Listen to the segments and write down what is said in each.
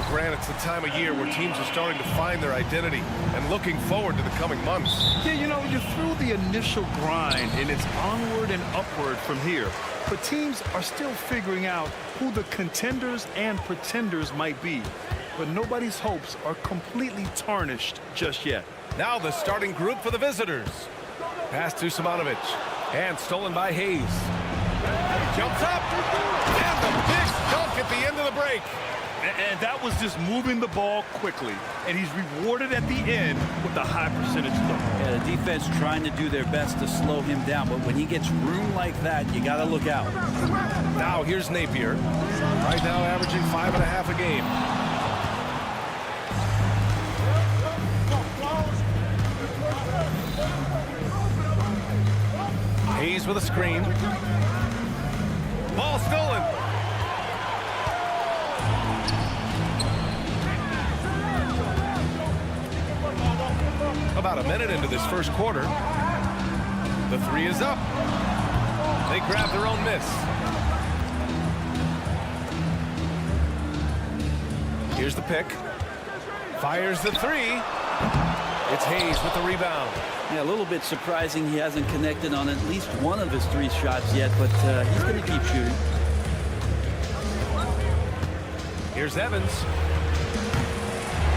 Grant, it's the time of year where teams are starting to find their identity and looking forward to the coming months. Yeah, you know, you're through the initial grind, and it's onward and upward from here. But teams are still figuring out who the contenders and pretenders might be. But nobody's hopes are completely tarnished just yet. Now the starting group for the visitors. Pass to Simonovic. And stolen by Hayes. Jumps up. And the big dunk at the end of the break. And that was just moving the ball quickly. And he's rewarded at the end with a high percentage look. Yeah, the defense trying to do their best to slow him down. But when he gets room like that, you got to look out. Now here's Napier. Right now averaging 5.5 a game. Hayes with a screen. Ball stolen. About a minute into this first quarter. The three is up. They grab their own miss. Here's the pick. Fires the three. It's Hayes with the rebound. Yeah, a little bit surprising he hasn't connected on at least one of his 3 shots yet, but he's going to keep shooting. Here's Evans.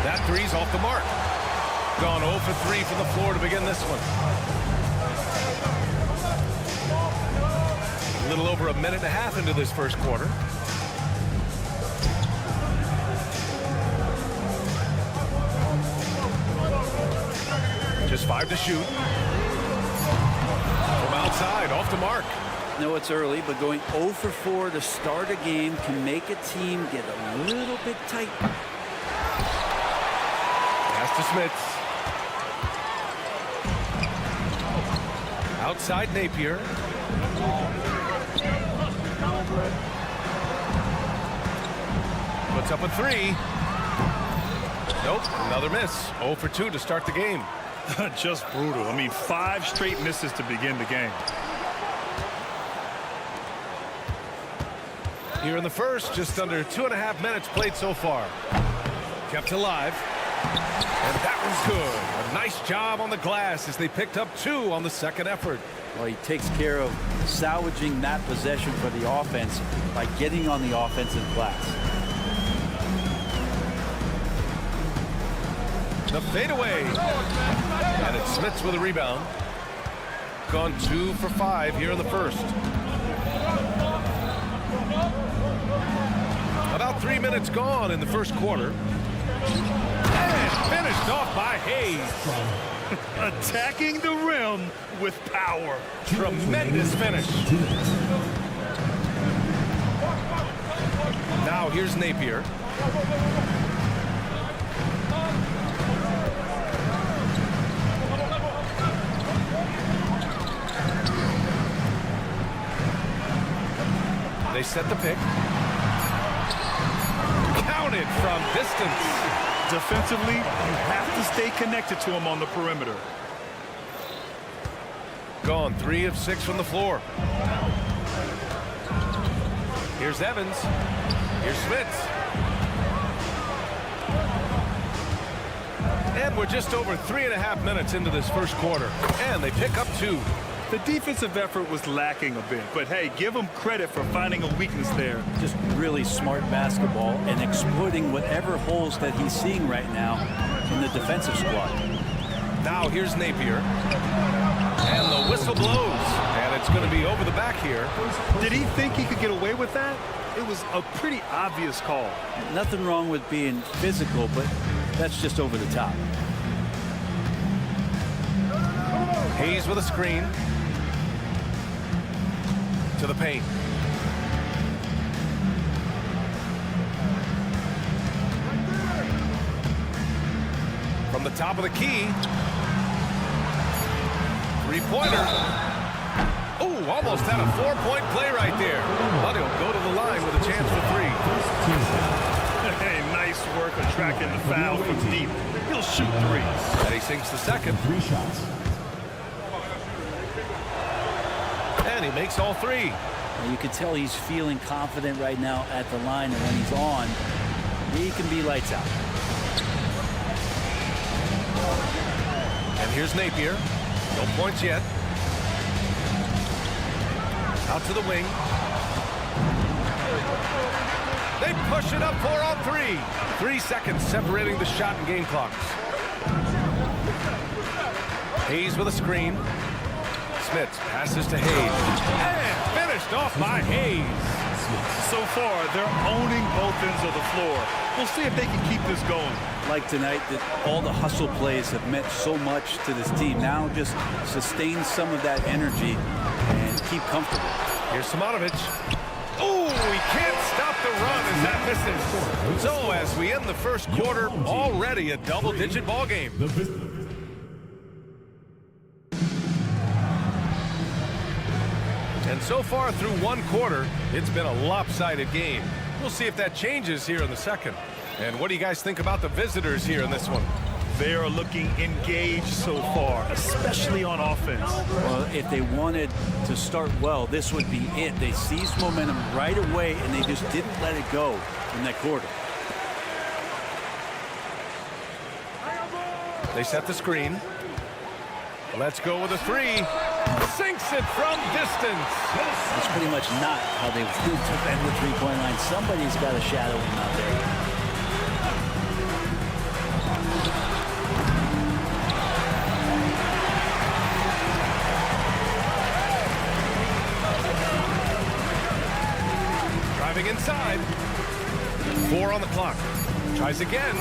That three's off the mark. Gone 0 for 3 from the floor to begin this one. A little over a minute and a half into this first quarter. Just 5 to shoot. From outside, off the mark. No, it's early, but going 0 for 4 to start a game can make a team get a little bit tight. Pass to Smits. Outside Napier. Puts up a 3. Nope, another miss. 0 for 2 to start the game. Just brutal. I mean, 5 straight misses to begin the game. Here in the first, just under 2.5 minutes played so far. Kept alive. And that was good. A nice job on the glass as they picked up 2 on the second effort. Well, he takes care of salvaging that possession for the offense by getting on the offensive glass. The fadeaway. And it's Smits with a rebound. Gone 2 for 5 here in the first. About 3 minutes gone in the first quarter. And finished off by Hayes. Attacking the rim with power. Tremendous finish. Now here's Napier. They set the pick. Counted from distance. Defensively, you have to stay connected to him on the perimeter. Gone 3 of 6 from the floor. Here's Evans. Here's Smith. And we're just over 3.5 minutes into this first quarter. And they pick up 2. The defensive effort was lacking a bit, but hey, give them credit for finding a weakness there. Just really smart basketball and exploiting whatever holes that he's seeing right now in the defensive squad. Now here's Napier. And the whistle blows. And it's going to be over the back here. Did he think he could get away with that? It was a pretty obvious call. Nothing wrong with being physical, but that's just over the top. Hayes with a screen. To the paint. From the top of the key. Three-pointer. Oh, almost had a 4-point play right there. But he'll go to the line with a chance for 3. Hey, nice work attracting the foul from deep. He'll shoot 3s. And he sinks the second. 3 shots. And he makes all 3. And you can tell he's feeling confident right now at the line, and when he's on, he can be lights out. And here's Napier. No points yet. Out to the wing. They push it up 4 on 3. 3 seconds separating the shot and game clocks. Hayes with a screen. Smith passes to Hayes. And finished off by Hayes. So far, they're owning both ends of the floor. We'll see if they can keep this going. Like tonight, that all the hustle plays have meant so much to this team. Now just sustain some of that energy and keep comfortable. Here's Simonovic. Oh, he can't stop the run as that misses. So as we end the first quarter, already a double-digit ball game. And so far through one quarter, it's been a lopsided game. We'll see if that changes here in the second. And what do you guys think about the visitors here in this one? They are looking engaged so far, especially on offense. Well, if they wanted to start well, this would be it. They seized momentum right away, and they just didn't let it go in that quarter. They set the screen. Let's go with a 3. Sinks it from distance. It's pretty much not how they want to defend the three-point line. Somebody's got to shadow him out there. Driving inside. 4 on the clock. Tries again.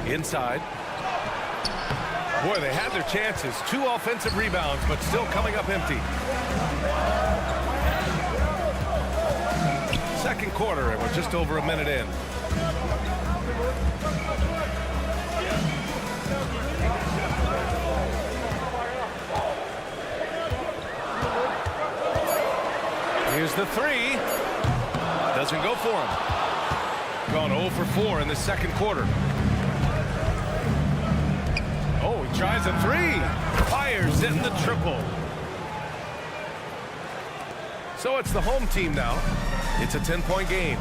Inside. Boy, they had their chances. 2 offensive rebounds, but still coming up empty. Second quarter, and we're just over a minute in. Here's the 3. Doesn't go for him. Gone 0 for 4 in the second quarter. Oh, he tries a 3. Fires in the triple. So it's the home team now. It's a 10-point game.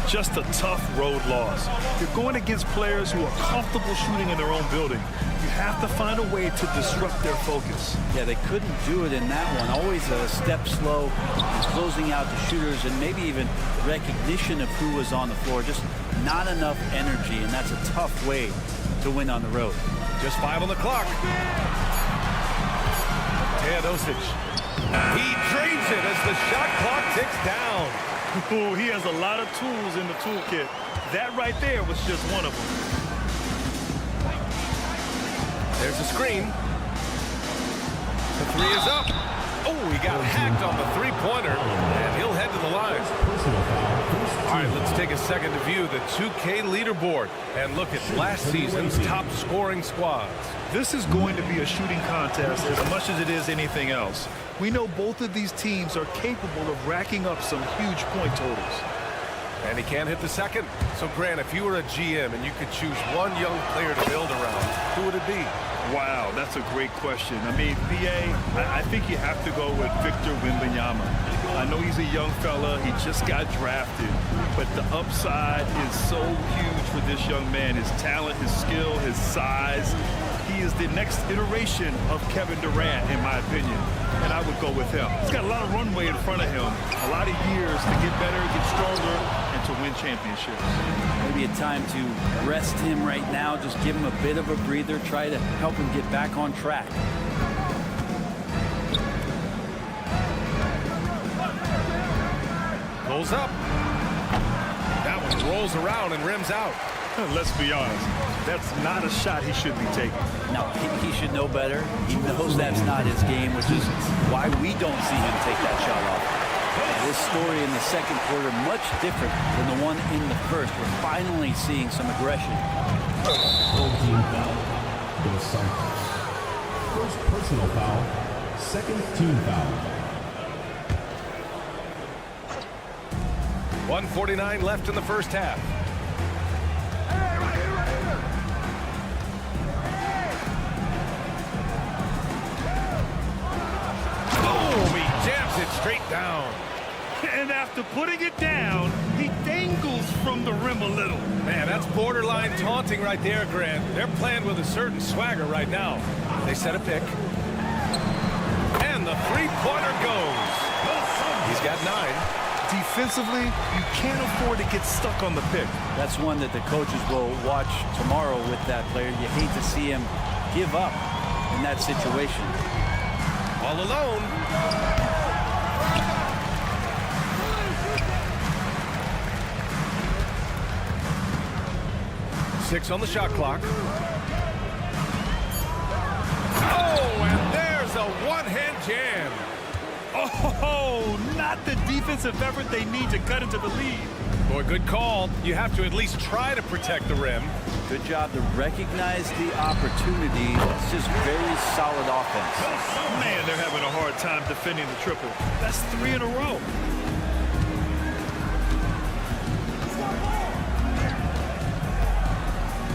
Just a tough road loss. You're going against players who are comfortable shooting in their own building. You have to find a way to disrupt their focus. Yeah, they couldn't do it in that one. Always a step slow, closing out the shooters, and maybe even recognition of who was on the floor. Just not enough energy, and that's a tough way to win on the road. Just 5 on the clock. Teodosic. He drains it as the shot clock ticks down. Ooh, he has a lot of tools in the toolkit. That right there was just one of them. There's a screen. The three is up. Oh, he got hacked on the three-pointer, and he'll head to the line. All right, let's take a second to view the 2K leaderboard and look at last season's top-scoring squads. This is going to be a shooting contest as much as it is anything else. We know both of these teams are capable of racking up some huge point totals. And he can't hit the second. So, Grant, if you were a GM and you could choose one young player to build around, who would it be? Wow, that's a great question. I mean, BA, I think you have to go with Victor Wembanyama. I know he's a young fella. He just got drafted. But the upside is so huge for this young man. His talent, his skill, his size. He is the next iteration of Kevin Durant, in my opinion. And I would go with him. He's got a lot of runway in front of him. A lot of years to get better, get stronger, and to win championships. Maybe a time to rest him right now. Just give him a bit of a breather. Try to help him get back on track. Goes up. That one rolls around and rims out. Let's be honest. That's not a shot he should be taking. No, he should know better. He knows that's not his game, which is why we don't see him take that shot off. This story in the second quarter much different than the one in the first. We're finally seeing some aggression. Team foul. First personal foul. Second team foul. 1:49 left in the first half. Straight down. And after putting it down, he dangles from the rim a little. Man, that's borderline taunting right there, Grant. They're playing with a certain swagger right now. They set a pick. And the three-pointer goes. He's got 9. Defensively, you can't afford to get stuck on the pick. That's one that the coaches will watch tomorrow with that player. You hate to see him give up in that situation. All alone. 6 on the shot clock. Oh, and there's a one-hand jam. Oh, not the defensive effort they need to cut into the lead. Boy, good call. You have to at least try to protect the rim. Good job to recognize the opportunity. It's just very solid offense. Man, they're having a hard time defending the triple. That's 3 in a row.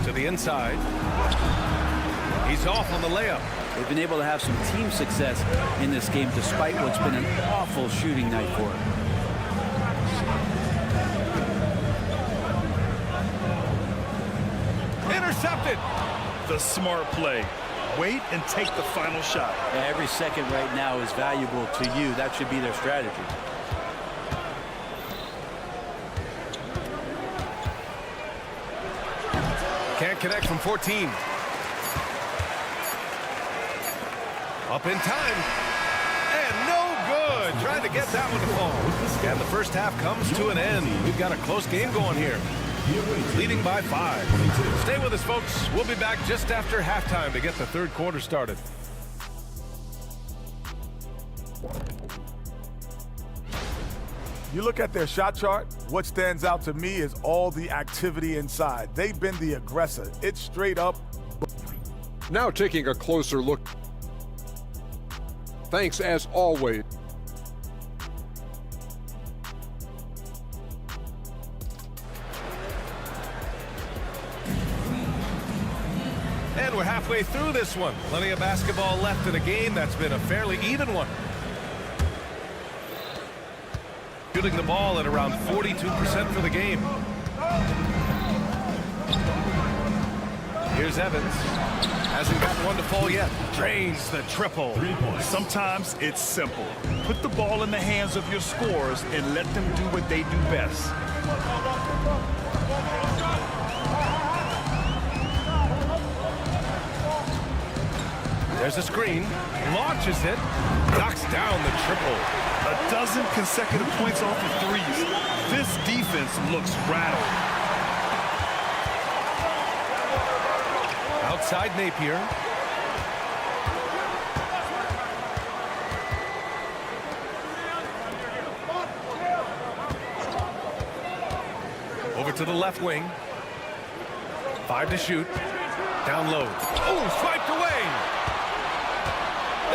To the inside. He's off on the layup. They've been able to have some team success in this game despite what's been an awful shooting night for them. Intercepted. The smart play. Wait and take the final shot. Yeah, every second right now is valuable to you. That should be their strategy. Can't connect from 14. Up in time. And no good. Trying to get that one to fall. And the first half comes to an end. We've got a close game going here. Leading by 5. Stay with us, folks. We'll be back just after halftime to get the third quarter started. You look at their shot chart, what stands out to me is all the activity inside. They've been the aggressor. It's straight up. Now taking a closer look. Thanks as always. And we're halfway through this one. Plenty of basketball left in a game that's been a fairly even one. Shooting the ball at around 42% for the game. Here's Evans. Hasn't gotten one to fall yet. Drains the triple. 3 points. Sometimes it's simple. Put the ball in the hands of your scorers and let them do what they do best. There's a screen. Launches it. Knocks down the triple. A dozen consecutive points off of threes. This defense looks rattled. Outside Napier. to the left wing. 5 to shoot. Down low. Oh, swiped away.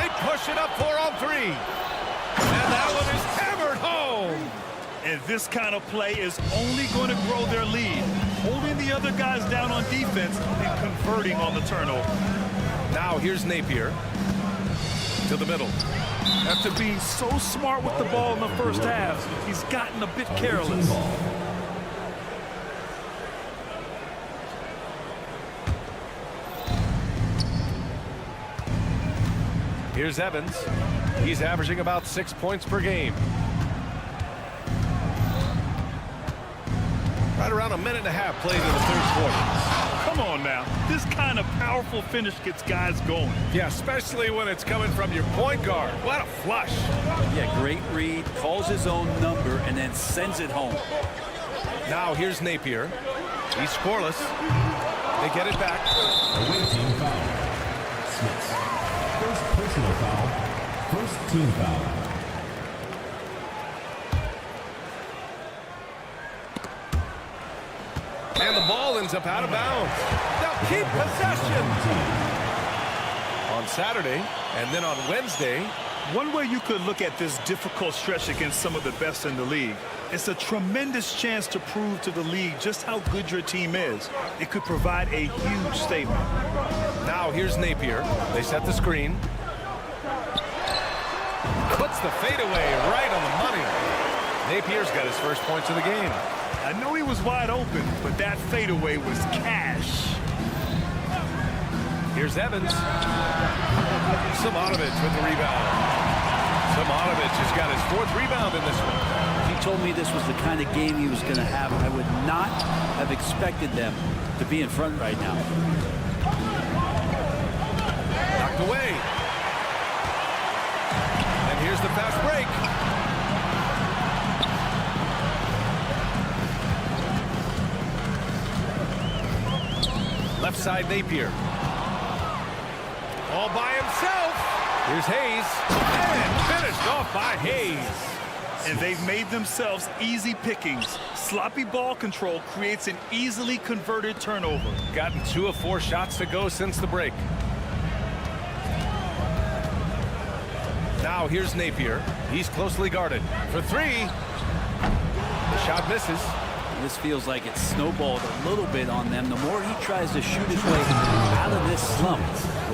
They push it up 4 on 3. And that one is hammered home. And this kind of play is only going to grow their lead, holding the other guys down on defense and converting on the turnover. Now here's Napier to the middle. After being so smart with the ball in the first half, he's gotten a bit careless. Here's Evans. He's averaging about 6 points per game. Right around a minute and a half played in the third quarter. Come on now. This kind of powerful finish gets guys going. Yeah, especially when it's coming from your point guard. What a flush. Yeah, great read, calls his own number, and then sends it home. Now here's Napier. He's scoreless. They get it back. Away team foul. Smith. First personal foul. First team foul. And the ball ends up out of bounds. They'll keep possession. On Saturday and then on Wednesday. One way you could look at this difficult stretch against some of the best in the league, it's a tremendous chance to prove to the league just how good your team is. It could provide a huge statement. Now here's Napier. They set the screen. Puts the fadeaway right on the money. Napier's got his first points of the game. I know he was wide open, but that fadeaway was cash. Here's Evans. Simonovic with the rebound. Simonovic has got his 4th rebound in this one. If he told me this was the kind of game he was going to have, I would not have expected them to be in front right now. Knocked away. And here's the fast break. Left side Napier. All by himself. Here's Hayes. And finished off by Hayes. And they've made themselves easy pickings. Sloppy ball control creates an easily converted turnover. Gotten 2 of 4 shots to go since the break. Now here's Napier. He's closely guarded. For 3. The shot misses. This feels like it's snowballed a little bit on them. The more he tries to shoot his way out of this slump,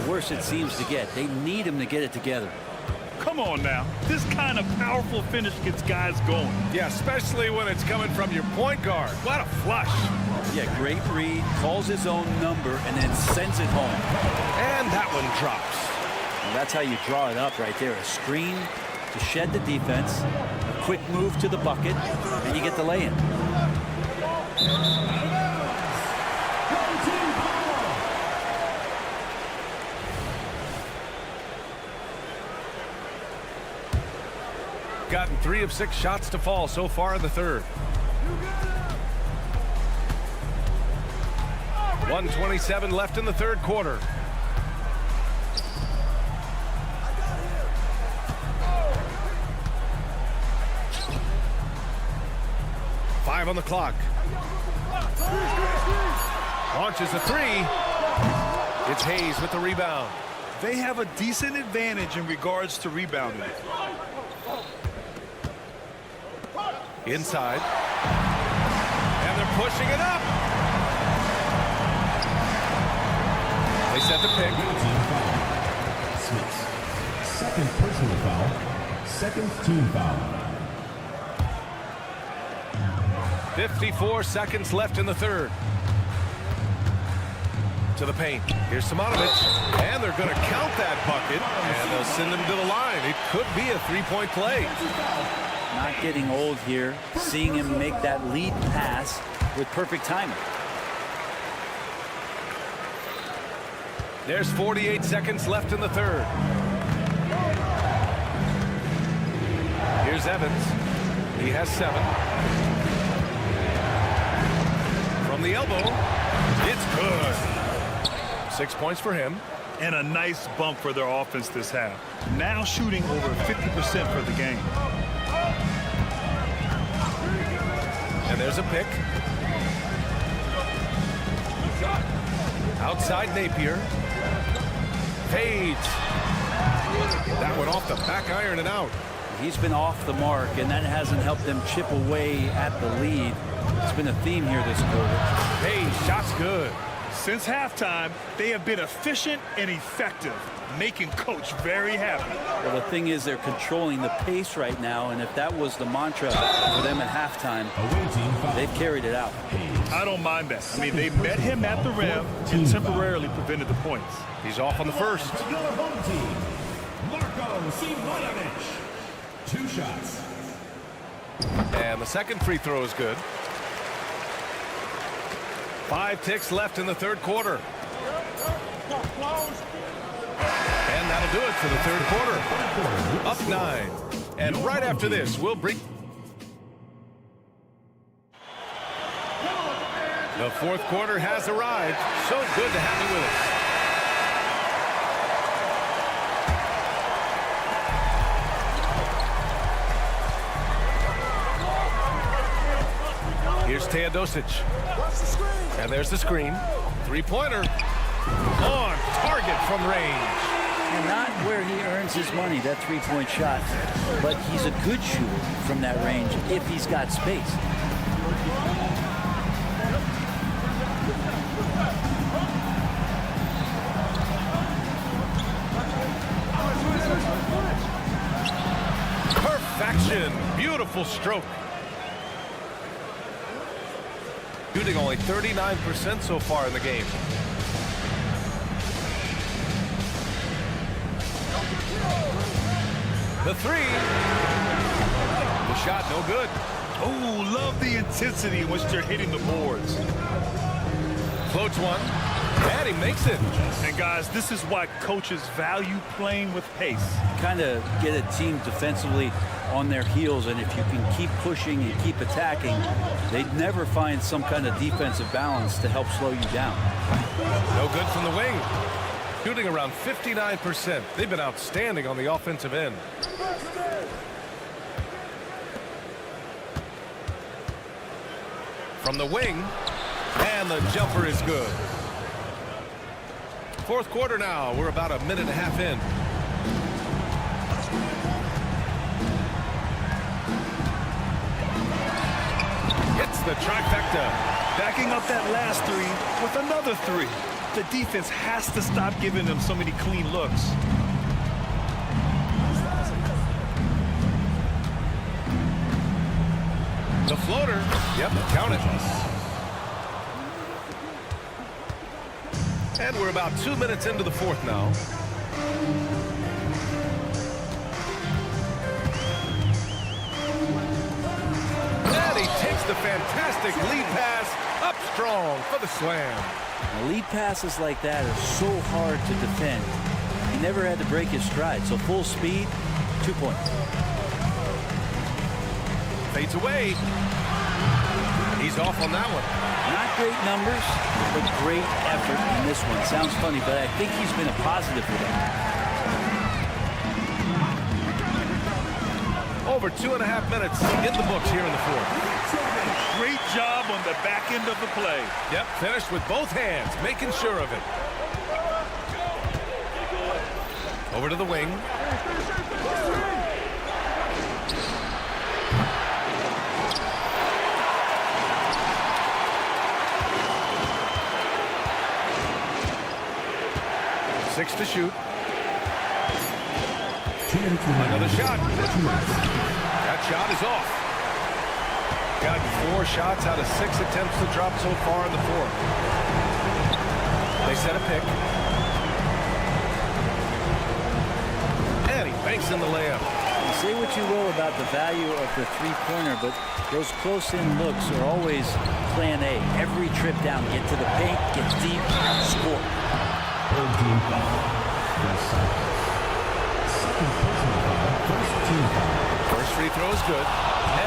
the worse it seems to get. They need him to get it together. Come on now. This kind of powerful finish gets guys going. Yeah, especially when it's coming from your point guard. What a flush. Yeah, great read, calls his own number, and then sends it home. And that one drops. And that's how you draw it up right there. A screen to shed the defense, a quick move to the bucket, and you get the lay-in. Gotten 3 of 6 shots to fall so far in the third. 1:27 left in the third quarter. Five on the clock. Launches a 3. It's Hayes with the rebound. They have a decent advantage in regards to rebounding. Inside. And they're pushing it up. They set the pick. Smith. Second personal foul. Second team foul. 54 seconds left in the third. To the paint. Here's Simonovic. And they're going to count that bucket. And they'll send him to the line. It could be a 3-point play. Not getting old here. Seeing him make that lead pass with perfect timing. There's 48 seconds left in the third. Here's Evans. He has 7. From the elbow. It's good. 6 points for him. And a nice bump for their offense this half. Now shooting over 50% for the game. And there's a pick. Outside Napier. Fades. That one off the back iron and out. He's been off the mark, and that hasn't helped them chip away at the lead. It's been a theme here this quarter. Fades, shot's good. Since halftime, they have been efficient and effective, making Coach very happy. Well, the thing is, they're controlling the pace right now, and if that was the mantra for them at halftime, they've carried it out. I don't mind that. I mean, they met him at the rim and temporarily prevented the points. He's off on the first. Your home team, Marko Simonovic. 2 shots. And the second free throw is good. 5 ticks left in the third quarter. And that'll do it for the third quarter. Up 9. And right after this, we'll bring... The fourth quarter has arrived. So good to have you with us. Here's Teodosic. And there's the screen. 3-pointer. On target from range. And not where he earns his money, that 3-point shot. But he's a good shooter from that range if he's got space. Perfection. Beautiful stroke. Shooting only 39% so far in the game. The 3. The shot no good. Oh, love the intensity in which they're hitting the boards. Floats one. And he makes it. And guys, this is why coaches value playing with pace. Kind of get a team defensively on their heels, and if you can keep pushing and keep attacking, they'd never find some kind of defensive balance to help slow you down. No good from the wing. Shooting around 59%. They've been outstanding on the offensive end. From the wing, and the jumper is good. Fourth quarter now. We're about a minute and a half in. Hits the trifecta. Backing up that last 3 with another 3. The defense has to stop giving them so many clean looks. The floater. Yep, count it. And we're about 2 minutes into the fourth now. And he takes the fantastic lead pass up strong for the slam. Now, lead passes like that are so hard to defend. He never had to break his stride, so full speed, 2 points. Fades away. He's off on that one. Not great numbers, but great effort in this one. Sounds funny, but I think he's been a positive for them. Over 2.5 minutes in the books here in the fourth. Great job on the back end of the play. Yep, finished with both hands, making sure of it. Over to the wing. Six to shoot. Another shot. That shot is off. Got 4 shots out of 6 attempts to drop so far in the fourth. They set a pick. And he banks in the layup. You say what you will about the value of the 3-pointer, but those close-in looks are always plan A. Every trip down, get to the paint, get deep, score. First free throw is good,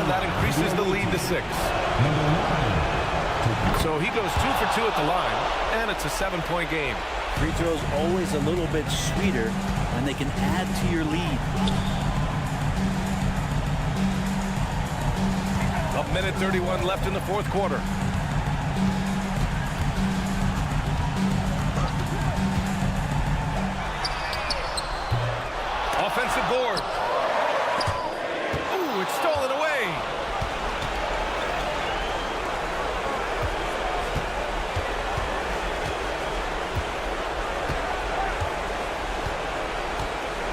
and that increases the lead to 6. So he goes 2 for 2 at the line, and it's a 7-point game. Free throws always a little bit sweeter when they can add to your lead. A minute 31 left in the fourth quarter. offensive board. Ooh, it's stolen away.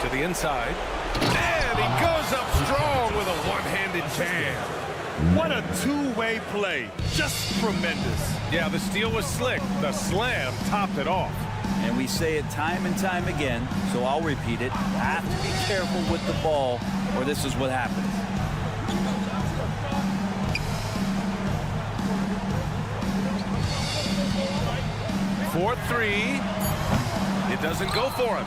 To the inside. And he goes up strong with a one-handed jam. What a two-way play. Just tremendous. Yeah, the steal was slick. The slam topped it off. And we say it time and time again, so I'll repeat it. You have to be careful with the ball, or this is what happens. For three. It doesn't go for him.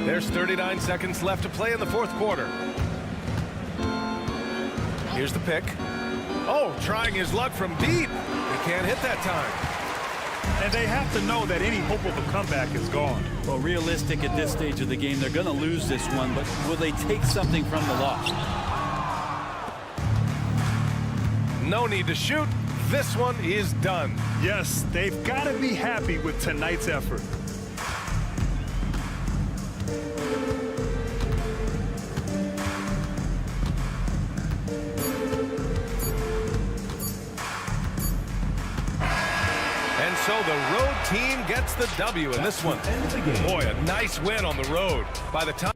There's 39 seconds left to play in the fourth quarter. Here's the pick. Oh, trying his luck from deep. He can't hit that time. And they have to know that any hope of a comeback is gone. Well, realistic at this stage of the game, they're going to lose this one, but will they take something from the loss? No need to shoot. This one is done. Yes, they've got to be happy with tonight's effort. And so the road team gets the W in this one. Boy, a nice win on the road. By the time...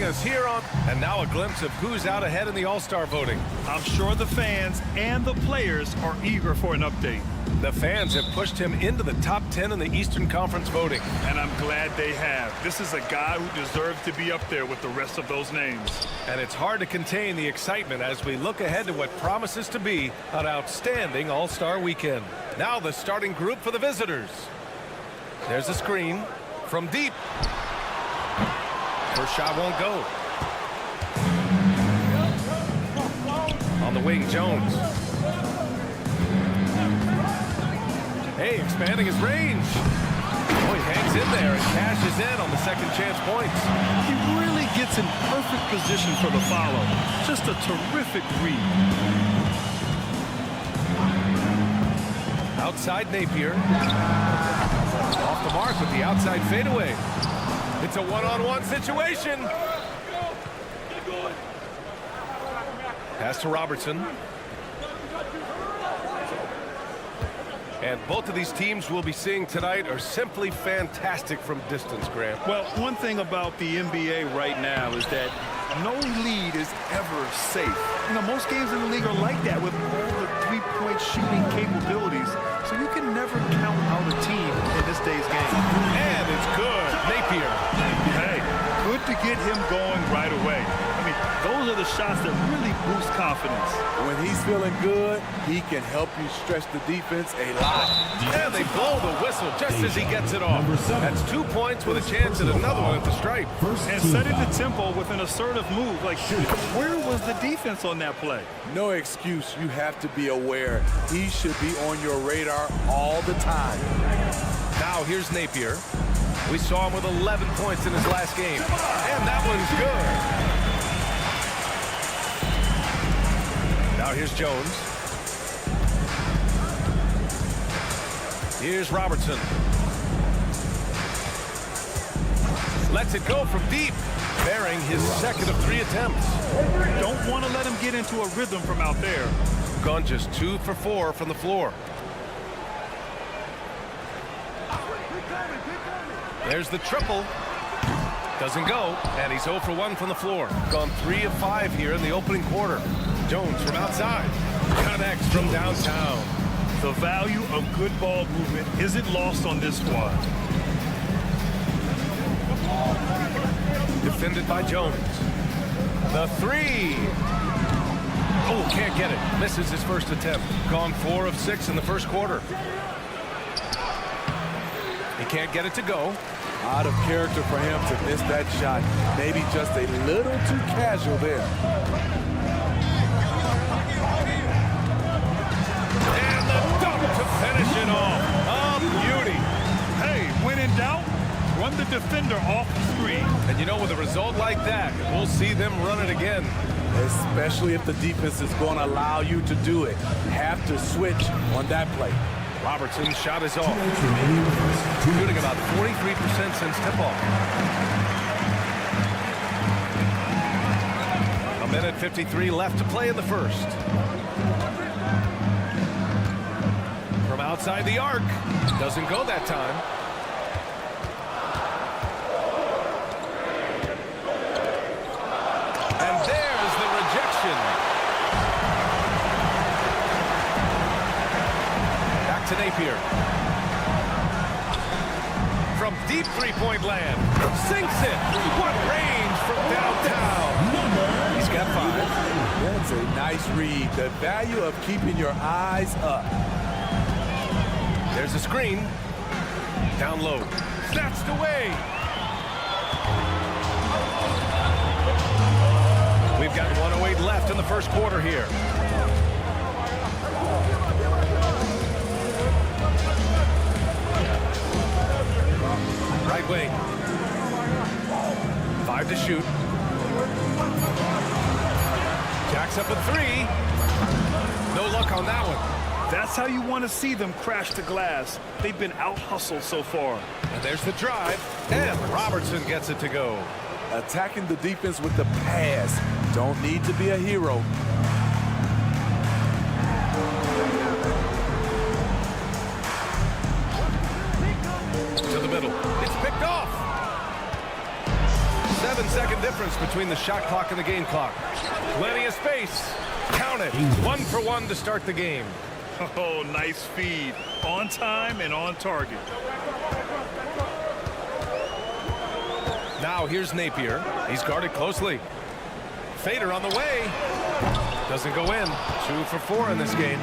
Us here on, and now a glimpse of who's out ahead in the All-Star voting. I'm sure the fans and the players are eager for an update. The fans have pushed him into the top 10 in the Eastern Conference voting. And I'm glad they have. This is a guy who deserves to be up there with the rest of those names. And it's hard to contain the excitement as we look ahead to what promises to be an outstanding All-Star weekend. Now the starting group for the visitors. There's a screen from deep. First shot won't go. On the wing, Jones. Hey, expanding his range. Oh, he hangs in there and cashes in on the second chance points. He really gets in perfect position for the follow. Just a terrific read. Outside Napier. Off the mark with the outside fadeaway. It's a one-on-one situation. Pass to Robertson. And both of these teams we'll be seeing tonight are simply fantastic from distance, Grant. Well, one thing about the NBA right now is that no lead is ever safe. You know, most games in the league are like that with all the three-point shooting capabilities. So you can never count out a team in this day's game. And it's good. Napier. Hey, good to get him going right away. I mean, those are the shots that really boost confidence. When he's feeling good, he can help you stretch the defense a lot. And they blow the whistle just as he gets it off. That's 2 points with a chance at another one at the stripe. And setting the tempo with an assertive move. Like, where was the defense on that play? No excuse. You have to be aware. He should be on your radar all the time. Now here's Napier. We saw him with 11 points in his last game. And that one's good. Now here's Jones. Here's Robertson. Lets it go from deep. bearing his second of 3 attempts. Don't want to let him get into a rhythm from out there. Gone just 2 for 4 from the floor. There's the triple. Doesn't go, and he's 0 for 1 from the floor. Gone 3 of 5 here in the opening quarter. Jones from outside. Connects from downtown. The value of good ball movement isn't lost on this squad. Defended by Jones. The 3. Oh, can't get it. Misses his first attempt. Gone 4 of 6 in the first quarter. He can't get it to go. Out of character for him to miss that shot. Maybe just a little too casual there. And the dunk to finish it off. A beauty. Hey, when in doubt, run the defender off the screen. And you know, with a result like that, we'll see them run it again. Especially if the defense is going to allow you to do it. Have to switch on that play. Robertson's shot is off. Shooting about 43% since tip-off. 1:53 left to play in the first. From outside the arc. Doesn't go that time. And there's the rejection. Back to Napier. From deep three-point land. Sinks it. What range from downtown. He's got 5. That's a nice read. The value of keeping your eyes up. There's a screen. Down low. Snatched away. We've got 1:08 left in the first quarter here. Right wing. 5 to shoot. Jacks up a 3. No luck on that one. That's how you want to see them crash the glass. They've been out-hustled so far. And there's the drive. And Robertson gets it to go. Attacking the defense with the pass. Don't need to be a hero. To the middle. It's picked off. 7-second difference between the shot clock and the game clock. Plenty of space. Count it. 1 for 1 to start the game. Oh, nice feed. On time and on target. Now here's Napier. He's guarded closely. Fader on the way. Doesn't go in. 2 for 4 in this game.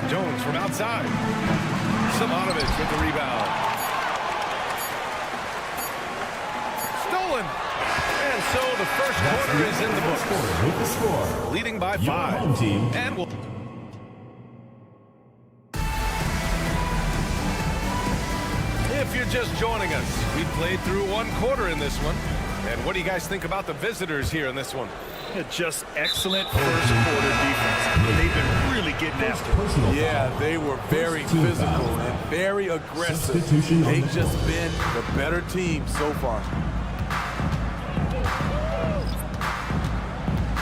Jones from outside. Simonovic with the rebound. Stolen. And so the first quarter is in the books. With the score. Leading by Your 5. home team. And we'll... If you're just joining us, we played through 1 quarter in this one. And what do you guys think about the visitors here in this one? Just excellent first quarter defense. They've been really getting after it. Yeah, they were very physical and very aggressive. They've just been the better team so far.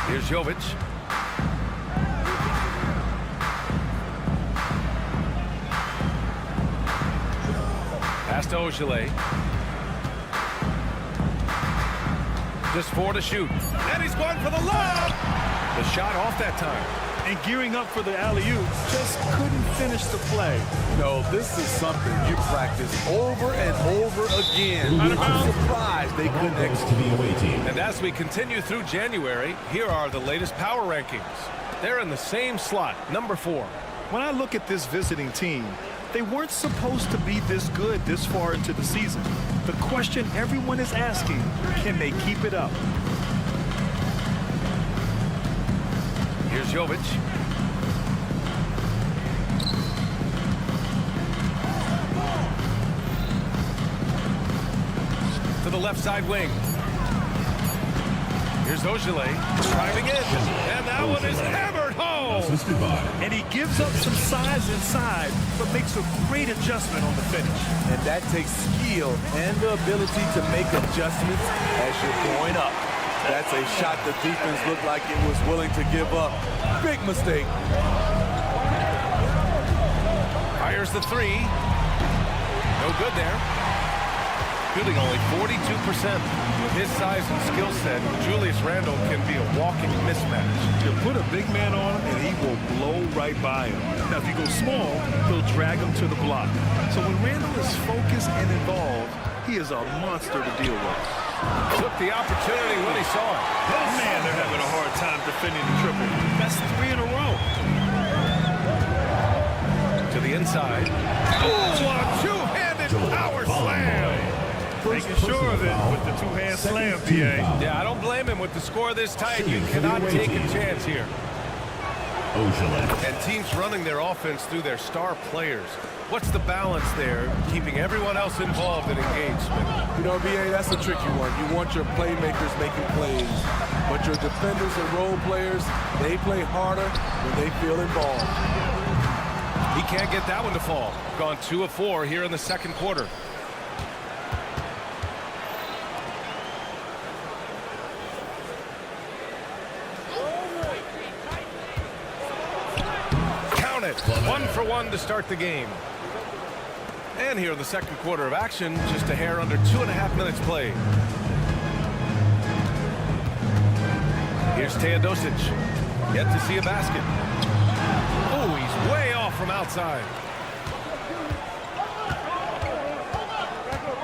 Here's Jovic. Pass to Ogilvy. Just 4 to shoot. And he's going for the lob. The shot off that time. And gearing up for the alley-oop, just couldn't finish the play. No, this is something you practice over and over again. I'm surprised they couldn't execute. And as we continue through January, here are the latest power rankings. They're in the same slot, number 4. When I look at this visiting team, they weren't supposed to be this good this far into the season. The question everyone is asking, can they keep it up? Here's Jovic. To the left side wing. Here's Ogilvy driving in. And that one is hammered home. home. Assisted by And he gives up some size inside, but makes a great adjustment on the finish. And that takes skill and the ability to make adjustments as you're going up. That's a shot the defense looked like it was willing to give up. Big mistake. Fires the three. No good there. Shooting only 42%. With his size and skill set, Julius Randle can be a walking mismatch. You put a big man on him, and he will blow right by him. Now, if you go small, he'll drag him to the block. So when Randle is focused and involved, he is a monster to deal with. Took the opportunity when he saw it. Man, they're having a hard time defending the triple. That's 3 in a row. To the inside. Oh, a two-handed power slam. Making sure of it with the two-hand slam, PA. Yeah, I don't blame him with the score this tight. You cannot take a chance here. And teams running their offense through their star players. What's the balance there, keeping everyone else involved and engaged, Smith? You know, BA, that's a tricky one. You want your playmakers making plays, but your defenders and role players, they play harder when they feel involved. He can't get that one to fall. Gone 2 of 4 here in the second quarter. Count it. 1 for 1 to start the game. And here in the second quarter of action, just a hair under 2.5 minutes played. Here's Teodosic. Yet to see a basket. Oh, he's way off from outside.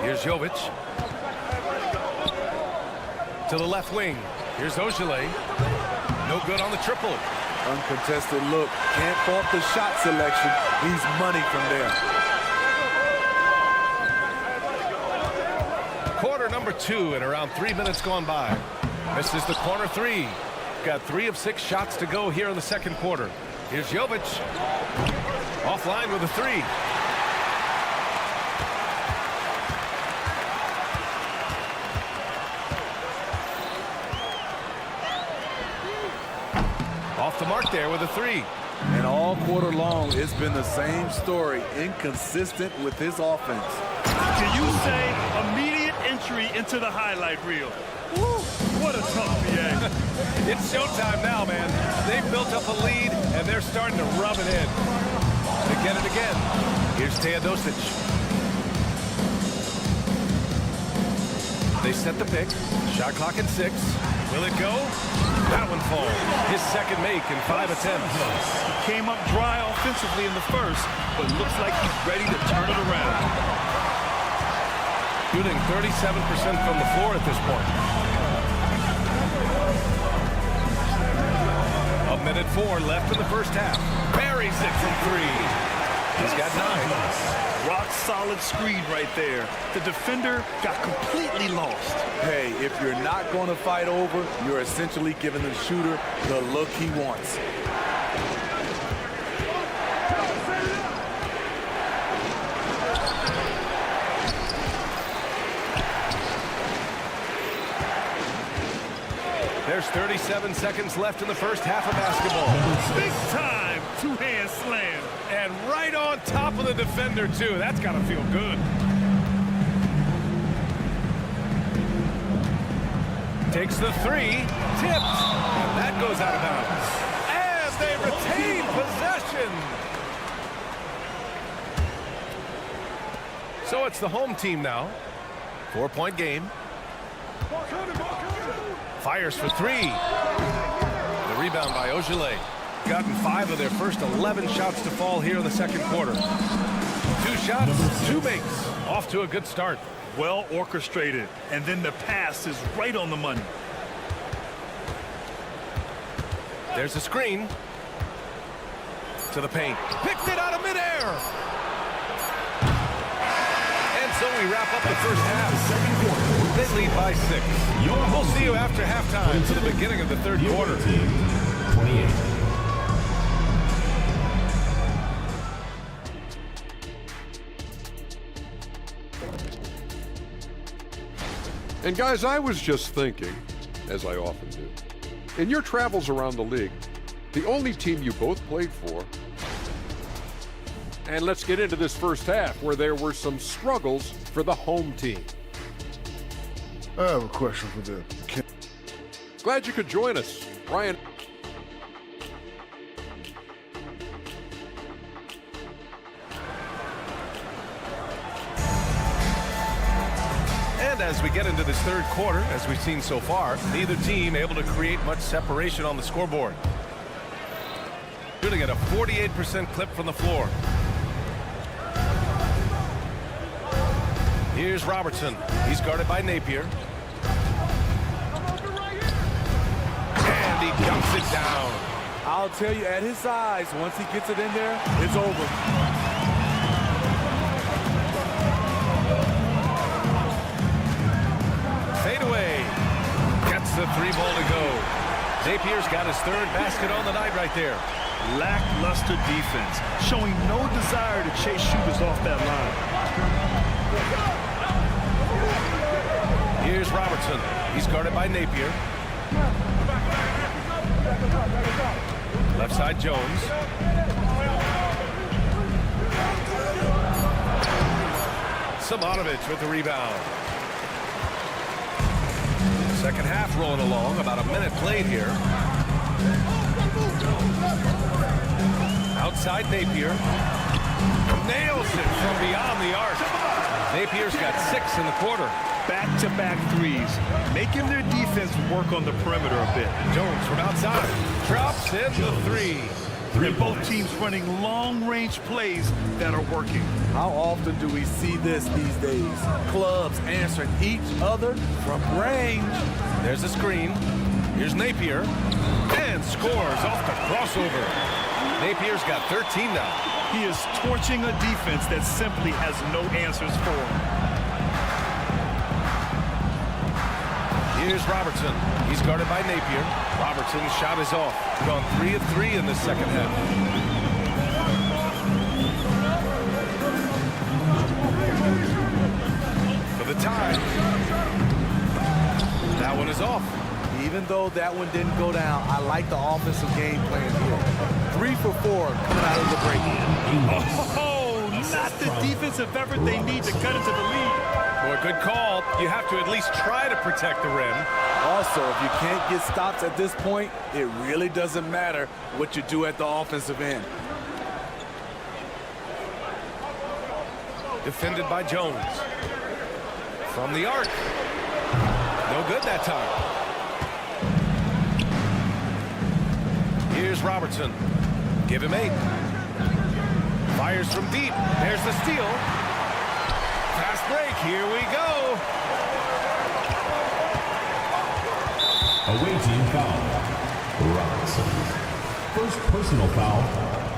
Here's Jovic. To the left wing. Here's Ogilvy. No good on the triple. Uncontested look. Can't fault the shot selection. He's money from there. Quarter number 2 and around 3 minutes gone by. This is the corner 3. Got 3 of 6 shots to go here in the second quarter. Here's Jovic. Offline with a 3. Off the mark there with a 3. And all quarter long, it's been the same story. Inconsistent with his offense. Can you say immediate entry into the highlight reel? Woo, what a tough PA. It's showtime now, man. They've built up a lead, and they're starting to rub it in. They get it again. Here's Teodosic. They set the pick. Shot clock at 6. Will it go? That one falls. His second make in 5 attempts. He came up dry offensively in the first, but looks like he's ready to turn it around. Shooting 37% from the floor at this point. 1:04 left in the first half. Buries it from 3. He's got 9. Rock solid screen right there. The defender got completely lost. Hey, if you're not going to fight over, you're essentially giving the shooter the look he wants. There's 37 seconds left in the first half of basketball. Big time two-hand slam. And right on top of the defender, too. That's got to feel good. Takes the 3. Tipped. And that goes out of bounds. And they retain possession. So it's the home team now. 4-point game. Fires for 3. The rebound by Ogilvy. Gotten 5 of their first 11 shots to fall here in the second quarter. 2 shots, 2 makes. Off to a good start. Well orchestrated. And then the pass is right on the money. There's a screen. To the paint. Picked it out of midair. And so we wrap up the first half. They lead by 6. We'll see you after halftime for the beginning of the third quarter. 28. And guys, I was just thinking, as I often do, in your travels around the league, the only team you both played for. And let's get into this first half where there were some struggles for the home team. I have a question for them. Glad you could join us, Ryan. And as we get into this third quarter, as we've seen so far, neither team able to create much separation on the scoreboard. Shooting at a 48% clip from the floor. Here's Robertson. He's guarded by Napier. And he dumps it down. I'll tell you, at his size, once he gets it in there, it's over. Fade away. Gets the three ball to go. Napier's got his third basket on the night right there. Lackluster defense, showing no desire to chase shooters off that line. Here's Robertson. He's guarded by Napier. Left side, Jones. Simonovic with the rebound. Second half rolling along. About a minute played here. Outside Napier. Nails it from beyond the arc. Napier's got 6 in the quarter. Back-to-back threes, making their defense work on the perimeter a bit. Jones from outside. Drops in the three. And both teams running long-range plays that are working. How often do we see this these days? Clubs answering each other from range. There's a screen. Here's Napier. And scores off the crossover. Napier's got 13 now. He is torching a defense that simply has no answers for him. Here's Robertson. He's guarded by Napier. Robertson's shot is off. Gone 3 of 3 in the second half. For the tie. That one is off. Even though that one didn't go down, I like the offensive game plan here. 3 for 4 coming out of the break. Oh, not the defensive effort they need to cut into the lead. Boy, good call. You have to at least try to protect the rim. Also, if you can't get stops at this point, it really doesn't matter what you do at the offensive end. Defended by Jones. From the arc. No good that time. Here's Robertson. Give him 8. Fires from deep. There's the steal. Fast break. Here we go. Away team foul. Robertson. First personal foul.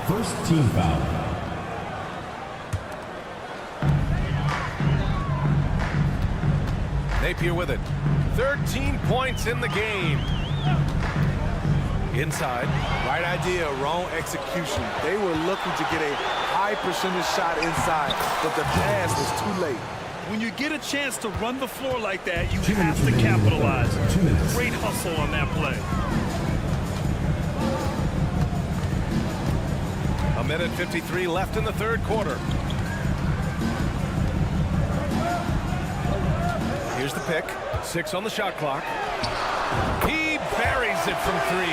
First team foul. Napier with it. 13 points in the game. Inside. Right idea, wrong execution. They were looking to get a high percentage shot inside, but the pass was too late. When you get a chance to run the floor like that, you have to capitalize. Great hustle on that play. A minute 53 left in the third quarter. Here's the pick. 6 on the shot clock. He buries it from 3.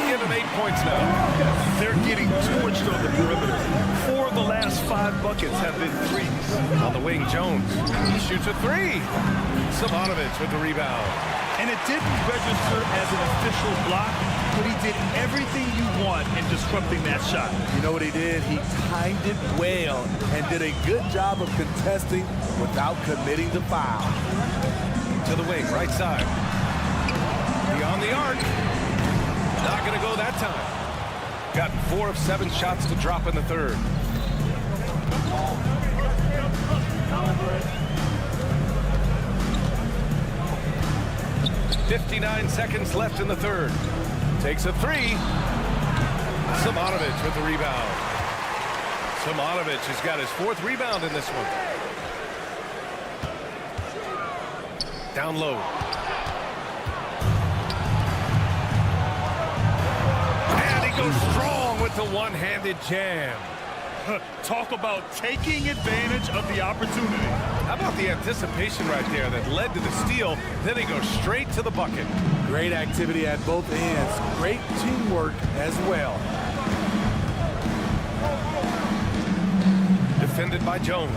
Give him 8 points now. They're getting torched on the perimeter. 4 of the last 5 buckets have been threes. On the wing, Jones. He shoots a 3. Simonovic with the rebound. And it didn't register as an official block, but he did everything you want in disrupting that shot. You know what he did? He timed it well and did a good job of contesting without committing the foul. To the wing, right side. Beyond the arc. Not going to go that time. Got 4 of 7 shots to drop in the third. .59 seconds left in the third. Takes a 3. Simonovic with the rebound. Simonovic has got his 4th rebound in this one. Down low. And goes strong with the one-handed jam. Talk about taking advantage of the opportunity. How about the anticipation right there that led to the steal? Then he goes straight to the bucket. Great activity at both ends. Great teamwork as well. Defended by Jones.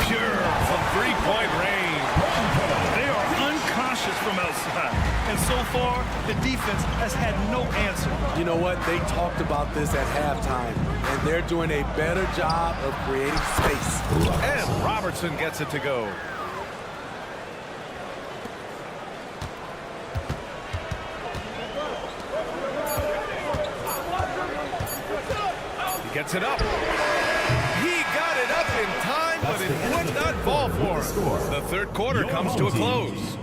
Pure from three-point range. They are unconscious from outside. And so far, the defense has had no answer. You know what? They talked about this at halftime, and they're doing a better job of creating space. And Robertson gets it to go. He gets it up. He got it up in time, but it would not fall for him. The third quarter comes to a close.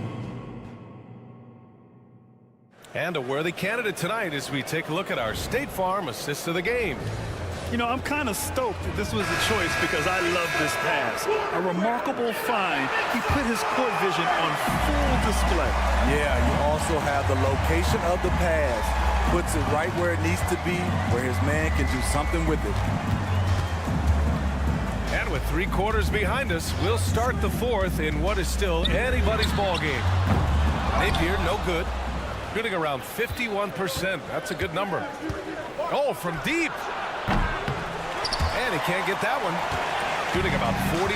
And a worthy candidate tonight as we take a look at our State Farm assist of the game. You know, I'm kind of stoked that this was the choice because I love this pass. A remarkable find. He put his court vision on full display. Yeah, you also have the location of the pass. Puts it right where it needs to be, where his man can do something with it. And with 3 quarters behind us, we'll start the fourth in what is still anybody's ball game. Napier, no good. Shooting around 51%. That's a good number. Oh, from deep. And he can't get that one. Shooting about 41%.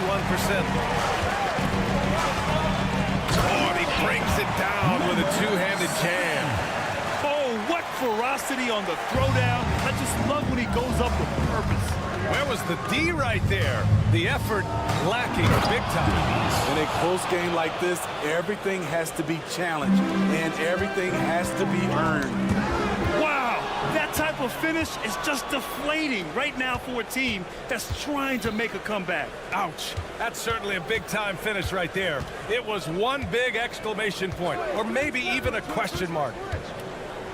Oh, and he brings it down with a two-handed jam. Oh, what ferocity on the throwdown. I just love when he goes up with purpose. Where was the D right there? The effort lacking big time. In a close game like this, everything has to be challenged, and everything has to be earned. Wow, that type of finish is just deflating right now for a team that's trying to make a comeback. Ouch. That's certainly a big-time finish right there. It was one big exclamation point, or maybe even a question mark.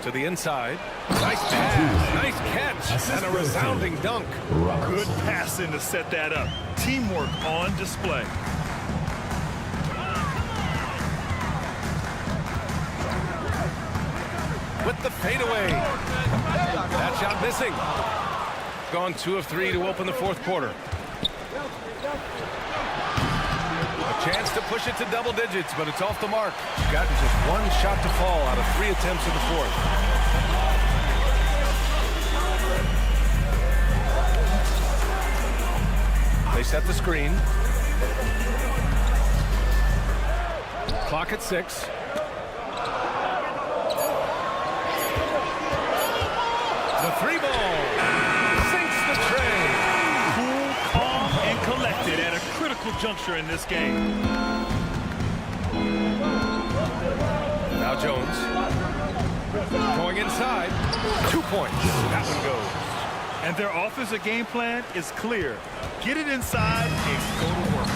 To the inside. Nice pass, nice catch, and a resounding dunk. Good passing to set that up. Teamwork on display. With the fadeaway. That shot missing. Gone 2 of 3 to open the fourth quarter. A chance to push it to double digits, but it's off the mark. Gotten just 1 shot to fall out of 3 attempts in the fourth. They set the screen. Clock at 6. The 3 ball sinks the tray. Cool, calm, and collected at a critical juncture in this game. Now Jones. Going inside. 2 points. That one goes. And their offensive game plan is clear. Get it inside and go to work.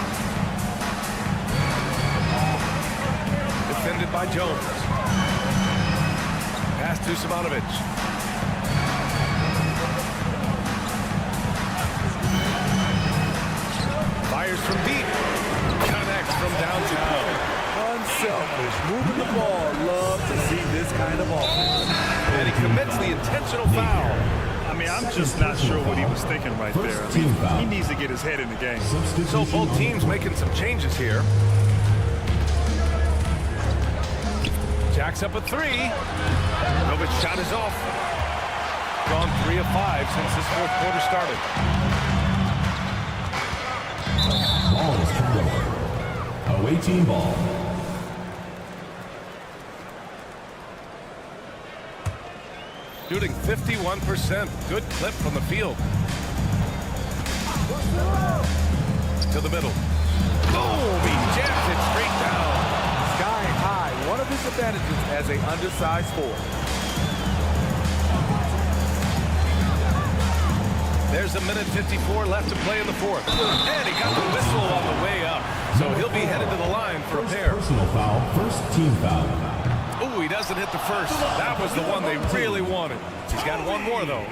Defended by Jones. Pass to Simonovic. Fires from deep. Connects from downtown. Unselfish, moving the ball. Love to see this kind of offense. And he commits the intentional foul. I mean, I'm just not sure what he was thinking right there. He needs to get his head in the game. So both teams making some changes here. Jacks up a 3. Novic's shot is off. Gone 3 of 5 since this fourth quarter started. Ball is turned over. Away team ball. Shooting 51%. Good clip from the field. To the middle. Boom! He jams it straight down. Sky high. One of his advantages as an undersized forward. There's a minute 54 left to play in the fourth. And he got the whistle on the way up. So he'll be headed to the line for a pair. Personal foul. First team foul. Ooh, he doesn't hit the first. That was the one they really wanted. He's got one more, though.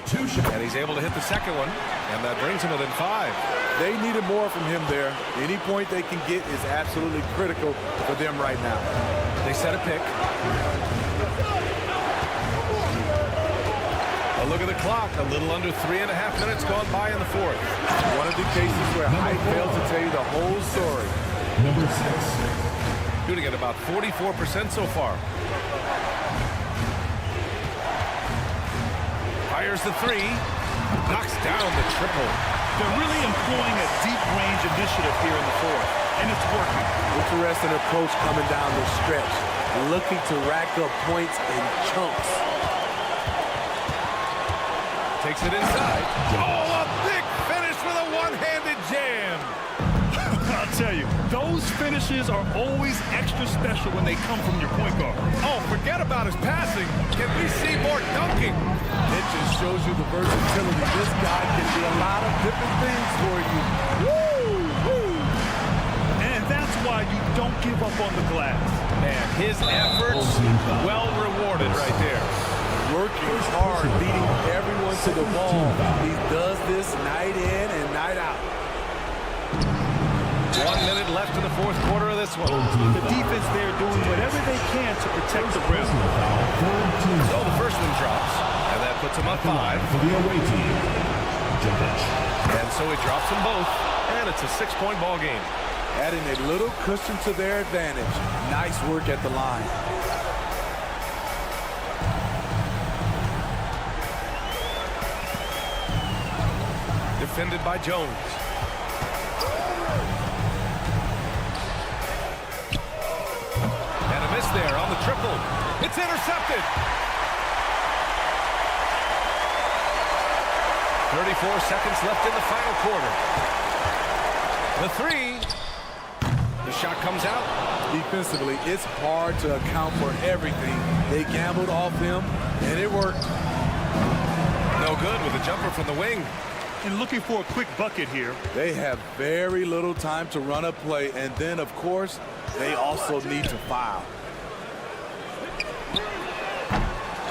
2 shots. And he's able to hit the second one. And that brings him within 5. They needed more from him there. Any point they can get is absolutely critical for them right now. They set a pick. A look at the clock. A little under 3.5 minutes gone by in the fourth. One of the cases where height fails to tell you the whole story. Number 6. Shooting at about 44% so far. Fires the three. Knocks down the triple. They're really employing a deep-range initiative here in the fourth, and it's working. Interesting approach coming down the stretch. Looking to rack up points in chunks. Takes it inside. Oh, a big finish with a one-handed jam. I'll tell you, those finishes are always extra special when they come from your point guard. Oh, forget about his passing. Can we see more dunking? It just shows you the versatility. This guy can do a lot of different things for you. Woo! Woo! And that's why you don't give up on the glass. Man, his efforts well rewarded right there. Working hard, leading everyone to the ball. He does this night in and night out. 1 minute left in the fourth quarter of this one. The defense there doing whatever they can to protect the rim. So the first one drops, and that puts him up 5. For the away team, Jovic. And so he drops them both, and it's a 6-point ball game. Adding a little cushion to their advantage. Nice work at the line. Defended by Jones. And a miss there on the triple. It's intercepted. 34 seconds left in the final quarter. The three. The shot comes out. Defensively, it's hard to account for everything. They gambled off him, and it worked. No good with a jumper from the wing. And looking for a quick bucket here. They have very little time to run a play, and then, of course, they also need to foul.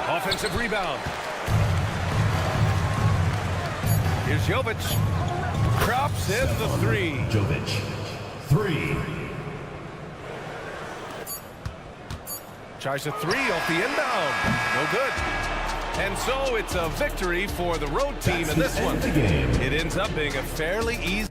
Offensive rebound. Here's Jovic. Drops in the three. Jovic. 3. Tries a three off the inbound. No good. And so it's a victory for the road team in this one. It ends up being a fairly easy.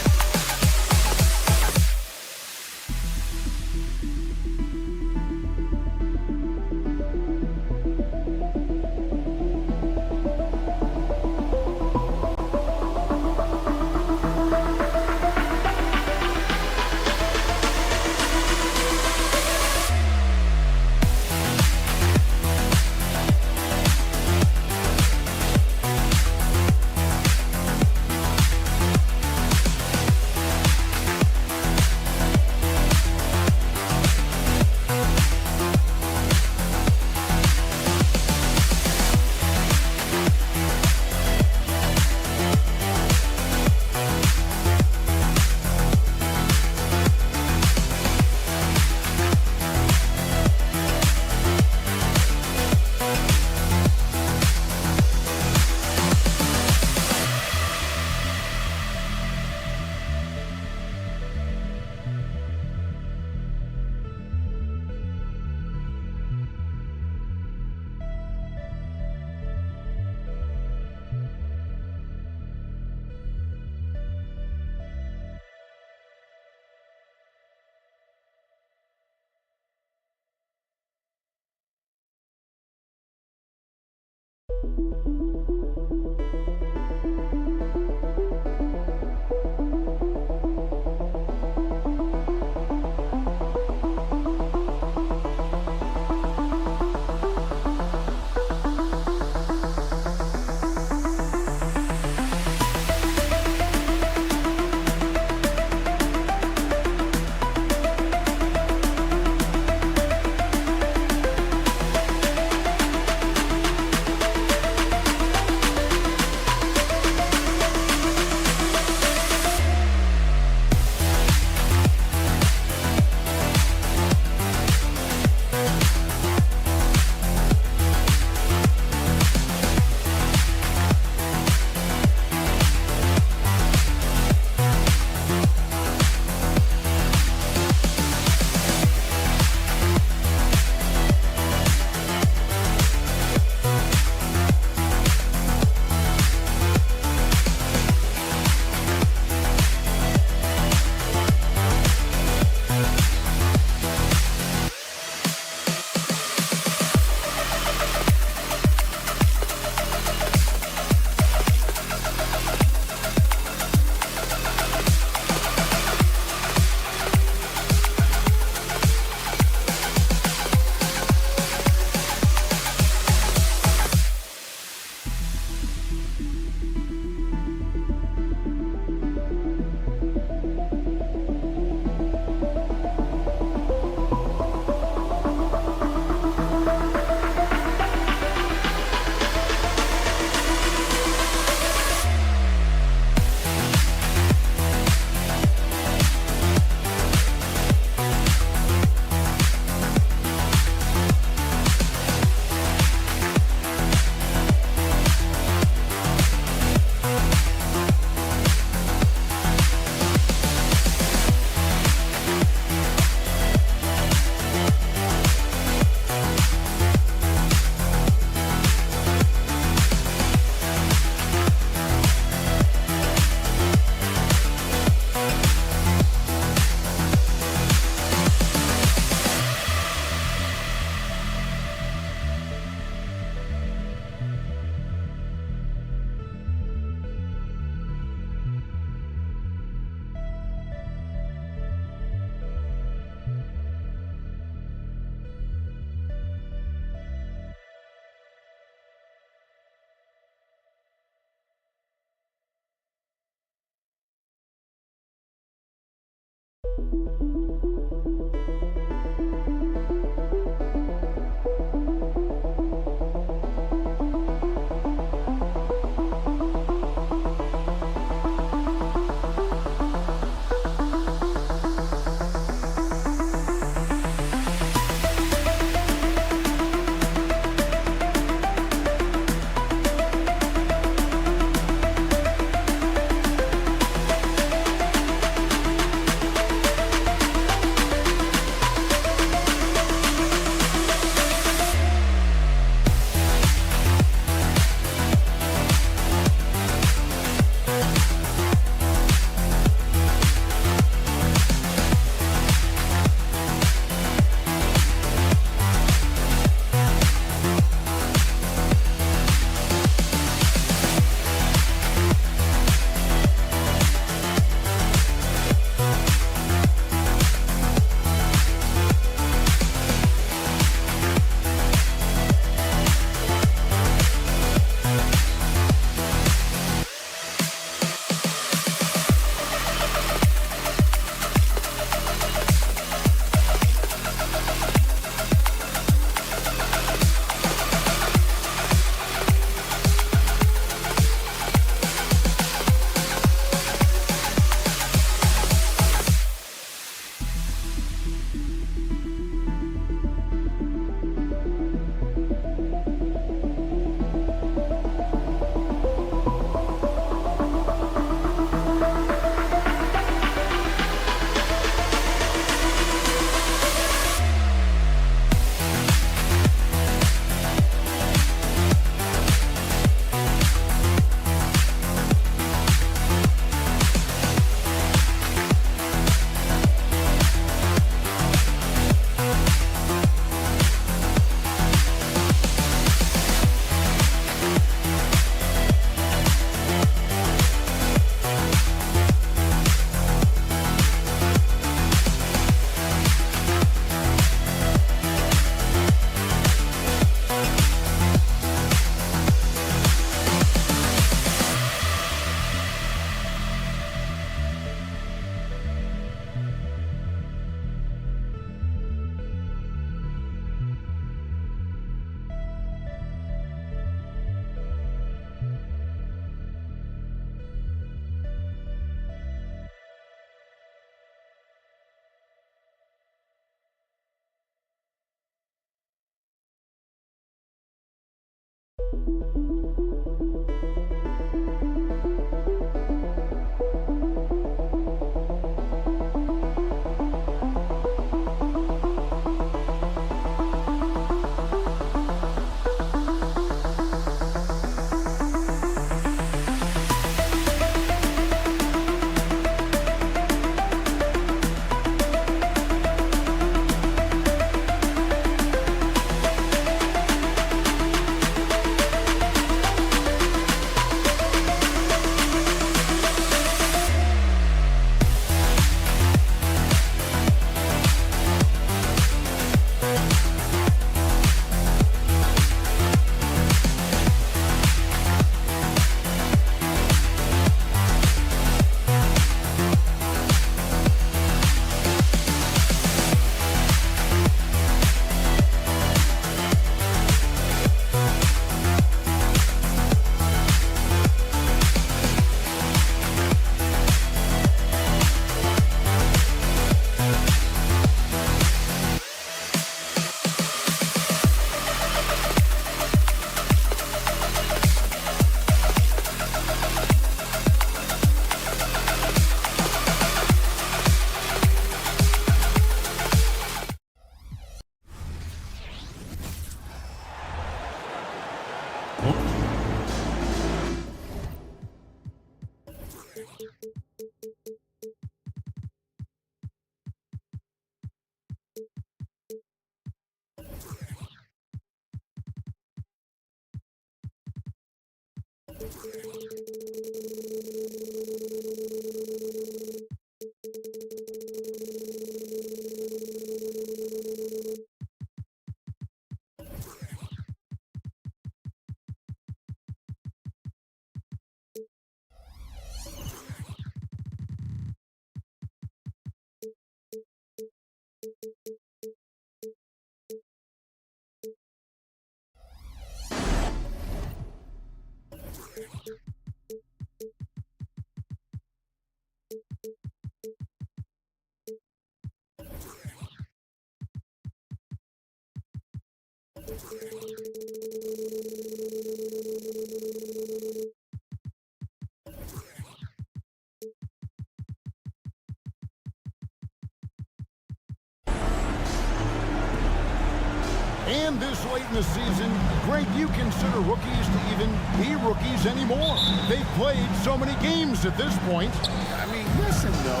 And this late in the season, Greg, you consider rookies to even be rookies anymore. They've played so many games at this point. I mean, yes and no.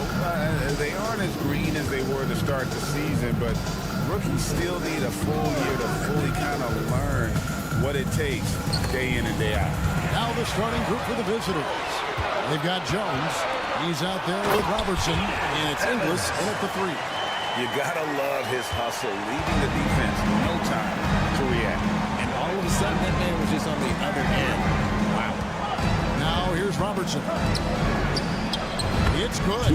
They aren't as green as they were to start the season, but rookies still need a full year to fully kind of learn what it takes day in and day out. Now the starting group for the visitors. They've got Jones. He's out there with Robertson, and it's Inglis in at the 3. You gotta love his hustle, leading the defense, no time to react. And all of a sudden, that man was just on the other end. Wow. Now here's Robertson. It's good.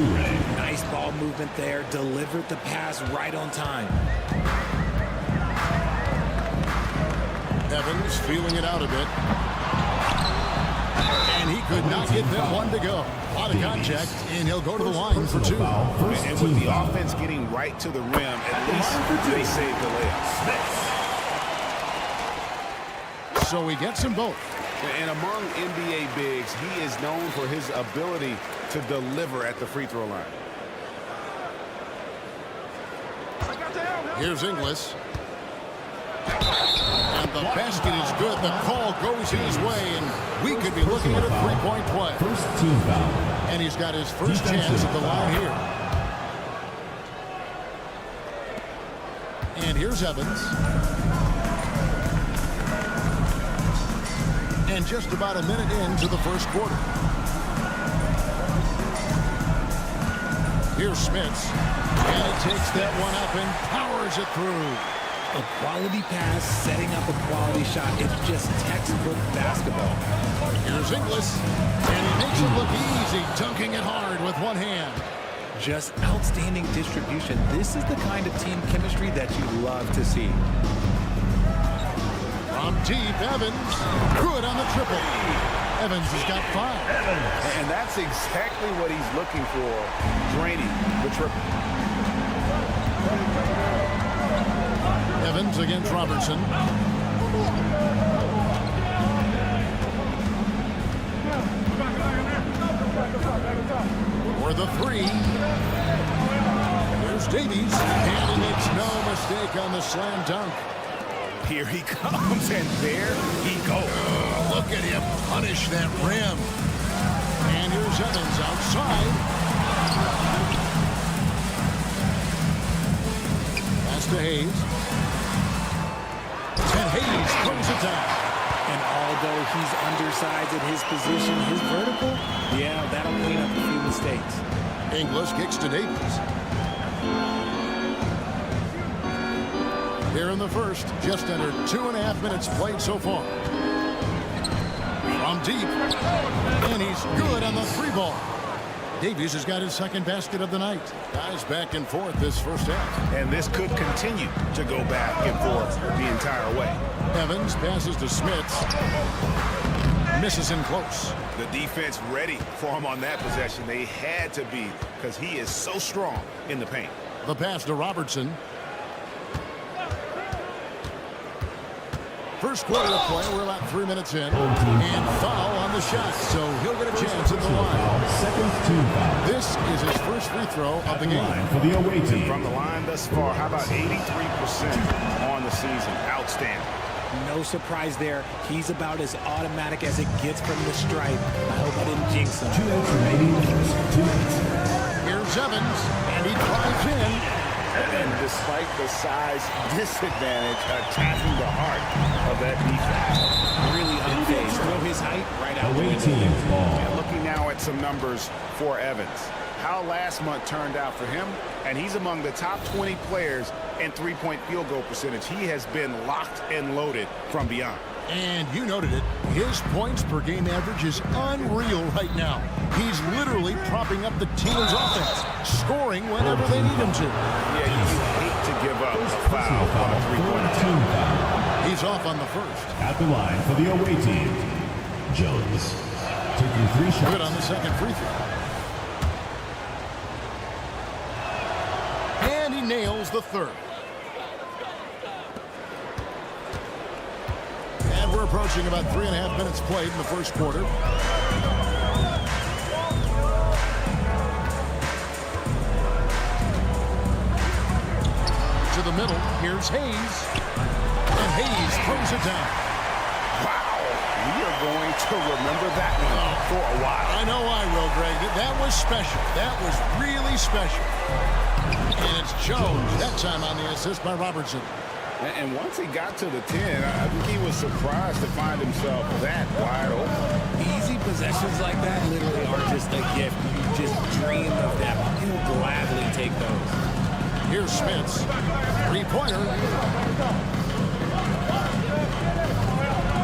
Nice ball movement there. Delivered the pass right on time. Evans feeling it out a bit. And he could not get that one to go. A lot of contact, and he'll go to the line for 2. And with the offense getting right to the rim, at least they saved the layup. So he gets them both. And among NBA bigs, he is known for his ability to deliver at the free throw line. Here's Inglis. And the basket is good. The call goes his way, and we could be looking at a three-point play. First team foul. And he's got his first chance at the line here. And here's Evans. And just about a minute into the first quarter. Here's Smits. And he takes that one up and powers it through. A quality pass, setting up a quality shot. It's just textbook basketball. Here's Inglis. And he makes it look easy, dunking it hard with one hand. Just outstanding distribution. This is the kind of team chemistry that you love to see. From deep, Evans. Good on the triple. Evans has got 5. And that's exactly what he's looking for, draining the triple. Evans against Robertson. For the three. Here's Davies. And he makes no mistake on the slam dunk. Here he comes, and there he goes. Look at him punish that rim. And here's Evans outside. Pass to Hayes. And Hayes throws it down. And although he's undersized at his position, his vertical, yeah, that'll clean up a few mistakes. Inglis kicks to Davies. Here in the first, just under 2.5 minutes played so far. From deep. And he's good on the three ball. Davies has got his second basket of the night. Guys back and forth this first half. And this could continue to go back and forth the entire way. Evans passes to Smits. Misses in close. The defense ready for him on that possession. They had to be, because he is so strong in the paint. The pass to Robertson. First quarter of play, we're about 3 minutes in. And foul on the shot, so he'll get a chance at the line. Second team foul. This is his first free throw of the game. Line for the away team. From the line thus far, how about 83% on the season? Outstanding. No surprise there. He's about as automatic as it gets from the stripe. I hope I didn't jinx him. 2 minutes remaining in the first 2 minutes. Here's Evans, and he drives in. And despite the size disadvantage, attacking the heart of that defense. Really unfazed. Throw his height right out the Away window. team ball. And looking now at some numbers for Evans. How last month turned out for him, and he's among the top 20 players in three-point field goal percentage. He has been locked and loaded from beyond. And you noted it. His points per game average is unreal right now. He's literally propping up the team's offense, scoring whenever they need him to. Yeah, you hate to give up a foul on a three-point attempt. He's off on the first. At the line for the away team, Jones. Taking 3 shots. Good on the second free throw. And he nails the third. And we're approaching about 3.5 minutes played in the first quarter. To the middle, here's Hayes. And Hayes throws it down. Wow, we are going to remember that one for a while. I know I will, Greg. That was special. That was really special. And it's Jones, that time on the assist by Robertson. And once he got to the 10, I think he was surprised to find himself that wide open. Easy possessions like that literally are just a gift. You just dream of them. He'll gladly take those. Here's Smits. Three-pointer.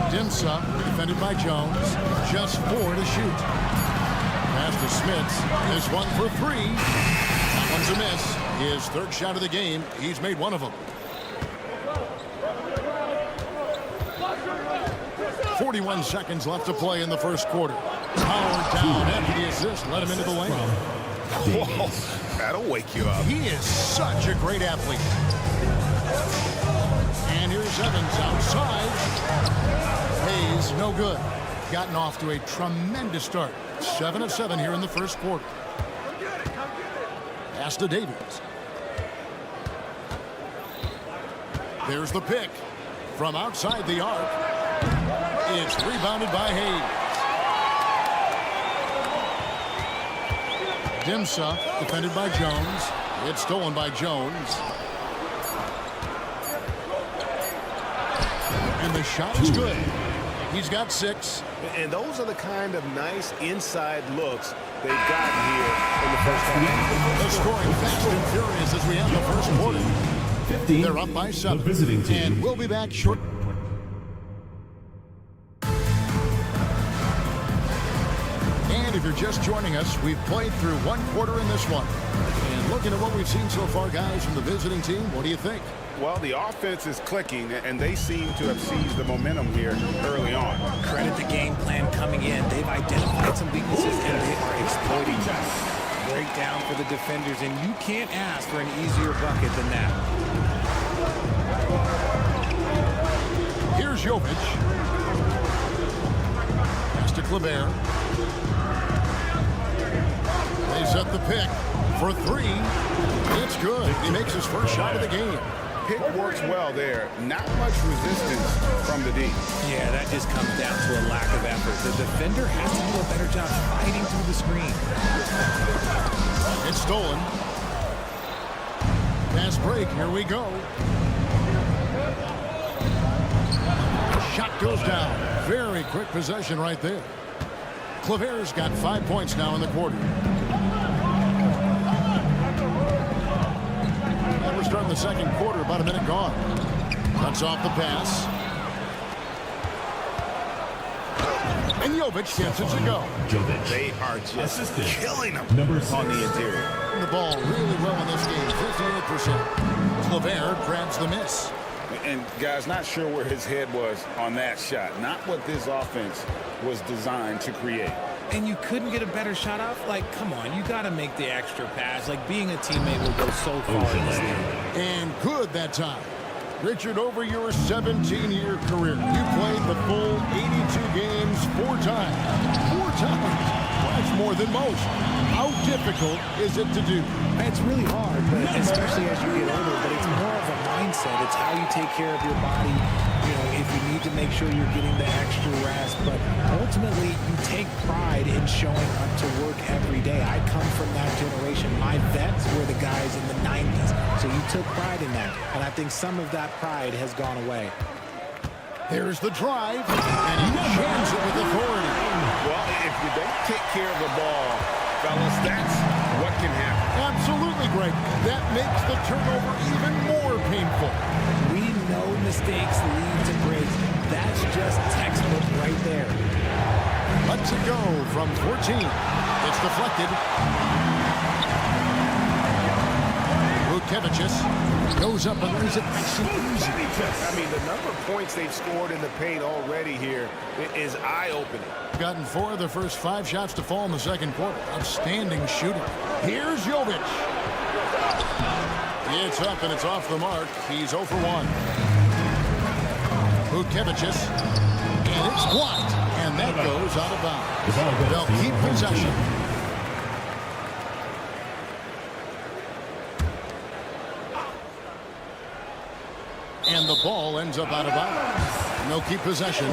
Dimsa, defended by Jones. Just 4 to shoot. Pass to Smits. This one for 3. That one's a miss. His third shot of the game. He's made one of them. 41 seconds left to play in the first quarter. Powered down after the assist. Let him into the lane. Whoa, that'll wake you up. He is such a great athlete. And here's Evans outside. Hayes, no good. Gotten off to a tremendous start. 7 of 7 here in the first quarter. Pass to Davies. There's the pick. From outside the arc. It's rebounded by Hayes. Dimsa, defended by Jones. It's stolen by Jones. And the shot is good. He's got 6. And those are the kind of nice inside looks they've gotten here in the first half. The scoring fast and furious as we have the first quarter. 15. They're up by 7. The visiting team. And we'll be back short. And if you're just joining us, we've played through one quarter in this one. And looking at what we've seen so far, guys, from the visiting team, what do you think? Well, the offense is clicking, and they seem to have seized the momentum here early on. Credit the game plan coming in. They've identified some weaknesses, and they are exploiting them. Breakdown for the defenders, and you can't ask for an easier bucket than that. Here's Jovic. Pass to Kleber. off the pick for three. It's good. He makes his first shot of the game. Pick works well there. Not much resistance from the D. Yeah, that just comes down to a lack of effort. The defender has to do a better job fighting through the screen. It's stolen. Pass break. Here we go. Shot goes down. Very quick possession right there. Claver's got 5 points now in the quarter. And we're starting the second quarter, about a minute gone. Cuts off the pass. And Jovic gets it to go. Jovic. They are just killing them Number on the interior. The ball really well in this game, 58%. Claver grabs the miss. And guys, not sure where his head was on that shot. Not what this offense was designed to create. And you couldn't get a better shot off? Like, come on, you got to make the extra pass. Like, being a teammate will go so far in this game. And good that time. Richard, over your 17-year career, you played the full 82 games 4 times. 4 times. Well, that's more than most. How difficult is it to do? It's really hard, but especially as you get older. But it's more of a mindset. It's how you take care of your body. You know, if you need to make sure you're getting the extra rest. But ultimately, you take pride in showing up to work every day. I come from that generation. My vets were the guys in the 90s. So you took pride in that. And I think some of that pride has gone away. There's the drive, and he jams it with authority. Well, if you don't take care of the ball, fellas, that's what can happen. Absolutely, Greg. That makes the turnover even more painful. We know mistakes lead to breaks. That's just textbook right there. Let's it go from 14. It's deflected. Vukevicius goes up and lays it nice and easy. I mean, the number of points they've scored in the paint already here is eye-opening. Gotten 4 of the first 5 shots to fall in the second quarter. Outstanding shooting. Here's Jovic. It's up and it's off the mark. He's 0 for 1. Vukevicius. And it's blocked. And that goes out of bounds. They'll keep possession. And the ball ends up out of bounds. And they'll keep possession.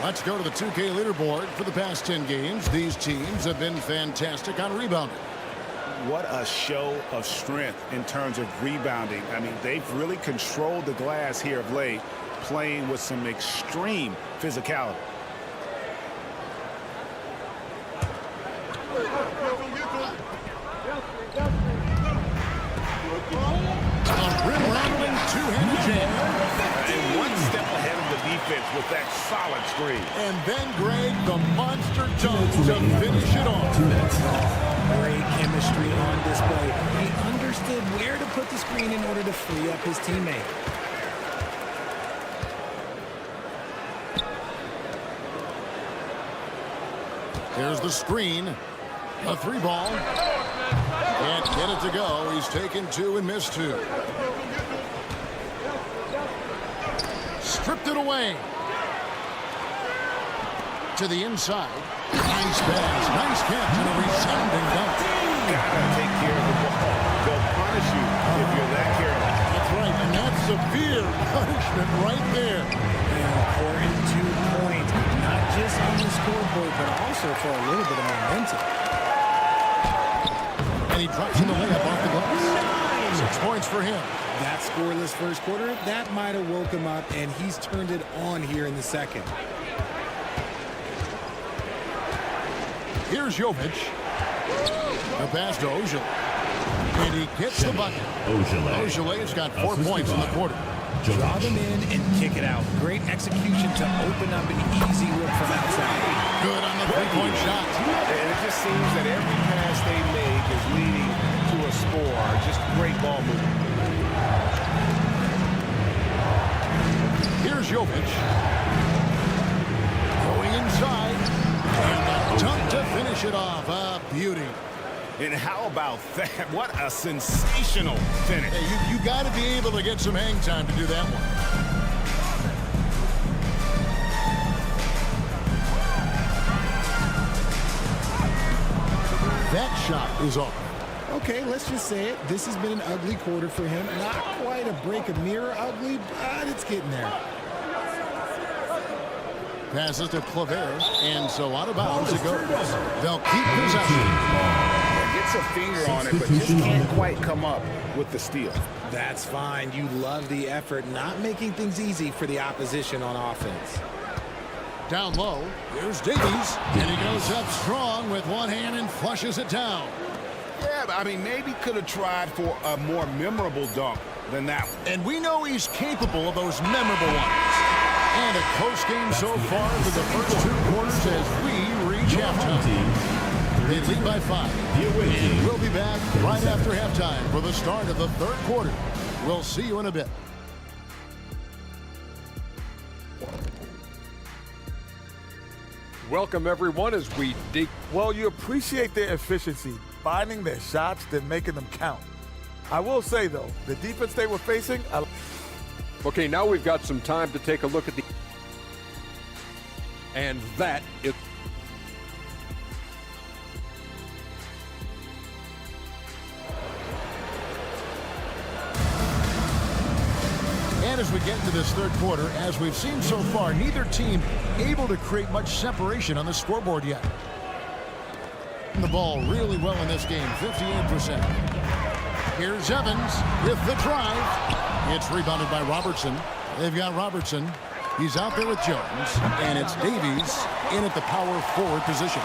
Let's go to the 2K leaderboard. For the past 10 games, these teams have been fantastic on rebounding. What a show of strength in terms of rebounding. I mean, they've really controlled the glass here of late, playing with some extreme physicality. Rim-rattling two-handed jam. And one step ahead of the defense with that solid screen. And then, Greg, the monster dunk to finish it off. Great chemistry on display. He understood where to put the screen in order to free up his teammate. Here's the screen. A 3-ball. Can't get it to go. He's taken 2 and missed 2. Stripped it away. To the inside. Nice pass. Nice catch and a resounding dunk. Gotta take care of the ball. They'll punish you if you're that careless. That's right, and that's severe punishment right there. An important 2 points, not just on the scoreboard, but also for a little bit of momentum. And he drops in the layup off the glass. 6 points for him. That scoreless first quarter, that might have woke him up, and he's turned it on here in the second. Here's Jovic. A pass to Ojale. And he gets the bucket. Ojale's got 4 points in the quarter. Draw them in and kick it out. Great execution to open up an easy look from outside. Good on the 3-point shot. And it just seems that every pass they make is leading to a score. Just great ball movement. Here's Jovic. Going inside. And a dunk to finish it off. A beauty. And how about that? What a sensational finish. Hey, you got to be able to get some hang time to do that one. that shot is off. Okay, let's just say it. This has been an ugly quarter for him. Not quite a break a mirror ugly, but it's getting there. Passes to Claver, and so out of bounds it goes. They'll keep possession. Gets a finger on it, but just can't quite come up with the steal. That's fine. You love the effort, not making things easy for the opposition on offense. Down low, here's Davies, and he goes up strong with one hand and flushes it down. Yeah, but I mean, maybe could have tried for a more memorable dunk than that one. And we know he's capable of those memorable ones. And a close game so far for the first 2 quarters as we reach halftime. They lead by 5. And we'll be back right after halftime for the start of the 3rd quarter. We'll see you in a bit. Welcome, everyone, as we dig. Well, you appreciate their efficiency, finding their shots, then making them count. I will say, though, the defense they were facing... Okay, now we've got some time to take a look at the... And that is... And as we get into this 3rd quarter, as we've seen so far, neither team able to create much separation on the scoreboard yet. The ball really well in this game, 58%. Here's Evans with the drive. It's rebounded by Robertson. They've got Robertson. He's out there with Jones. And it's Davies in at the power forward position.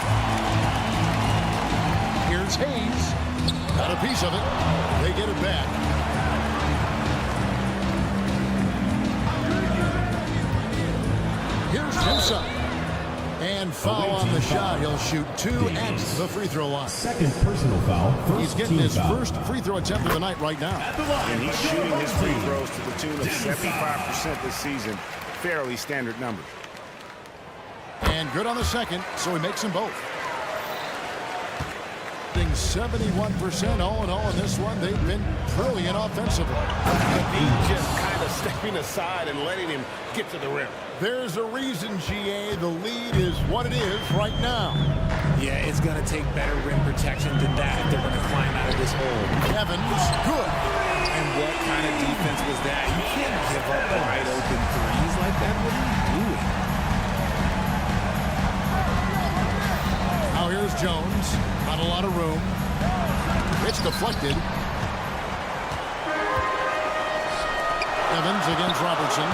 Here's Hayes. Got a piece of it. They get it back. Here's Musa. And foul on the shot. He'll shoot 2 at the free throw line. Second personal foul. He's getting his first free throw attempt of the night right now. And he's shooting his free throws to the tune of 75% this season. Fairly standard numbers. And good on the second, so he makes them both. 71% all in all in this one. They've been brilliant offensively. He's just kind of stepping aside and letting him get to the rim. There's a reason, GA, the lead is what it is right now. Yeah, it's going to take better rim protection than that if they're going to climb out of this hole. Evans, good. And what kind of defense was that? You can't give up wide open threes like that. What are you doing? Now here's Jones. Not a lot of room. It's deflected. Evans against Robertson.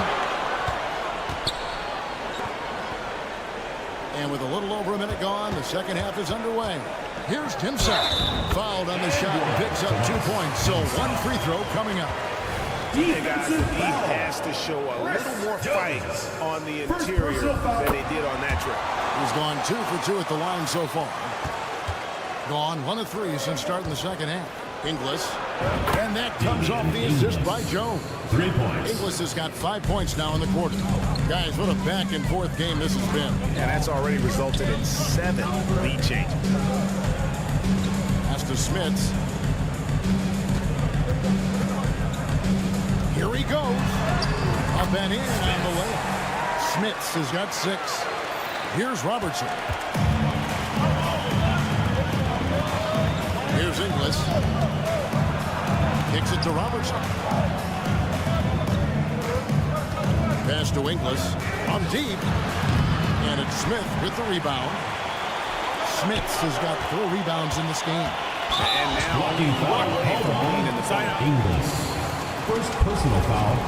And with a little over a minute gone, the second half is underway. Here's Timson. Fouled on the shot. Picks up 2 points. So 1 free throw coming up. Hey guys, he has to show a little more fight on the interior than he did on that trip. He's gone 2 for 2 at the line so far. Gone 1 of 3 since starting the second half. Inglis. And that comes off the assist by Jones. 3 points. Inglis has got 5 points now in the quarter. Guys, what a back and forth game this has been. And that's already resulted in 7 lead changes. Pass to Smits. Here he goes. Up and in on the layup. Smits has got 6. Here's Robertson. Here's Inglis. Kicks it to Robertson. Pass to Inglis. On deep. And it's Smith with the rebound. Smits has got 4 rebounds in this game. And now Blocking foul called on in the timeout. Inglis. First personal foul.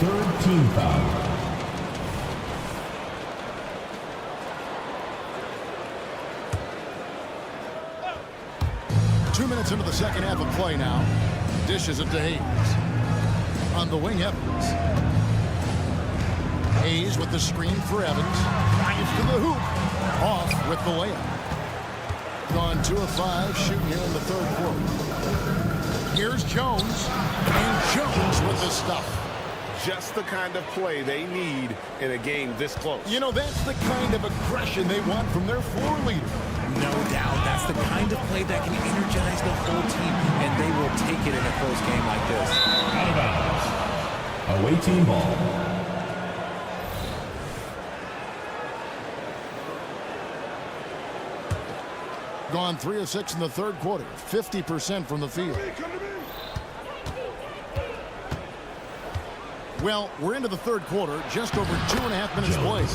3rd team foul. Minutes into the second half of play now. Dishes it to Hayes. On the wing, Evans. Hayes with the screen for Evans. Drives to the hoop. Off with the layup. Gone 2 of 5 shooting here in the 3rd quarter. Here's Jones. And Jones with the stuff. Just the kind of play they need in a game this close. You know, that's the kind of aggression they want from their floor leader. No doubt. That's the kind of play that can energize the whole team, and they will take it in a close game like this. Out of bounds. Away team ball. Gone 3 of 6 in the third quarter, 50% from the field. Well, we're into the third quarter, just over 2.5 minutes played,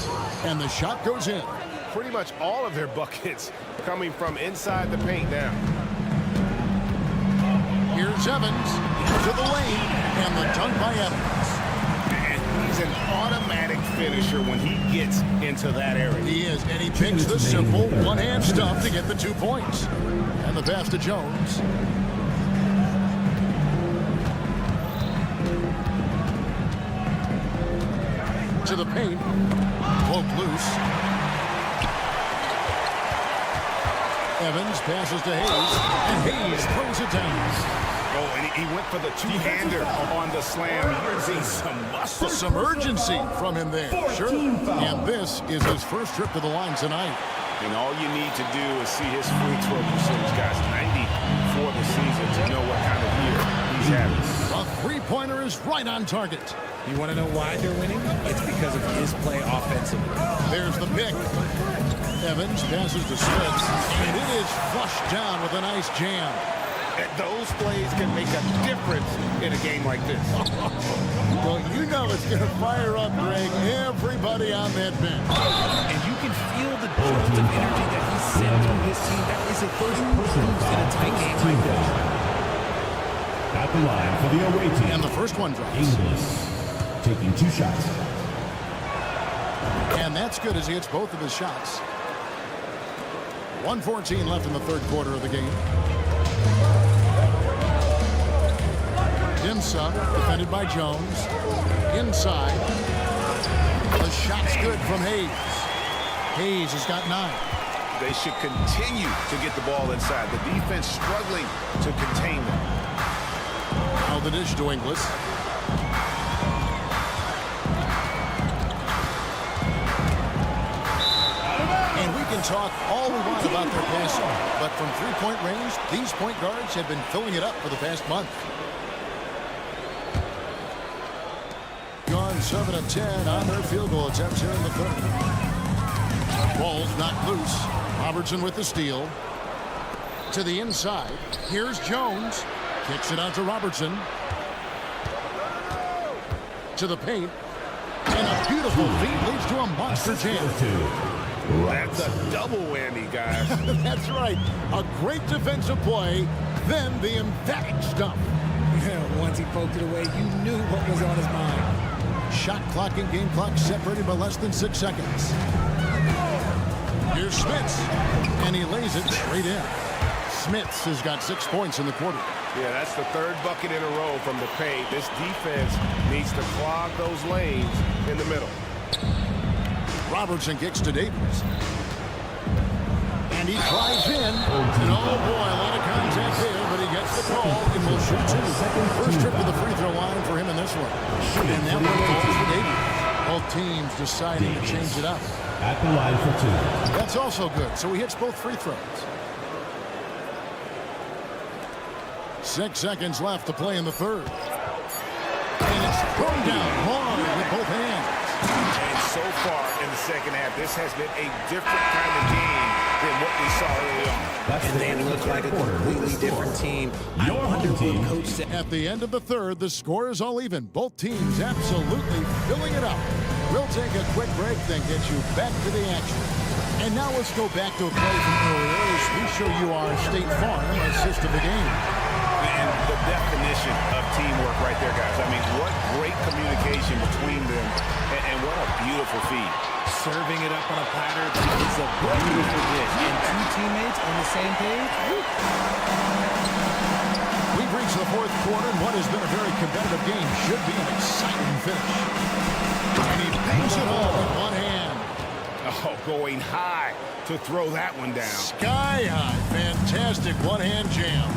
and the shot goes in. Pretty much all of their buckets coming from inside the paint now. Here's Evans into the lane, and the dunk by Evans. And he's an automatic finisher when he gets into that area. He is, and he picks the simple one-hand stuff to get the 2 points. And the pass to Jones. To the paint. Poked loose. Evans passes to Hayes, and Hayes throws it down. Oh, and he went for the two-hander on the slam. You're seeing some muscle. Some urgency from him there. Sure. And this is his first trip to the line tonight. And all you need to do is see his free throw percentage, guys. 90 for the season to know what kind of year he's having. A three-pointer is right on target. You want to know why they're winning? It's because of his play offensively. There's the pick. Evans passes to Smith, and it is flushed down with a nice jam. And those plays can make a difference in a game like this. Well, you know it's going to fire up, Greg, everybody on that bench. And you can feel the jolt of energy that he sent to his team. That is a first boost in a tight game like this. At the line for the away team. And the first one drops. Inglis taking 2 shots. And that's good as he hits both of his shots. 1:14 left in the third quarter of the game. Dimsa, defended by Jones. Inside. The shot's good from Hayes. Hayes has got 9. They should continue to get the ball inside. The defense struggling to contain them. Now the dish to Inglis. And we can talk all we want about their passing, but from three-point range, these point guards have been filling it up for the past month. Gone 7 of 10 on their field goal attempts here in the third. Ball's knocked loose. Robertson with the steal. To the inside. Here's Jones. Kicks it out to Robertson. To the paint. And a beautiful feed leads to a monster jam. That's a double whammy, guys. That's right. A great defensive play, then the emphatic stuff. Yeah, once he poked it away, you knew what was on his mind. Shot clock and game clock separated by less than 6 seconds. Here's Smits, and he lays it straight in. Smits has got 6 points in the quarter. Yeah, that's the third bucket in a row from the paint. This defense needs to clog those lanes in the middle. Robertson kicks to Davis. And he drives in. And oh boy, a lot of contact there, but he gets the call and will shoot 2. First trip to the free throw line for him in this one. And that one falls to Davis. Both teams deciding to change it up. At the line for 2. That's also good, so he hits both free throws. 6 seconds left to play in the third. And it's thrown down hard with both hands. And so far in the second half, this has been a different kind of game than what we saw early on. And they look like a completely different team. I wonder what coach said. At the end of the third, the score is all even. Both teams absolutely filling it up. We'll take a quick break, then get you back to the action. And now let's go back to a play from earlier as we show you our State Farm assist of the game. And the definition of teamwork right there, guys. I mean, what great communication between them, and what a beautiful feed. Serving it up on a platter is a beautiful dish. And 2 teammates on the same page. We've reached the fourth quarter, and what has been a very competitive game should be an exciting finish. And he bangs it all with one hand. Oh, going high to throw that one down. Sky high. Fantastic one-hand jam.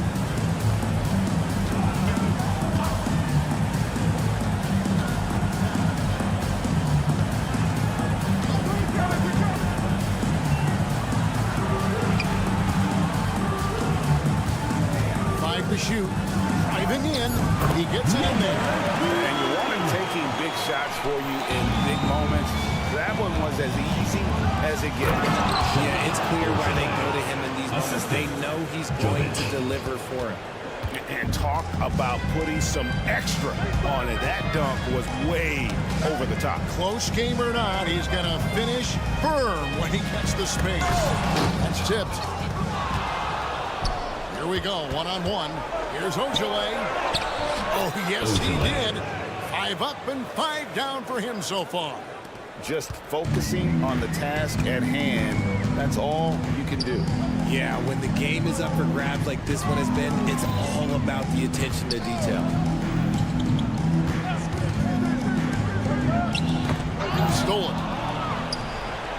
Shoot, driving in, he gets it in there. And you want him taking big shots for you in big moments. That one was as easy as it gets. Yeah, it's clear why they go to him in these moments. he's going to deliver for him. And talk about putting some extra on it. That dunk was way over the top. Close game or not, he's going to finish firm when he gets the space. That's tipped. Here we go, one-on-one. Here's Ojale. Oh, yes, he did. 5 up and 5 down for him so far. Just focusing on the task at hand, that's all you can do. Yeah, when the game is up for grabs like this one has been, it's all about the attention to detail. Stolen.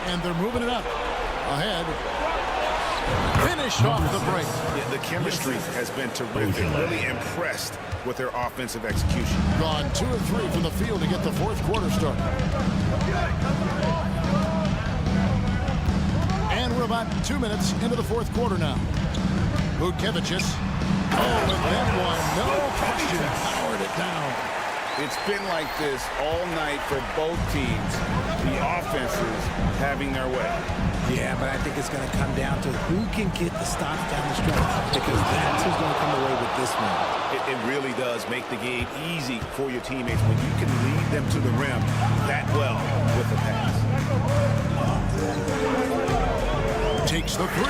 And they're moving it up. Ahead. Finished off the break. Yeah, the chemistry has been terrific. Really impressed with their offensive execution. Gone 2 of 3 from the field to get the fourth quarter started. And we're about 2 minutes into the fourth quarter now. Vukevicius. Oh, and that one, no question, powered it down. It's been like this all night for both teams. The offenses having their way. Yeah, but I think it's going to come down to who can get the stops down the stretch, because that's who's going to come away with this one. It really does make the game easy for your teammates when you can lead them to the rim that well with the pass. Takes the 3.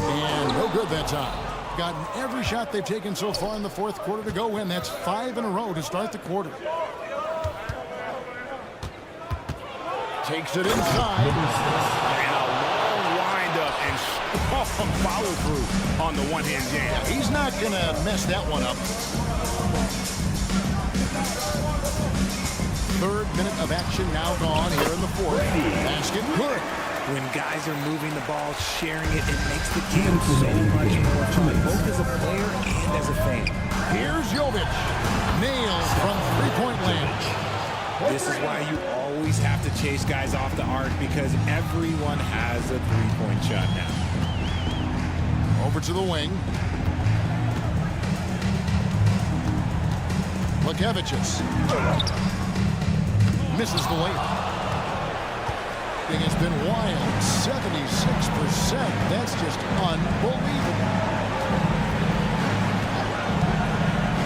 And no good that time. Gotten every shot they've taken so far in the fourth quarter to go in. That's 5 in a row to start the quarter. Takes it inside. And a long windup and follow through on the one-hand jam. Yeah, he's not going to mess that one up. 3rd minute of action now gone here in the fourth. Basket good. When guys are moving the ball, sharing it, it makes the game so much more fun, both as a player and as a fan. Here's Jovic. Nails from three-point land. This is why you always have to chase guys off the arc, because everyone has a three-point shot now. Over to the wing. Vukevicius. Misses the layup. Thing has been wild. 76%. That's just unbelievable.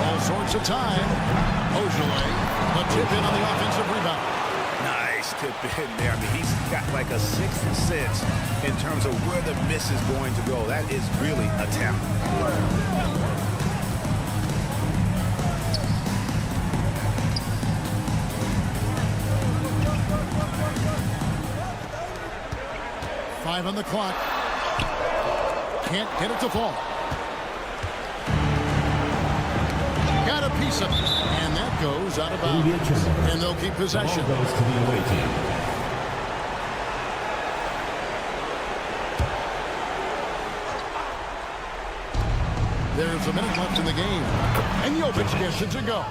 All sorts of time. Ojale. A tip in on the offensive rebound. Nice tip in there. I mean, he's got like a sixth sense in terms of where the miss is going to go. That is really a talent. Five on the clock. Can't get it to fall. Got a piece of it. And that goes out of bounds. And they'll keep possession. Ball goes to the away team. There's a minute left in the game. And Jovic gets it to go.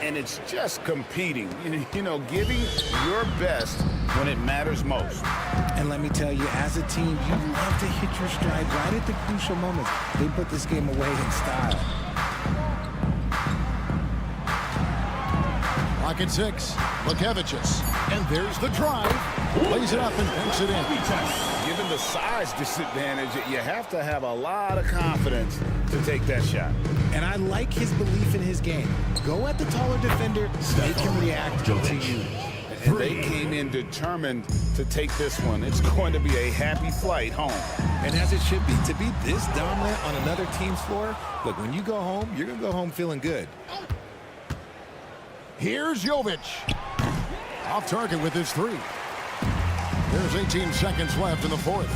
And it's just competing. You know, giving your best when it matters most. And let me tell you, as a team, you love to hit your stride right at the crucial moments. They put this game away in style. Clock at 6. Vukevicius. And there's the drive. Lays it up and banks it in. Given the size disadvantage, you have to have a lot of confidence to take that shot. And I like his belief in his game. Go at the taller defender, make him react to you. And they came in determined to take this one. It's going to be a happy flight home. And as it should be, to be this dominant on another team's floor, look, when you go home, you're going to go home feeling good. Here's Jovic. Off target with his 3. There's 18 seconds left in the fourth.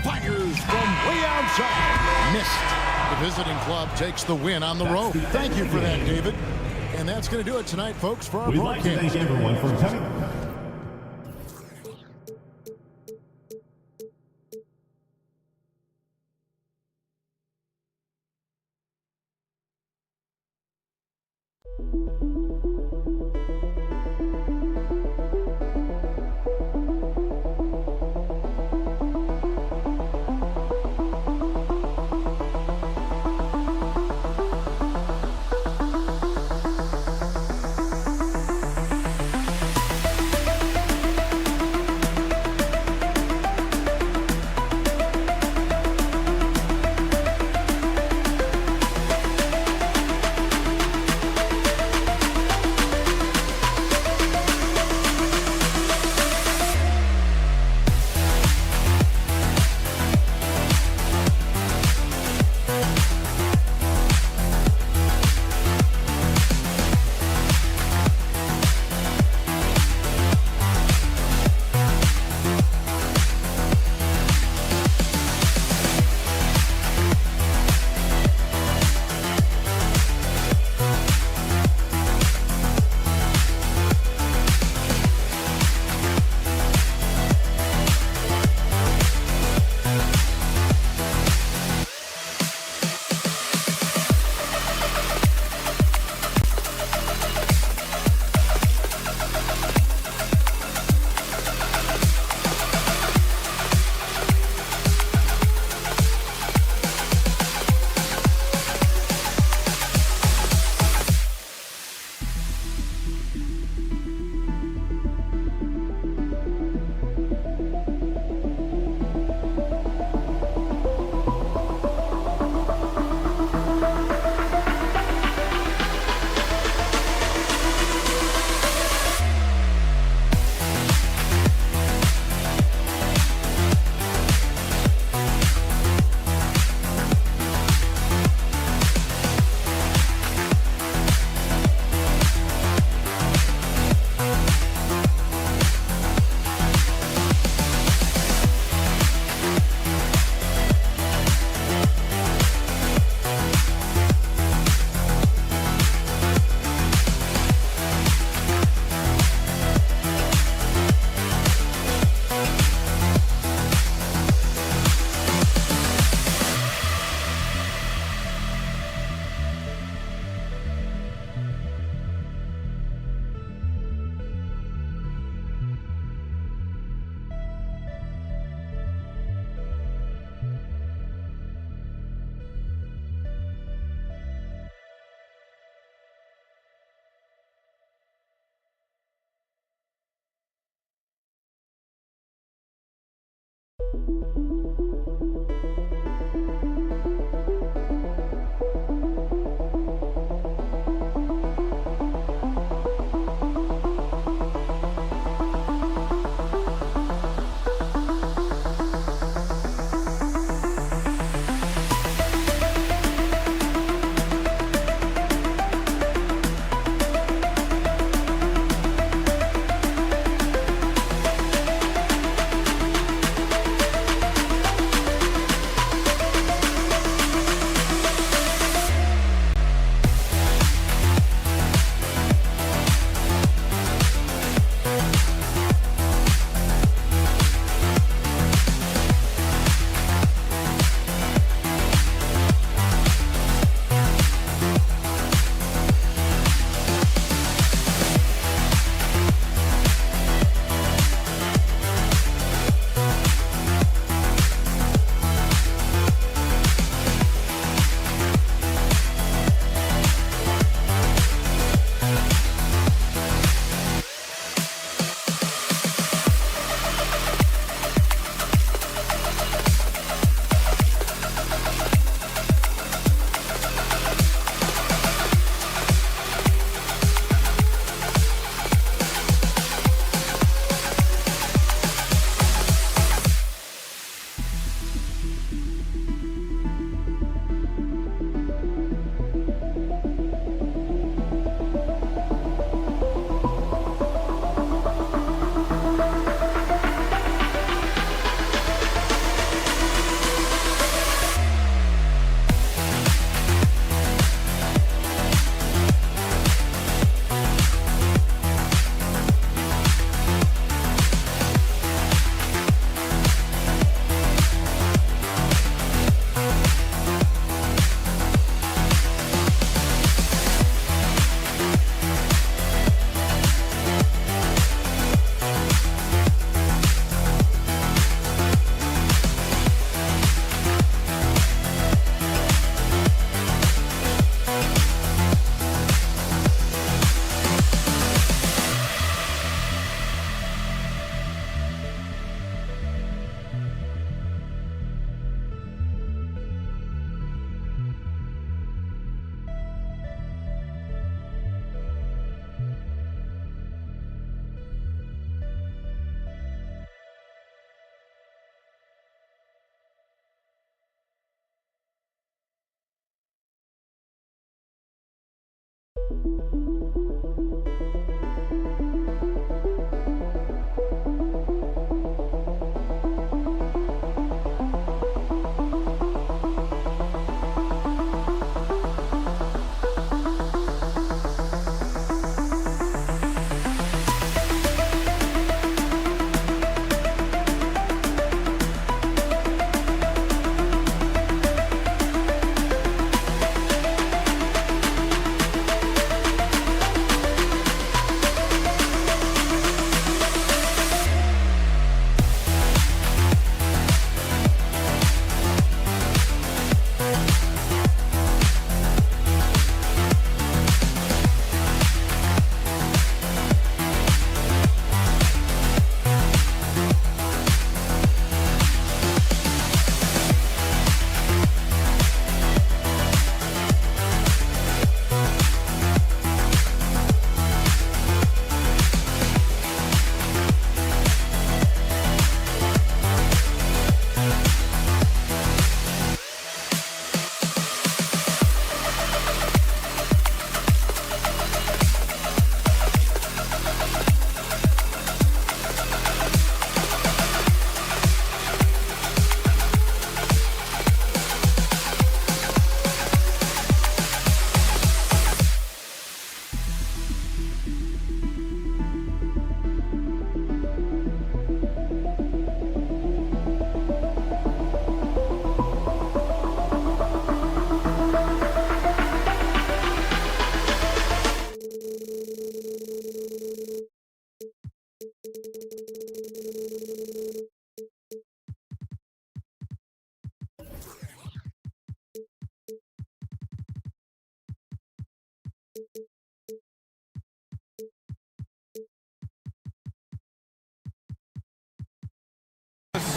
Fires from way outside. Missed. The visiting club takes the win on the road. Thank you for that, David. And that's going to do it tonight, folks, for our We'd like to broadcast. thank everyone for coming.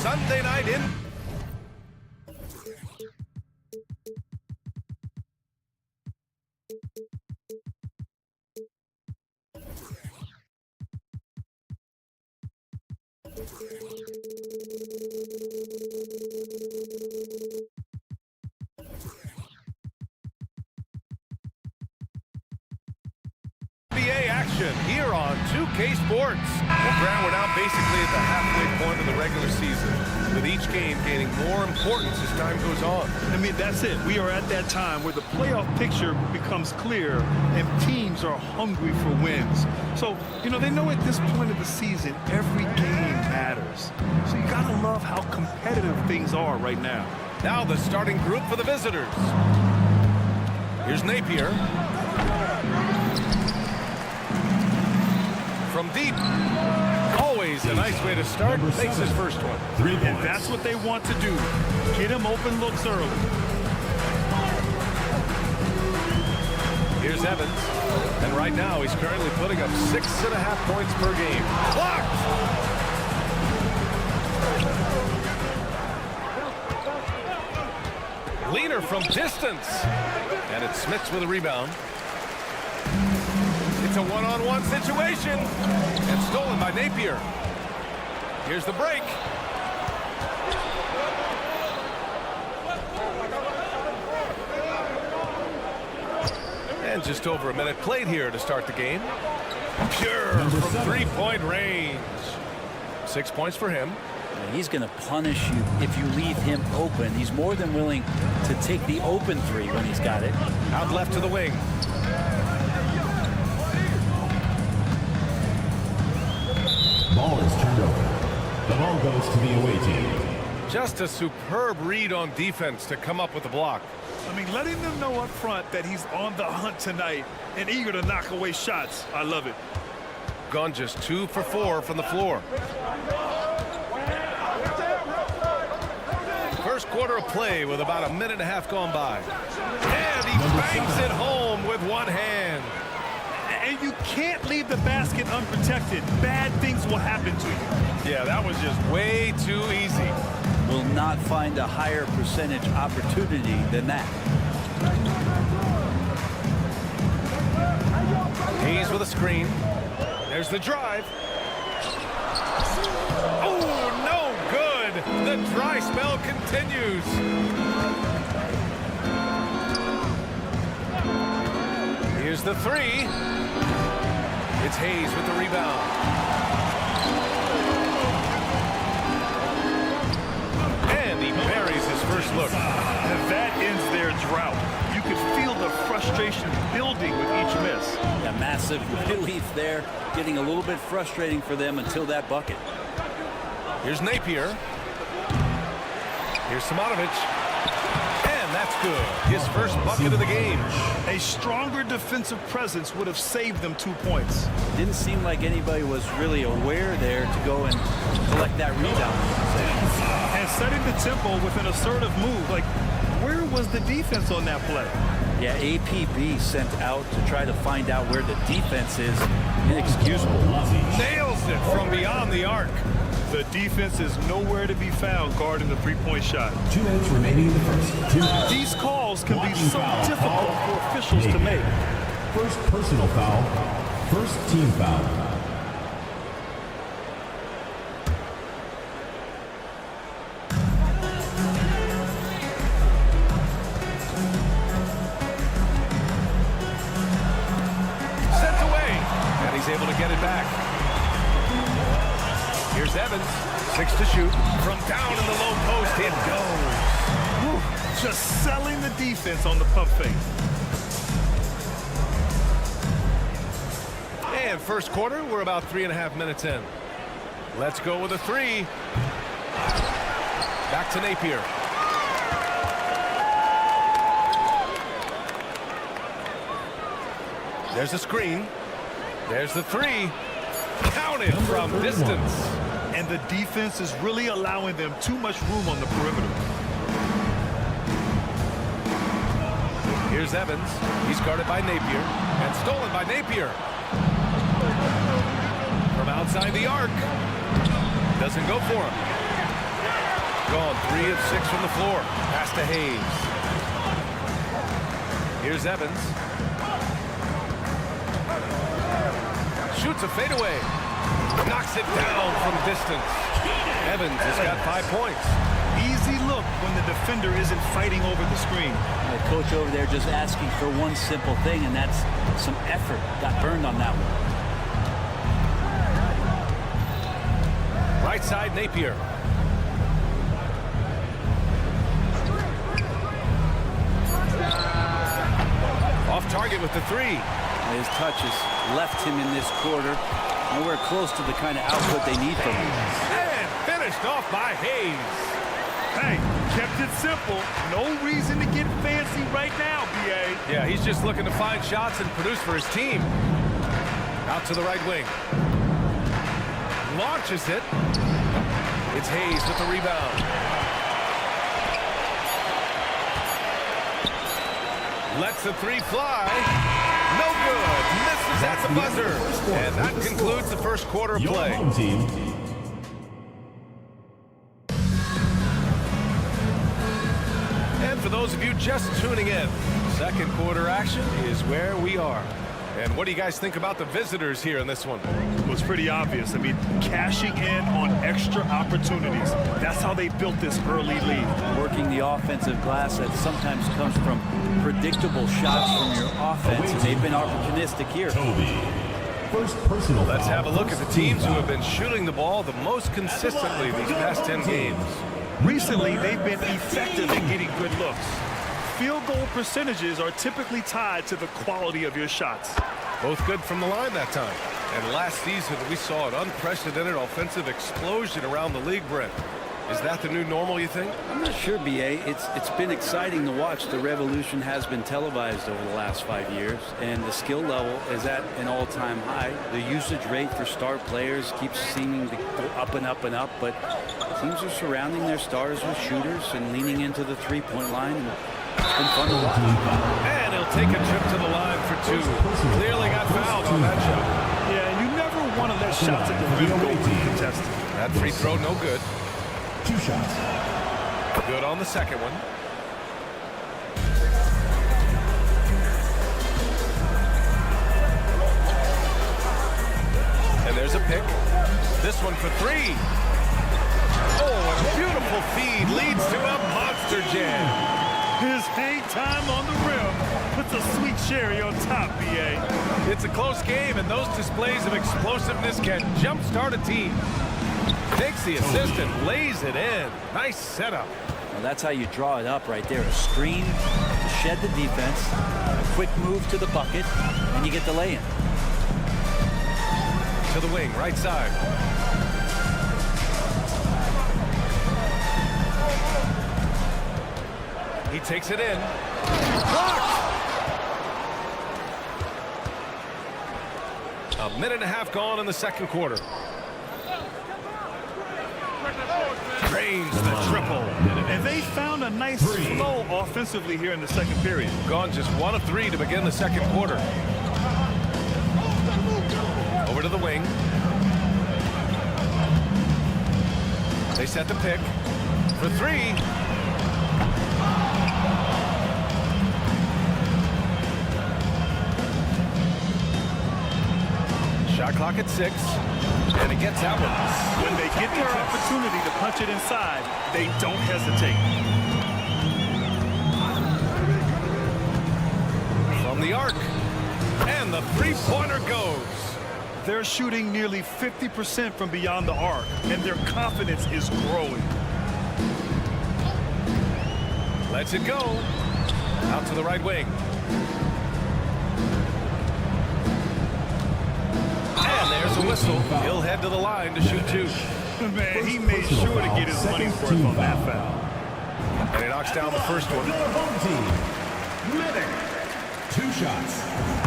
Sunday night in. NBA action here on 2K Sports. Well, Grant, we're now basically at the halfway point of the regular season, with each game gaining more importance as time goes on. I mean, that's it. We are at that time where the playoff picture becomes clear and teams are hungry for wins. So, you know, they know at this point of the season, every game matters. So you got to love how competitive things are right now. Now the starting group for the visitors. Here's Napier. From deep. Always a nice way to start. Makes his first one. 3 points. And that's what they want to do. Get him open looks early. Here's Evans. And right now he's currently putting up 6.5 points per game. Blocked! Leaner from distance. And it's Smits with a rebound. It's a one-on-one situation. And stolen by Napier. Here's the break. And just over a minute played here to start the game. Pure from three-point range. 6 points for him. He's going to punish you if you leave him open. He's more than willing to take the open three when he's got it. Out left to the wing. Ball is turned over. The ball goes to the away team. Just a superb read on defense to come up with the block. I mean, letting them know up front that he's on the hunt tonight and eager to knock away shots. I love it. Gone just 2 for 4 from the floor. First quarter of play with about a minute and a half gone by. And he bangs it home with one hand. And you can't leave the basket unprotected. Bad things will happen to you. Yeah, that was just way too easy. Will not find a higher percentage opportunity than that. Hayes with a screen. There's the drive. Oh, no good. The dry spell continues. Here's the three. It's Hayes with the rebound. And he buries his first look. And that ends their drought. You could feel the frustration building with each miss. A massive relief there, getting a little bit frustrating for them until that bucket. Here's Napier. Here's Simonovic. And that's good. His first bucket of the game. A stronger defensive presence would have saved them 2 points. Didn't seem like anybody was really aware there to go and collect that rebound. And setting the tempo with an assertive move. Like, where was the defense on that play? Yeah, APB sent out to try to find out where the defense is. Inexcusable. Nails it from beyond the arc. The defense is nowhere to be found guarding the three-point shot. 2 minutes remaining in the first. 2 minutes. These calls can be so difficult for officials to make. First personal foul. First team foul. Sent away. And he's able to get it back. Here's Evans. 6 to shoot. From down in the low post, it goes. Whew, just selling the defense on the pump fake. And first quarter, we're about 3.5 minutes in. Let's go with a three. Back to Napier. There's a screen. There's the three. Counted from distance. And the defense is really allowing them too much room on the perimeter. Here's Evans. He's guarded by Napier. And stolen by Napier. From outside the arc. Doesn't go for him. Gone 3 of 6 from the floor. Pass to Hayes. Here's Evans. Shoots a fadeaway. Knocks it down from distance. Evans has got 5 points. Easy look when the defender isn't fighting over the screen. The coach over there just asking for one simple thing, and that's some effort. Got burned on that one. Right side, Napier. Off target with the 3. His touches left him in this quarter. Nowhere close to the kind of output they need from him. And finished off by Hayes. Hey, kept it simple. No reason to get fancy right now, B.A. Yeah, he's just looking to find shots and produce for his team. Out to the right wing. Launches it. It's Hayes with the rebound. Lets the 3 fly. No good. Misses at the buzzer. And that concludes the first quarter of play. Your home team. And for those of you just tuning in, second quarter action is where we are. And what do you guys think about the visitors here in this one? It was pretty obvious. I mean, cashing in on extra opportunities. That's how they built this early lead. Working the offensive glass that sometimes comes from predictable shots from your offense, and they've been opportunistic here. First personal foul. Let's have a look at the teams who have been shooting the ball the most consistently these past 10 games. Recently, they've been effective at getting good looks. Field goal percentages are typically tied to the quality of your shots. Both good from the line that time. And last season, we saw an unprecedented offensive explosion around the league, Brent. Is that the new normal, you think? I'm not sure, B.A. It's been exciting to watch. The revolution has been televised over the last 5 years, and the skill level is at an all-time high. The usage rate for star players keeps seeming to go up and up and up, but teams are surrounding their stars with shooters and leaning into the three-point line. And it's been fun to watch. And he'll take a trip to the line for 2. Clearly got fouled on that shot. Yeah, and you never want to let shots at the rim go uncontested. That free throw, no good. 2 shots. Good on the second one. And there's a pick. This one for 3. Oh, and a beautiful feed leads to a monster jam. His hang time on the rim puts a sweet cherry on top, B.A. It's a close game, and those displays of explosiveness can jumpstart a team. Takes the assist and lays it in. Nice setup. Well, that's how you draw it up right there. A screen to shed the defense, a quick move to the bucket, and you get the lay-in. To the wing, right side. He takes it in. Blocked! A minute and a half gone in the second quarter. Drains the triple. And they found a nice flow offensively here in the second period. Gone just 1 of 3 to begin the second quarter. Over to the wing. They set the pick for 3. Shot clock at 6. And he gets that one. When they get their opportunity to punch it inside, they don't hesitate. From the arc. And the three-pointer goes. They're shooting nearly 50% from beyond the arc, and their confidence is growing. Lets it go. Out to the right wing. And there's a whistle. He'll head to the line to shoot 2. Man, he made sure to get his money's worth on that foul. And he knocks down the first one. Your home team. Minute. 2 shots.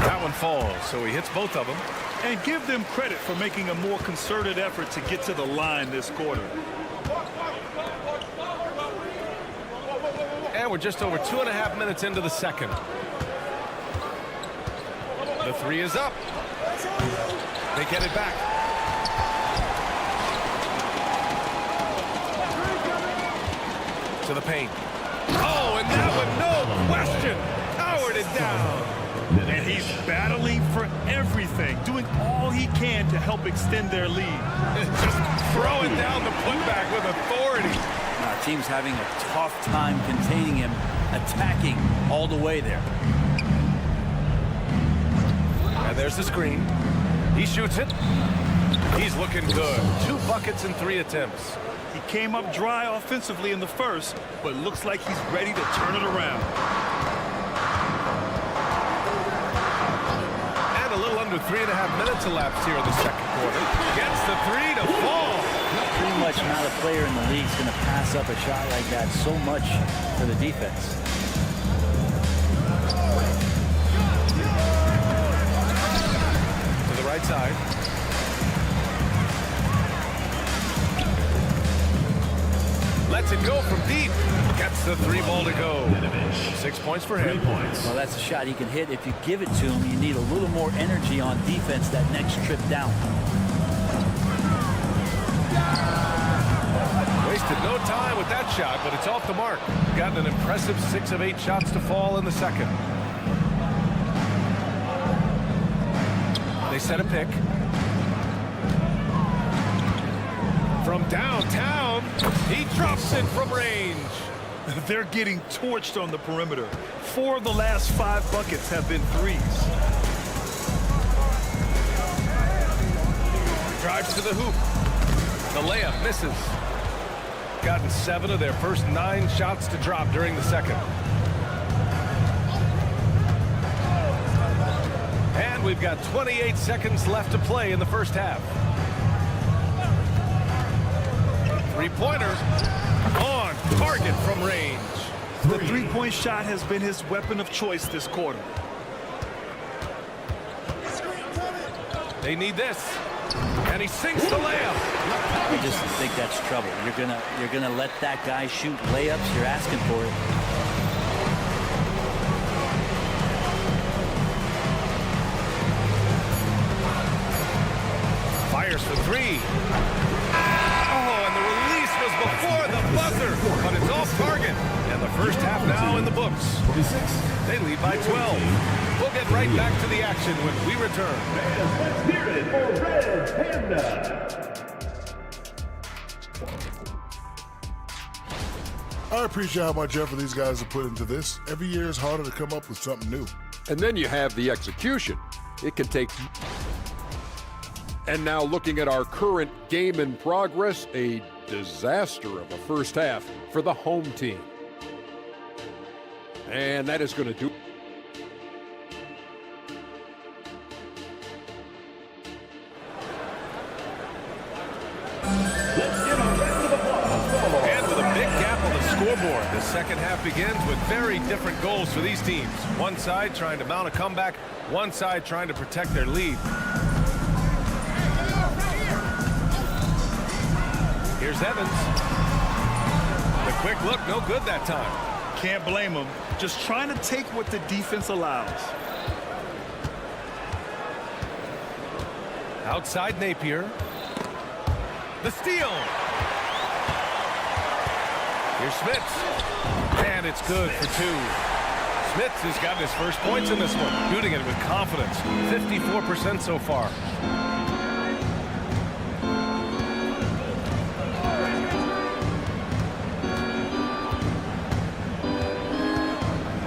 That one falls, so he hits both of them. And give them credit for making a more concerted effort to get to the line this quarter. And we're just over 2.5 minutes into the second. The 3 is up. They get it back. To the paint. Oh, and that one, no question, powered it down. And he's battling for everything, doing all he can to help extend their lead. Just throwing down the putback with authority. Team's having a tough time containing him, attacking all the way there. And there's the screen. He shoots it. He's looking good. 2 buckets in 3 attempts. He came up dry offensively in the first, but looks like he's ready to turn it around. And a little under 3.5 minutes elapsed here in the second quarter. Gets the 3 to fall. Pretty much not a player in the league is going to pass up a shot like that so much for the defense. To the right side. Lets it go from deep. Gets the 3 ball to go. 6 points for him. Well, that's a shot he can hit. If you give it to him, you need a little more energy on defense that next trip down. Wasted no time with that shot, but it's off the mark. Gotten an impressive 6 of 8 shots to fall in the second. They set a pick. From downtown, he drops it from range. They're getting torched on the perimeter. 4 of the last 5 buckets have been threes. Drives to the hoop. The layup misses. Gotten 7 of their first 9 shots to drop during the second. And we've got 28 seconds left to play in the first half. 3-pointer on target from range. The 3-point shot has been his weapon of choice this quarter. They need this. And he sinks the layup. I just think that's trouble. You're gonna let that guy shoot layups. You're asking for it. Fires for 3. Oh, and the release was before the buzzer, but it's off target. And the first half now in the books. They lead by 12. We'll get right back to the action when we return. I appreciate how much effort these guys have put into this. Every year is harder to come up with something new. And then you have the execution. It can take... And now looking at our current game in progress, a disaster of a first half for the home team. And that is going to do... And with a big gap on the scoreboard, the second half begins with very different goals for these teams. One side trying to mount a comeback, one side trying to protect their lead. Here's Evans. The quick look, no good that time. Can't blame him. Just trying to take what the defense allows. Outside Napier. The steal. Here's Smits. And it's good for 2. Smits has gotten his first points in this one, shooting it with confidence. 54% so far.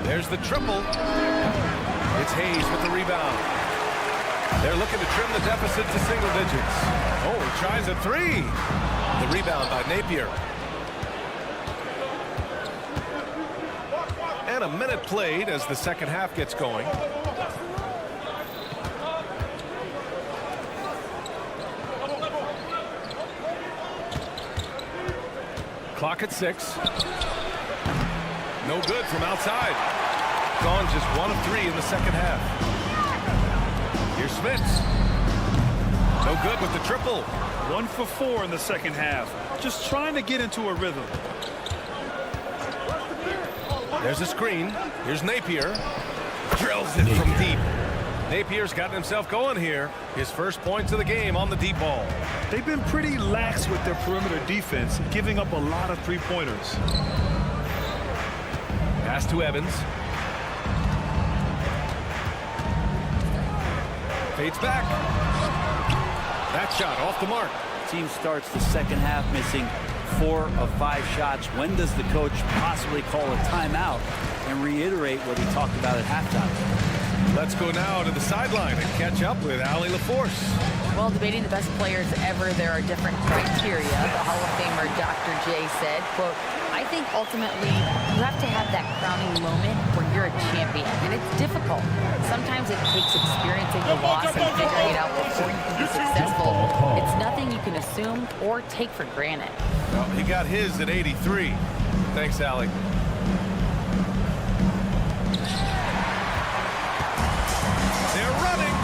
There's the triple. It's Hayes with the rebound. They're looking to trim the deficit to single digits. Oh, he tries a 3. The rebound by Napier. And a minute played as the second half gets going. Clock at 6. No good from outside. Gone just 1 of 3 in the second half. Here's Smits. No good with the triple. 1 for 4 in the second half. Just trying to get into a rhythm. There's a screen. Here's Napier. Drills it from deep. Napier's gotten himself going here. His first points of the game on the deep ball. They've been pretty lax with their perimeter defense, giving up a lot of 3-pointers. Pass to Evans. Fades back. That shot off the mark. Team starts the second half missing 4 of 5 shots. When does the coach possibly call a timeout and reiterate what he talked about at halftime? Let's go now to the sideline and catch up with Allie LaForce. Well, debating the best players ever, there are different criteria. The Hall of Famer Dr. J said, quote, I think ultimately you have to have that crowning moment where you're a champion, and it's difficult. Sometimes it takes experiencing the loss and figuring it out before you can be successful. It's nothing you can assume or take for granted. Well, he got his at 83. Thanks, Allie. They're running.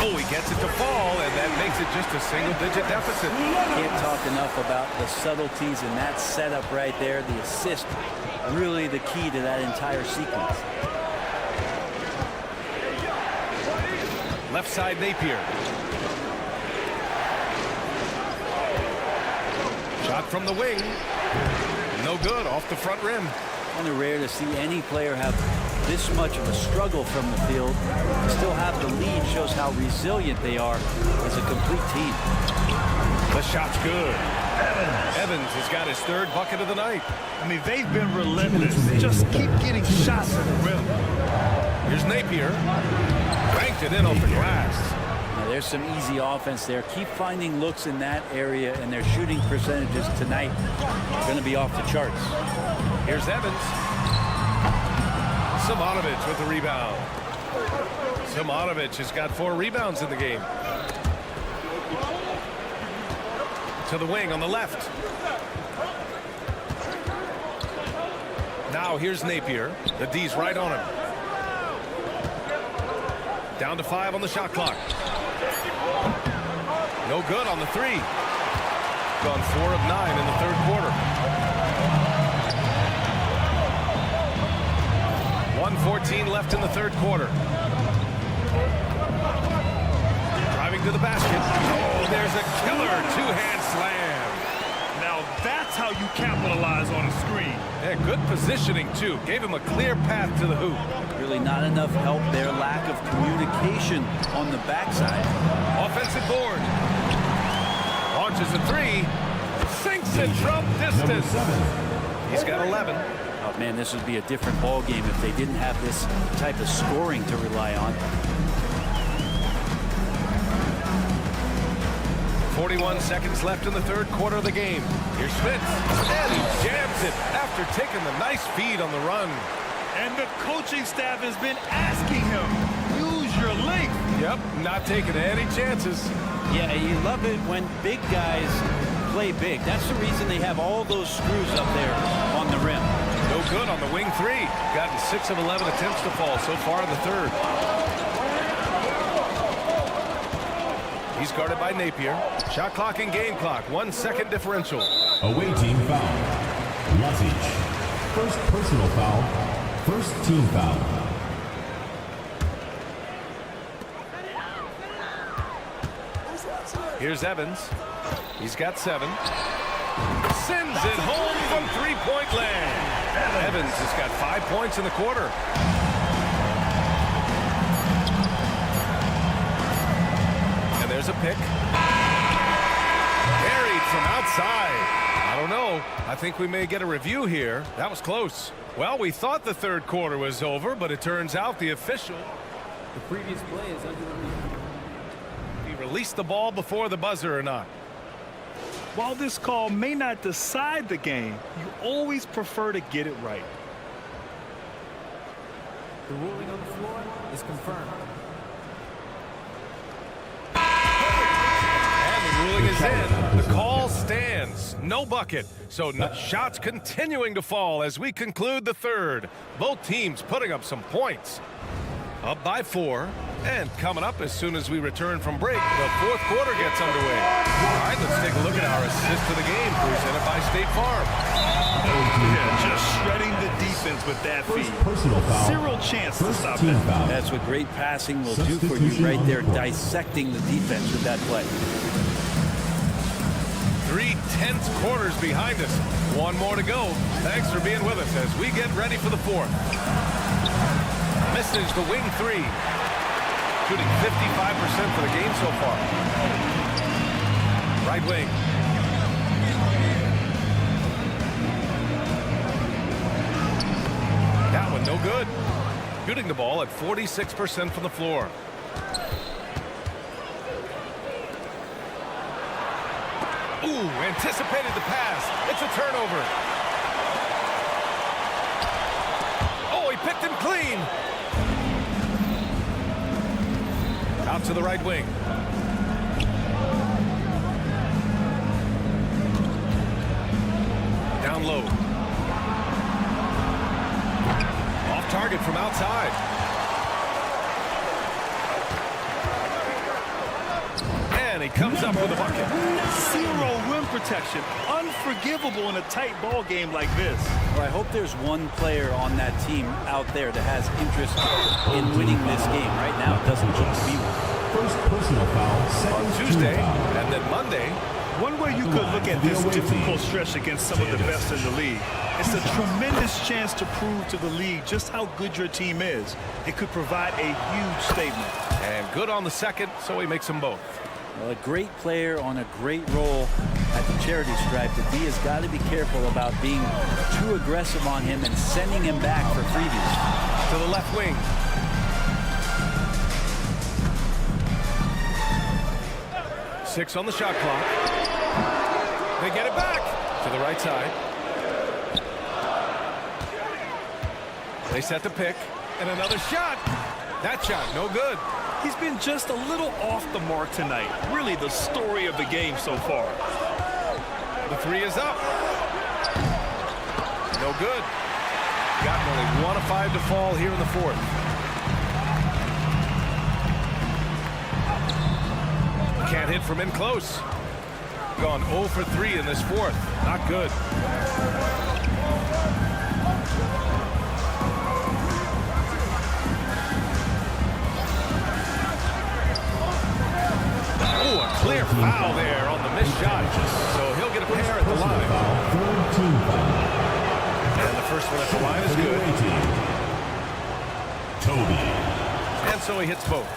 Oh, he gets it to fall, and that makes it just a single-digit deficit. Can't talk enough about the subtleties in that setup right there. The assist, really the key to that entire sequence. Left side Napier. Shot from the wing. No good, off the front rim. Kind of rare to see any player have this much of a struggle from the field. Still have the lead, shows how resilient they are as a complete team. The shot's good. Evans has got his 3rd bucket of the night. I mean, they've been relentless. Just keep getting shots at the rim. Here's Napier. Banked it in off the glass. Now, there's some easy offense there. Keep finding looks in that area, and their shooting percentages tonight are going to be off the charts. Here's Evans. Simonovic with the rebound. Simonovic has got 4 rebounds in the game. To the wing on the left. Now here's Napier. The D's right on him. Down to 5 on the shot clock. No good on the 3. Gone 4 of 9 in the 3rd quarter. 1:14 left in the 3rd quarter. Driving to the basket. Oh, there's a killer 2-hand slam. Now that's how you capitalize on a screen. Yeah, good positioning, too. Gave him a clear path to the hoop. Really not enough help there. Lack of communication on the backside. Offensive board. Launches a 3. Sinks it from distance. He's got 11. Oh, man, this would be a different ball game if they didn't have this type of scoring to rely on. 41 seconds left in the 3rd quarter of the game. Here's Smith, and he jams it after taking the nice feed on the run. And the coaching staff has been asking him, use your length. Yep, not taking any chances. Yeah, you love it when big guys play big. That's the reason they have all those screws up there on the rim. No good on the wing 3. Gotten 6 of 11 attempts to fall so far in the 3rd. He's guarded by Napier. Shot clock and game clock. 1 second differential. Away team foul. Lazic. First personal foul. First team foul. Here's Evans. He's got 7. Sends it home from 3-point land. Evans has got 5 points in the quarter. And there's a pick. Buried from outside. I don't know. I think we may get a review here. That was close. Well, we thought the 3rd quarter was over, but it turns out the official. The previous play is under the review. He released the ball before the buzzer or not. While this call may not decide the game, you always prefer to get it right. The ruling on the floor is confirmed. And the ruling is in. The call stands. No bucket. So shots continuing to fall as we conclude the 3rd. Both teams putting up some points. Up by 4. And coming up as soon as we return from break, the 4th quarter gets underway. All right, let's take a look at our assist to the game presented by State Farm. Yeah, just shredding the defense with that feed. Zero chance to stop that. That's what great passing will do for you right there, dissecting the defense with that play. 3 tense quarters behind us. One more to go. Thanks for being with us as we get ready for the fourth. Misses the wing three. Shooting 55% for the game so far. Right wing. That one no good. Shooting the ball at 46% from the floor. Ooh, anticipated the pass. It's a turnover. Oh, he picked him clean. Out to the right wing. Down low. Off target from outside. And he comes up with a bucket. Zero rim protection. Unforgivable in a tight ball game like this. Well, I hope there's one player on that team out there that has interest in winning this game. Right now, it doesn't seem to be one. First personal foul, second On Tuesday, team foul. and then Monday. One way you could look at this difficult stretch against some of the best in the league. It's a tremendous chance to prove to the league just how good your team is. It could provide a huge statement. And good on the second, so he makes them both. Well, a great player on a great role at the charity stripe. The D has got to be careful about being too aggressive on him and sending him back for freebies. To the left wing. Six on the shot clock. They get it back to the right side. They set the pick, and another shot. That shot, no good. He's been just a little off the mark tonight. Really the story of the game so far. The three is up. No good. Got only 1 of 5 to fall here in the fourth. Can't hit from in close. Gone 0 for 3 in this fourth. Not good. Oh, a clear foul there on the missed shot. So he'll get a pair at the line. Third team foul. And the first one at the line is good. Toby. And so he hits both.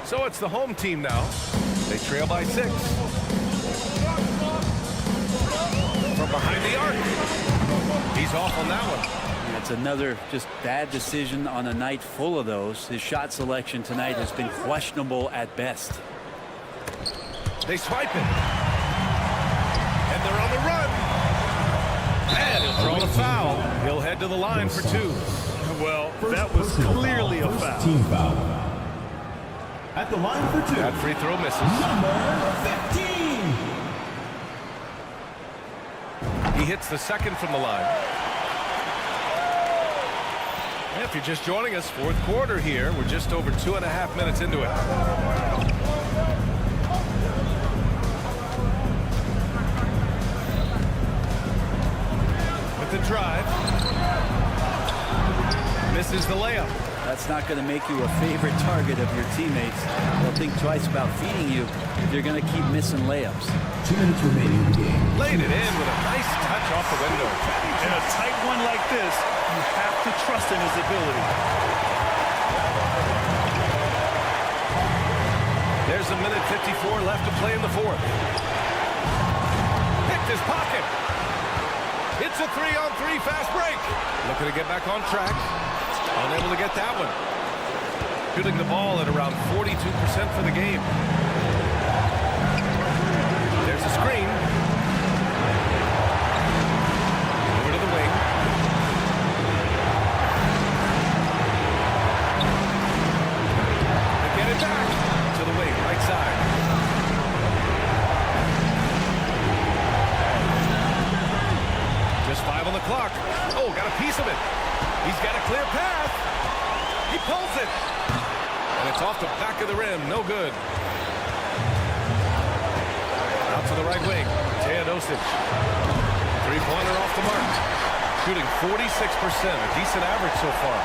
So it's the home team now. They trail by 6. From behind the arc. He's off on that one. That's another just bad decision on a night full of those. His shot selection tonight has been questionable at best. They swipe it. And they're on the run. And he'll draw the foul. He'll head to the line for 2. Well, that was clearly a foul. Team foul. At the line for 2. That free throw misses. Number 15. He hits the second from the line. And if you're just joining us, fourth quarter here. We're just over 2.5 minutes into it. With the drive. Misses the layup. That's not going to make you a favorite target of your teammates. They'll think twice about feeding you if you're going to keep missing layups. 2 minutes remaining in the game. Laid it in with a nice touch off the window. In a tight one like this, you have to trust in his ability. There's a minute 54 left to play in the fourth. Picked his pocket. It's a 3-on-3 fast break. Looking to get back on track. Unable to get that one. Shooting the ball at around 42% for the game. There's a screen. Over to the wing. They get it back to the wing, right side. Just 5 on the clock. Oh, got a piece of it. He's got a clear path. He pulls it. And it's off the back of the rim. No good. Out to the right wing. Teodosic. Three-pointer off the mark. Shooting 46%. A decent average so far.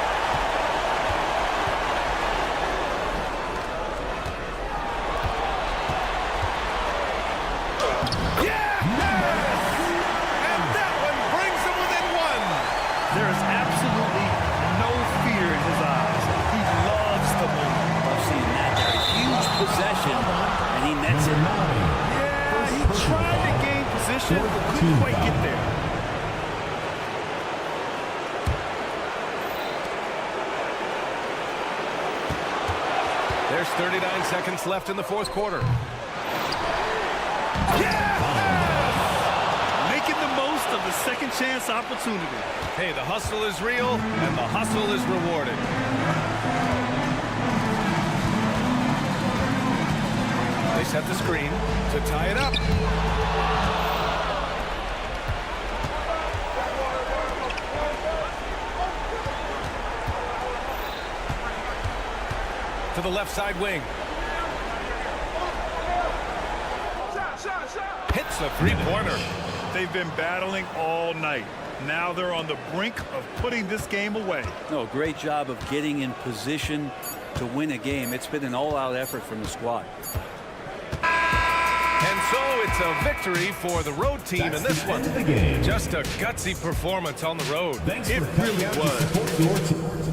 couldn't quite get there. There's 39 seconds left in the fourth quarter. Making the most of the second chance opportunity. Hey, the hustle is real, and the hustle is rewarded. They set the screen to tie it up. To the left side wing. Hits a three-pointer. They've been battling all night. Now they're on the brink of putting this game away. No, great job of getting in position to win a game. It's been an all-out effort from the squad. And so it's a victory for the road team in this one. Just a gutsy performance on the road. It really was.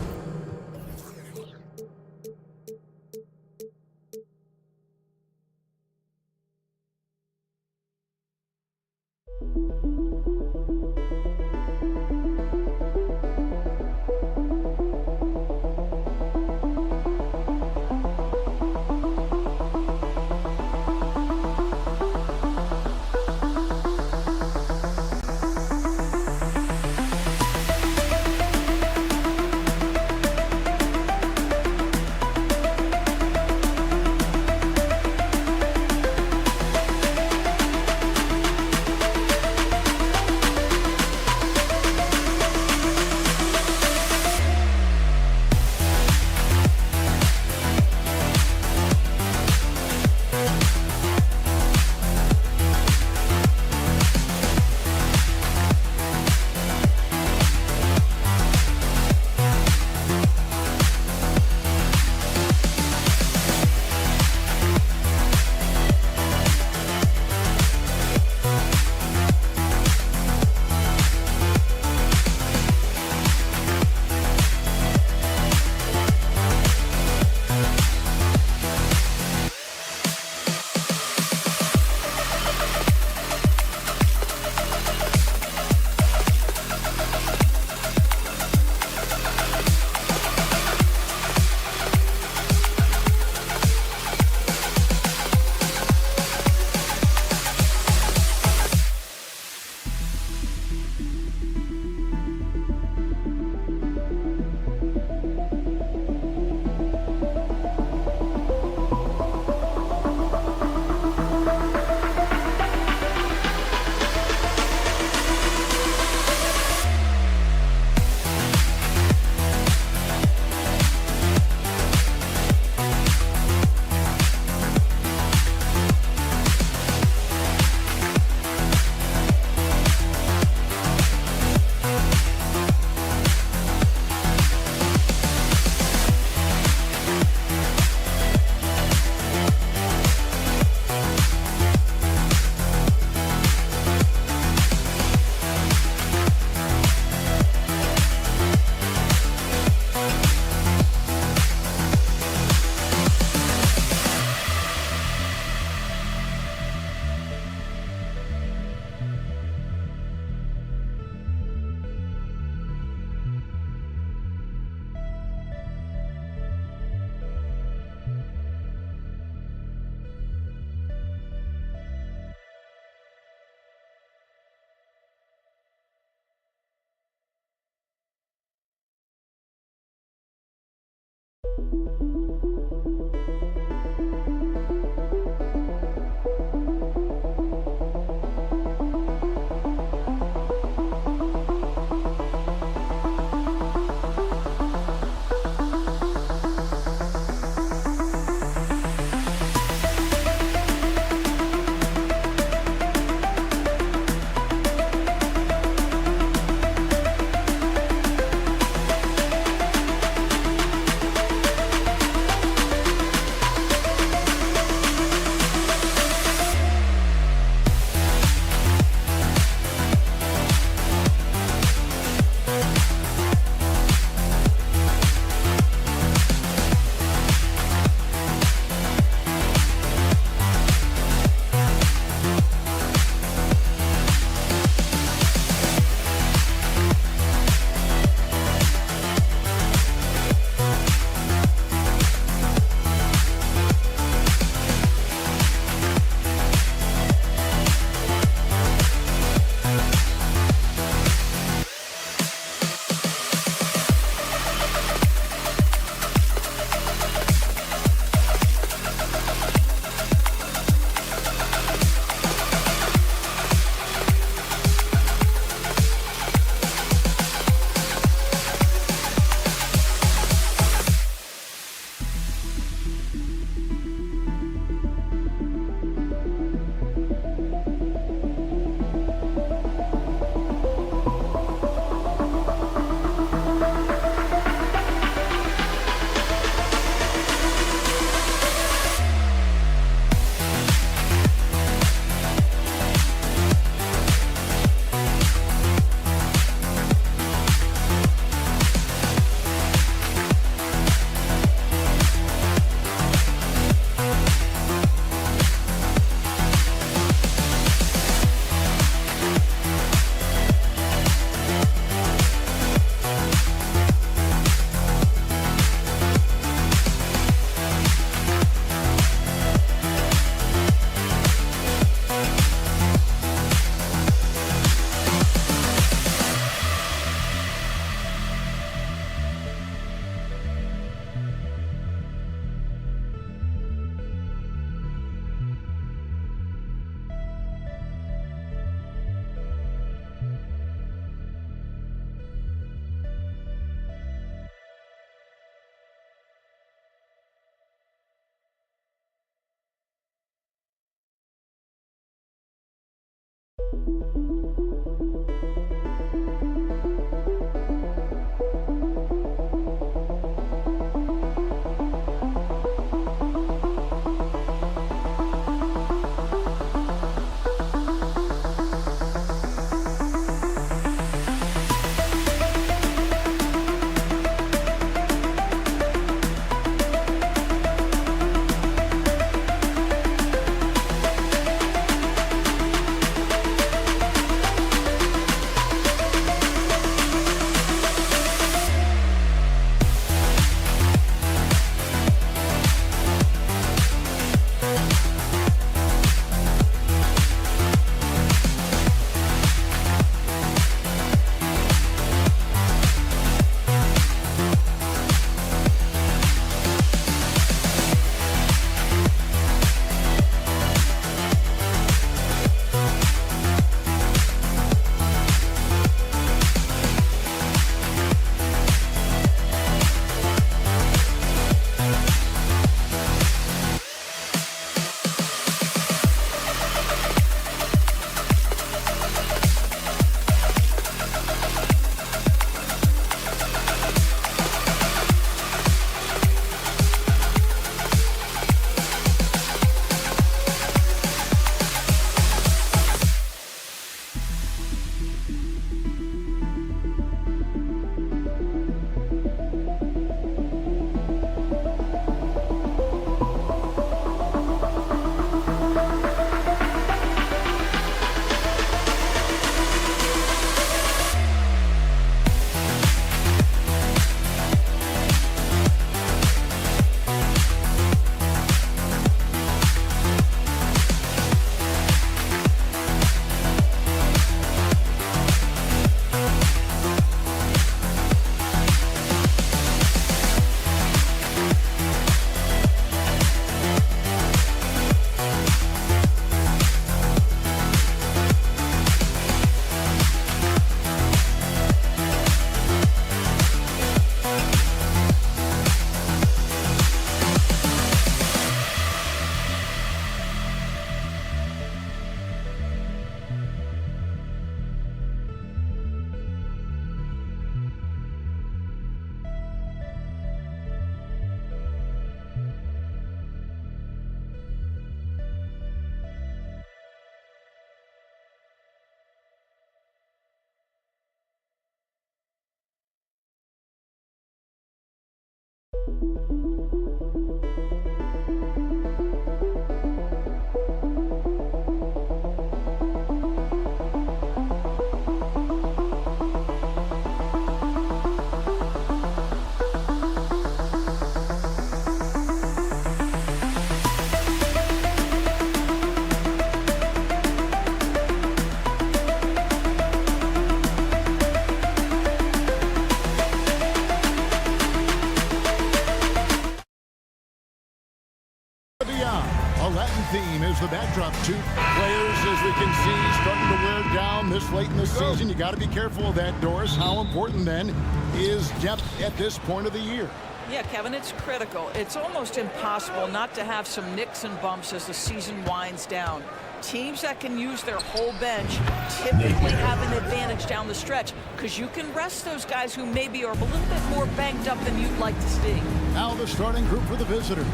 Theme is the backdrop. Two players, as we can see, starting to wear down this late in the season. You got to be careful of that, Doris. How important, then, is depth at this point of the year? Yeah, Kevin, it's critical. It's almost impossible not to have some nicks and bumps as the season winds down. Teams that can use their whole bench typically have an advantage down the stretch because you can rest those guys who maybe are a little bit more banged up than you'd like to see. Now the starting group for the visitors.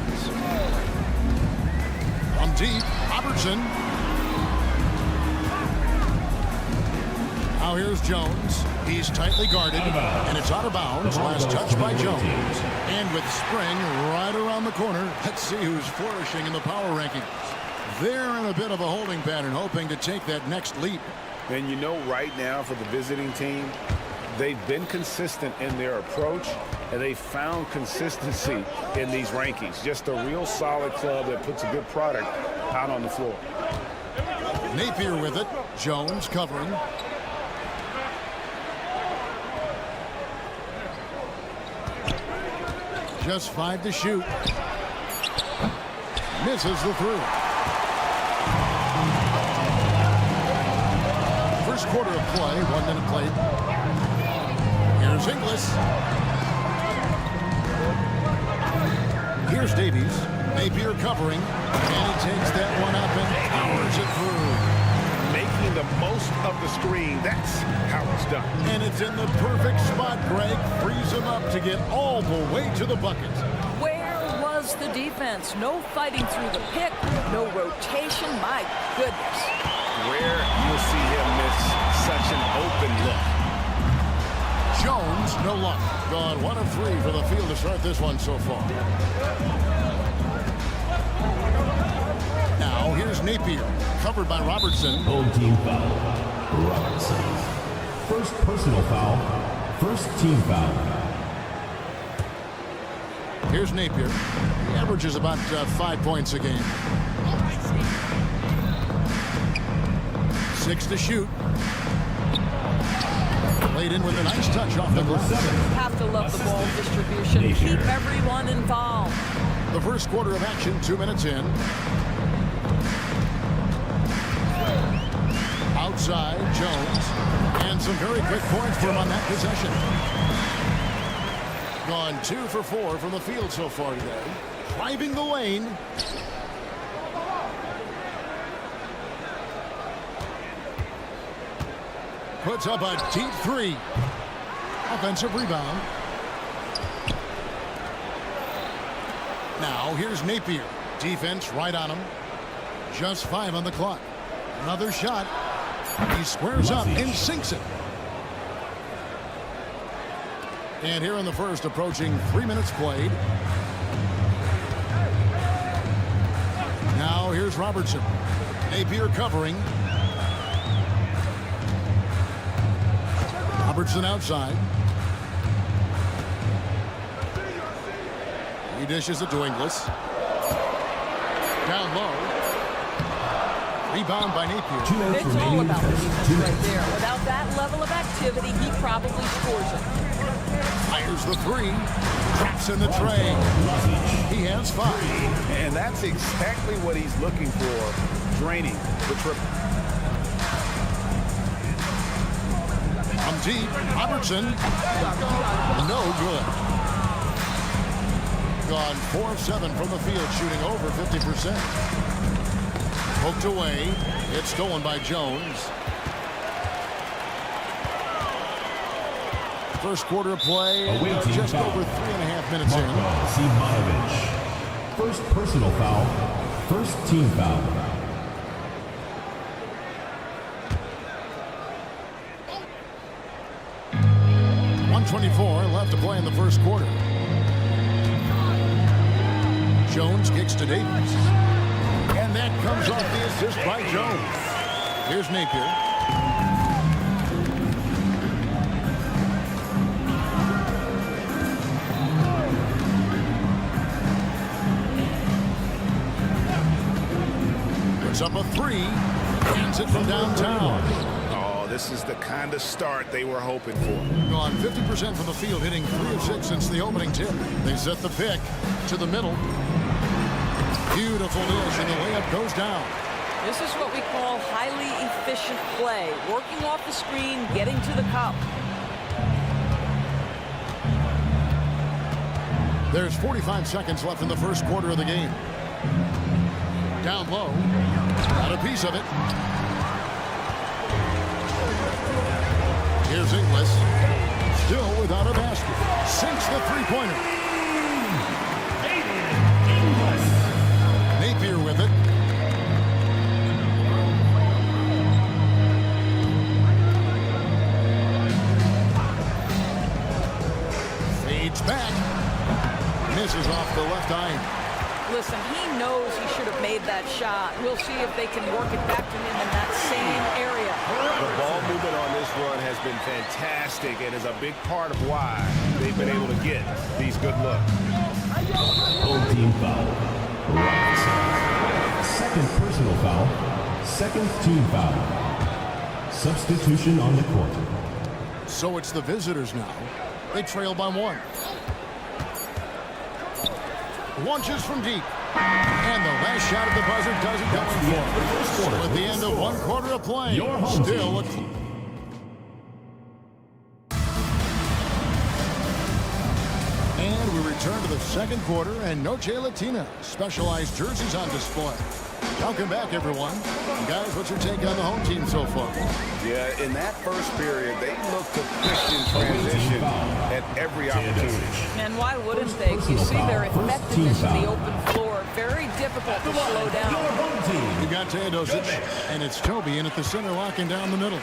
From deep, Robertson. Now here's Jones. He's tightly guarded, and it's out of bounds. Last touch by Jones. And with Spring right around the corner, let's see who's flourishing in the power rankings. They're in a bit of a holding pattern, hoping to take that next leap. And you know, right now for the visiting team, they've been consistent in their approach, and they found consistency in these rankings. Just a real solid club that puts a good product out on the floor. Napier with it. Jones covering. Just 5 to shoot. Misses the three. First quarter of play, 1 minute played. Here's Inglis. Here's Davies. Napier covering. And he takes that one up and powers it through. Making the most of the screen. That's how it's done. And it's in the perfect spot, Greg. Frees him up to get all the way to the bucket. Where was the defense? No fighting through the pick, no rotation. My goodness. Rare you'll see him miss such an open look. Jones, no luck. Gone 1 of 3 for the field to start this one so far. Now here's Napier, covered by Robertson. Home team foul. Robertson. First personal foul. First team foul. Here's Napier. He averages about 5 points a game. 6 to shoot. Played in with a nice touch off the glass. Have to love the ball distribution. Keep everyone involved. The first quarter of action, 2 minutes in. Outside, Jones. And some very quick points for him on that possession. Gone 2 for 4 from the field so far today. Driving the lane. Puts up a deep 3. Offensive rebound. Now here's Napier. Defense right on him. Just 5 on the clock. Another shot. He squares up and sinks it. And here in the first, approaching 3 minutes played. Now here's Robertson. Napier covering. Robertson outside. He dishes it to Inglis. Down low. Rebound by Napier. It's all about the defense right there. Without that level of activity, he probably scores it. Fires the 3. Traps in the tray. He has 5. And that's exactly what he's looking for. Draining the triple. From deep, Robertson. No good. Gone 4 of 7 from the field, shooting over 50%. Poked away. It's stolen by Jones. First quarter of play, just over 3.5 minutes in. First personal foul. First team foul. .24 left to play in the first quarter. Jones kicks to Davis. And that comes off the assist by Jones. Here's Napier. Puts up a 3. Hands it from downtown. This is the kind of start they were hoping for. Gone 50% from the field, hitting 3 of 6 since the opening tip. They set the pick to the middle. Beautiful dish, and the layup goes down. This is what we call highly efficient play. Working off the screen, getting to the cup. There's 45 seconds left in the first quarter of the game. Down low. Got a piece of it. Here's Inglis. Still without a basket. Sinks the three-pointer. Napier with it. Fades back. Misses off the left eye. Listen, he knows he should have made that shot. We'll see if they can work it back to him in that same area. The ball movement on this run has been fantastic and is a big part of why they've been able to get these good looks. Home team foul. Robinson. Second personal foul. Second team foul. Substitution on the court. So it's the visitors now. They trail by 1. Launches from deep. And the last shot at the buzzer doesn't go in for. So at the end of 1 quarter of play, still And we return to the second quarter, and Noche Latina specialized jerseys on display. Welcome back, everyone. Guys, what's your take on the home team so far? Yeah, in that first period, they looked to push in transition at every opportunity. And why wouldn't they? You see their effectiveness in the open floor. Very difficult to slow down. You got Teodosic, and it's Toby in at the center, locking down the middle.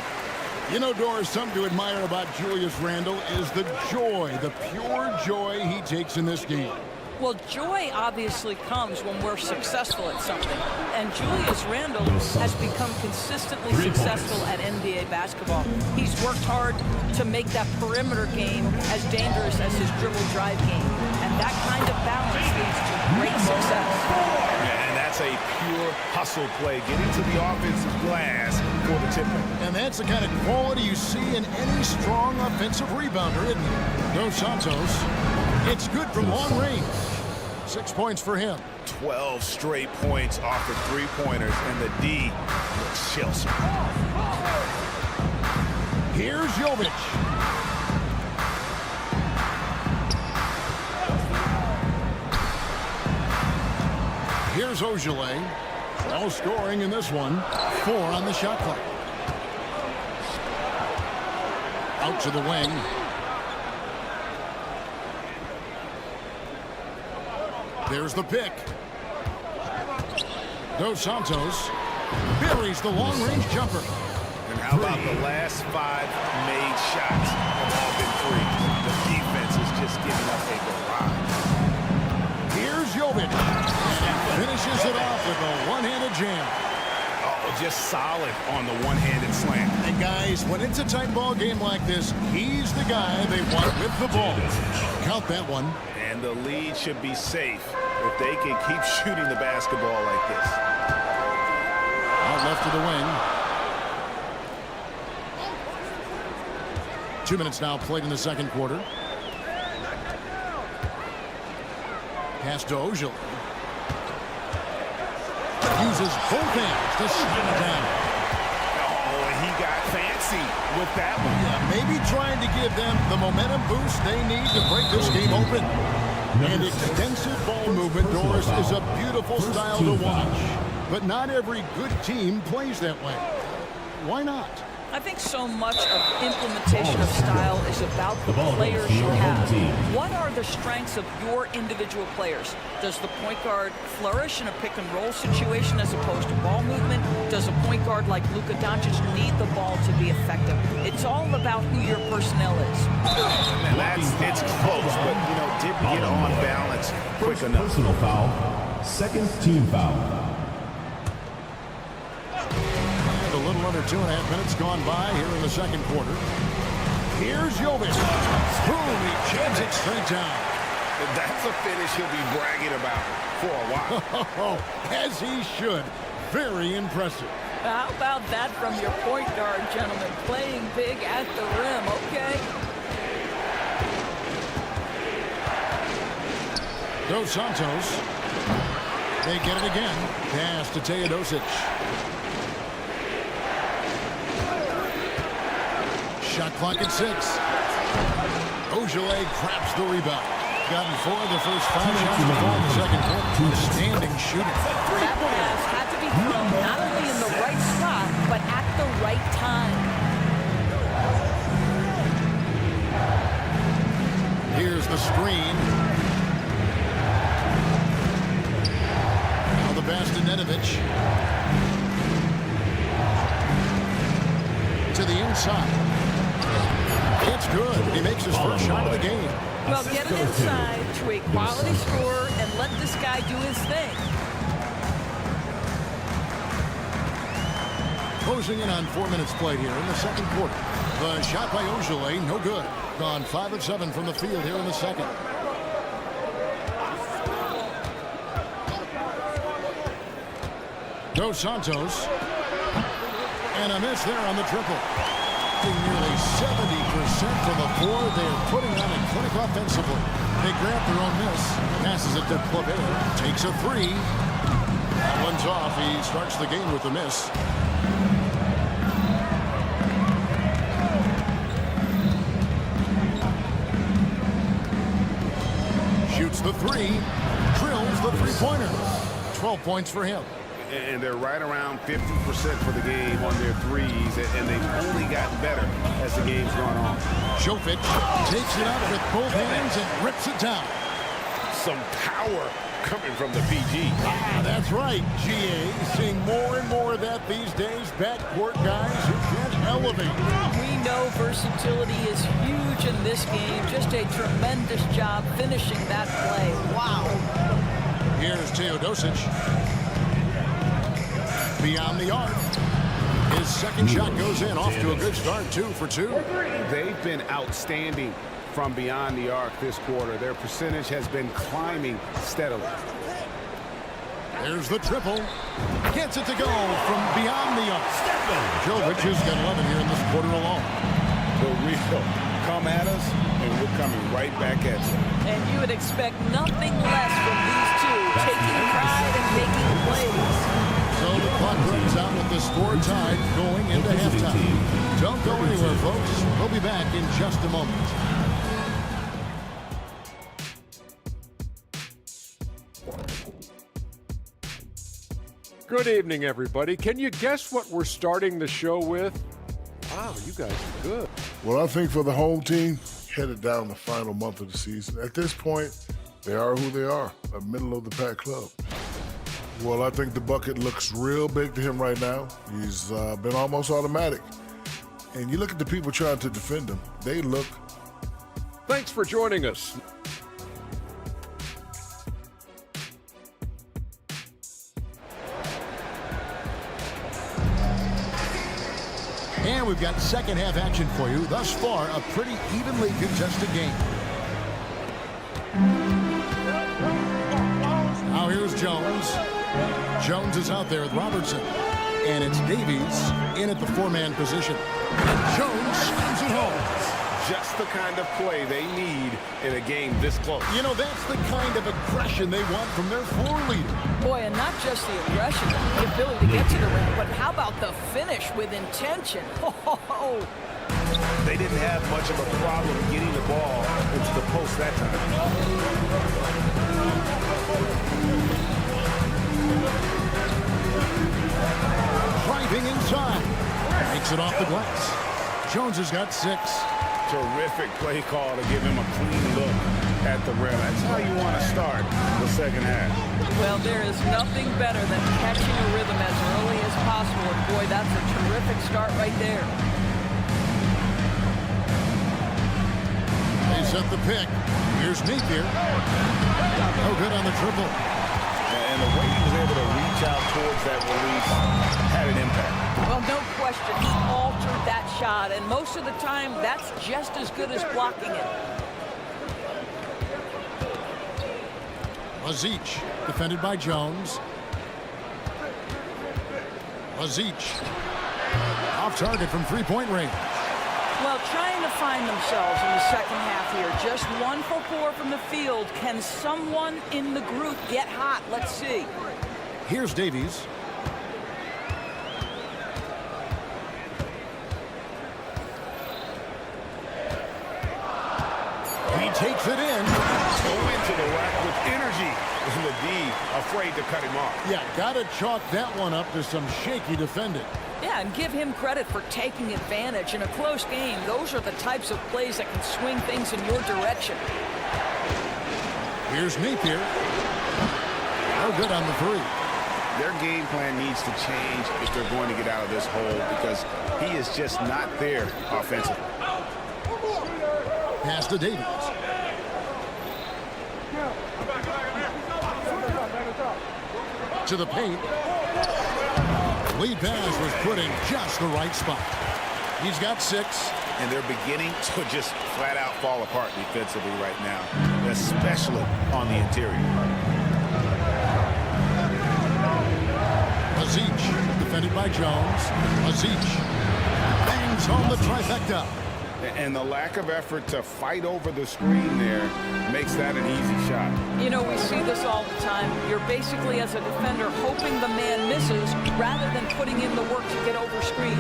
You know, Doris, something to admire about Julius Randle is the joy, the pure joy he takes in this game. Well, joy obviously comes when we're successful at something. And Julius Randle has become consistently successful at NBA basketball. He's worked hard to make that perimeter game as dangerous as his dribble drive game. And that kind of balance leads to great success. Yeah, and that's a pure hustle play, getting to the offensive glass for the tipper. And that's the kind of quality you see in any strong offensive rebounder, isn't it? Dos Santos. It's good from long range. 6 points for him. 12 straight points off of three-pointers, and the D looks chills. Here's Jovic. Here's Ogilvy. No scoring in this one. 4 on the shot clock. Out to the wing. There's the pick. Dos Santos buries the long-range jumper. And how about the last 5 made shots have all been free? The defense is just giving up a garage. Here's Jovic. And finishes it off with a one-handed jam. Oh, just solid on the one-handed slam. And guys, when it's a tight ball game like this, he's the guy they want with the ball. Count that one. And the lead should be safe if they can keep shooting the basketball like this. Out left to the wing. 2 minutes now played in the second quarter. Pass to Ojil. Uses both hands to slam it down. Oh, and he got fancy with that one. Yeah, maybe trying to give them the momentum boost they need to break this game open. And extensive ball movement, Doris, is a beautiful style to watch. But not every good team plays that way. Why not? I think so much of implementation of style is about the players you have. What are the strengths of your individual players? Does the point guard flourish in a pick-and-roll situation as opposed to ball movement? Does a point guard like Luka Doncic need the ball to be effective? It's all about who your personnel is. And it's close, but, you know, didn't get on balance quick enough. Personal foul. Second team foul. A little under 2.5 minutes gone by here in the second quarter. Here's Jovic. Boom, he jams it straight down. That's a finish he'll be bragging about for a while. As he should. Very impressive. How about that from your point guard, gentlemen? Playing big at the rim, okay? Dos Santos. They get it again. Pass to Teodosic. Shot clock at 6. Ogilvy grabs the rebound. Gotten 4 of the first 5 shots before in the second quarter. Standing shooting. That pass had to be thrown not only in the right spot, but at the right time. Here's the screen. Now the pass to Nedovic. To the inside. It's good. He makes his first shot of the game. Well, get it inside to a quality scorer and let this guy do his thing. Closing in on 4 minutes played here in the second quarter. The shot by Ogilvy, no good. Gone 5 of 7 from the field here in the second. Dos Santos. And a miss there on the triple. Nearly 70% from the floor. They're putting on a clinic offensively. They grab their own miss. Passes it to Claver. Takes a 3. That one's off. He starts the game with a miss. Shoots the 3. Drills the three-pointer. 12 points for him. and they're right around 50% for the game on their threes, and they've only gotten better as the game's gone on. Jovic takes it out with both hands and rips it down. Some power coming from the PG. That's right, GA. Seeing more and more of that these days. Backcourt guys who can elevate. We know versatility is huge in this game. Just a tremendous job finishing that play. Wow. Here's Teodosic. Beyond the arc. His second shot goes in. Off to a good start. 2 for 2. They've been outstanding from beyond the arc this quarter. Their percentage has been climbing steadily. There's the triple. Gets it to go from beyond the arc. Jovic has got 11 here in this quarter alone. The real come at us, and we're coming right back at you. And you would expect nothing less from these two, taking pride and making plays. So the clock runs out with the score tied going into halftime. Don't go anywhere, folks. We'll be back in just a moment. Good evening, everybody. Can you guess what we're starting the show with? Wow, you guys are good. Well, I think for the home team, headed down the final month of the season, at this point, they are who they are, a middle-of-the-pack club. Well, I think the bucket looks real big to him right now. He's been almost automatic. And you look at the people trying to defend him, they look... Thanks for joining us. And we've got second half action for you. Thus far, a pretty evenly contested game. Now here's Jones. Jones is out there with Robertson. And it's Davies in at the four-man position. And Jones slams it home. Just the kind of play they need in a game this close. You know, that's the kind of aggression they want from their floor leader. Boy, and not just the aggression, the ability to get to the rim, but how about the finish with intention? Oh. They didn't have much of a problem getting the ball into the post that time. Driving inside. Makes it off the glass. Jones has got 6. Terrific play call to give him a clean look at the rim. That's how you want to start the second half. Well, there is nothing better than catching a rhythm as early as possible. And boy, that's a terrific start right there. They set the pick. Here's Napier. No good on the triple. And the way he was able to reach out towards that release had an impact. Well, no question, he altered that shot, and most of the time, that's just as good as blocking it. Lazic, defended by Jones. Lazic, off target from three-point range. Well, trying to find themselves in the second half here. Just 1 for 4 from the field. Can someone in the group get hot? Let's see. Here's Davies. He takes it in. Go into the rack with energy. And the D afraid to cut him off. Yeah, got to chalk that one up to some shaky defending. Yeah, and give him credit for taking advantage. In a close game, those are the types of plays that can swing things in your direction. Here's Napier. No good on the 3. Their game plan needs to change if they're going to get out of this hole because he is just not there offensively. Pass to Davies. To the paint. Lead pass was put in just the right spot. He's got 6. And they're beginning to just flat out fall apart defensively right now, especially on the interior. Lazic, defended by Jones. Lazic bangs home the trifecta. And the lack of effort to fight over the screen there makes that an easy shot. You know, we see this all the time. You're basically, as a defender, hoping the man misses rather than putting in the work to get over screens.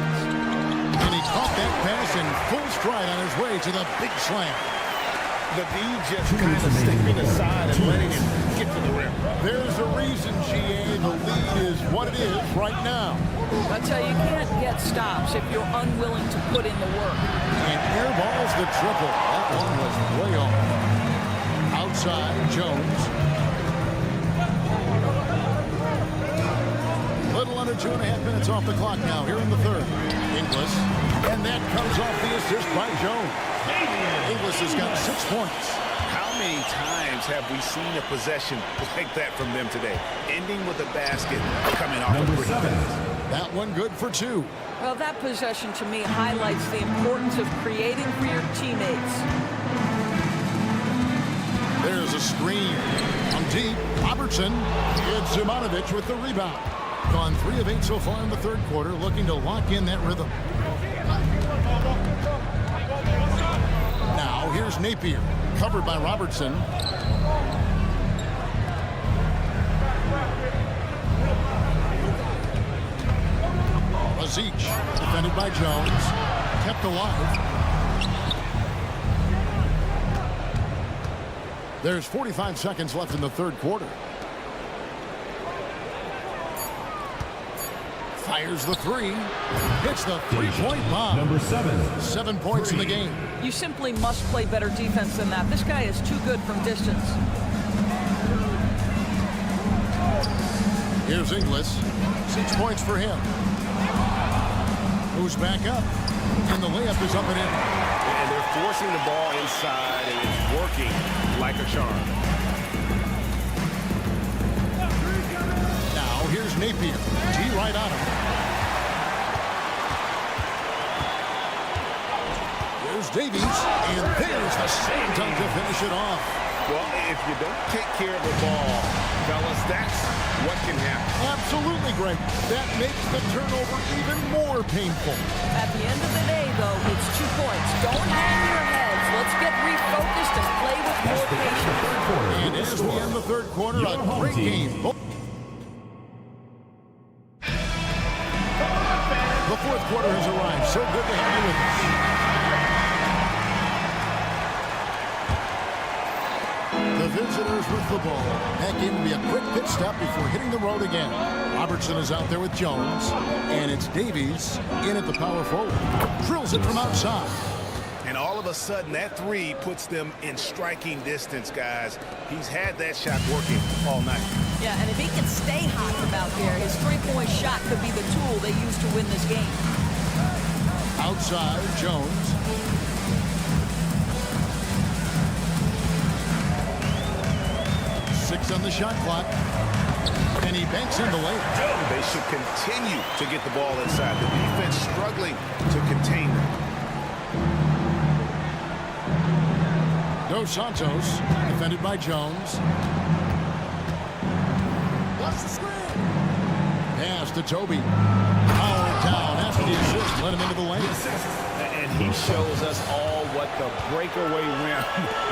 And he caught that pass in full stride on his way to the big slam. The D just kind of stepping aside and letting him get to the rim. There's a reason, GA, the lead is what it is right now. That's how you can't get stops if you're unwilling to put in the work. And airballs the triple. That one was way off. Outside, Jones. Little under 2.5 minutes off the clock now here in the third. Inglis. And that comes off the assist by Jones. Inglis has got 6 points. How many times have we seen a possession like that from them today? Ending with a basket, coming off a quick pass. That one good for 2. Well, that possession to me highlights the importance of creating for your teammates. There's a screen. From deep, Robertson. It's Zimanovic with the rebound. Gone 3 of 8 so far in the third quarter, looking to lock in that rhythm. Now, here's Napier, covered by Robertson. Lazic, defended by Jones, kept alive. There's 45 seconds left in the third quarter. Fires the 3. Hits the 3-point bomb. Number 7. 7 points in the game. You simply must play better defense than that. This guy is too good from distance. Here's Inglis. 6 points for him. Moves back up. And the layup is up and in. And they're forcing the ball inside, and it's working like a charm. Now here's Napier. T right on him. There's Davies. And there's the same time to finish it off. Well, if you don't take care of the ball, fellas, that's what can happen. Absolutely, Greg. That makes the turnover even more painful. At the end of the day, though, it's 2 points. Don't hang your heads. Let's get refocused and play with more patience. And as we end the third quarter, a great game. The fourth quarter has arrived. So good to have you with us. The visitors with the ball. That game will be a quick pit stop before hitting the road again. Robertson is out there with Jones. And it's Davies in at the power forward. Drills it from outside. And all of a sudden, that 3 puts them in striking distance, guys. He's had that shot working all night. Yeah, and if he can stay hot from out there, his 3-point shot could be the tool they use to win this game. Outside, Jones. Six on the shot clock. And he banks in the layup. They should continue to get the ball inside. The defense struggling to contain them. Dos Santos, defended by Jones. Pass to Toby. Powered down after the assist. Let him into the lane. And he shows us all what the breakaway rim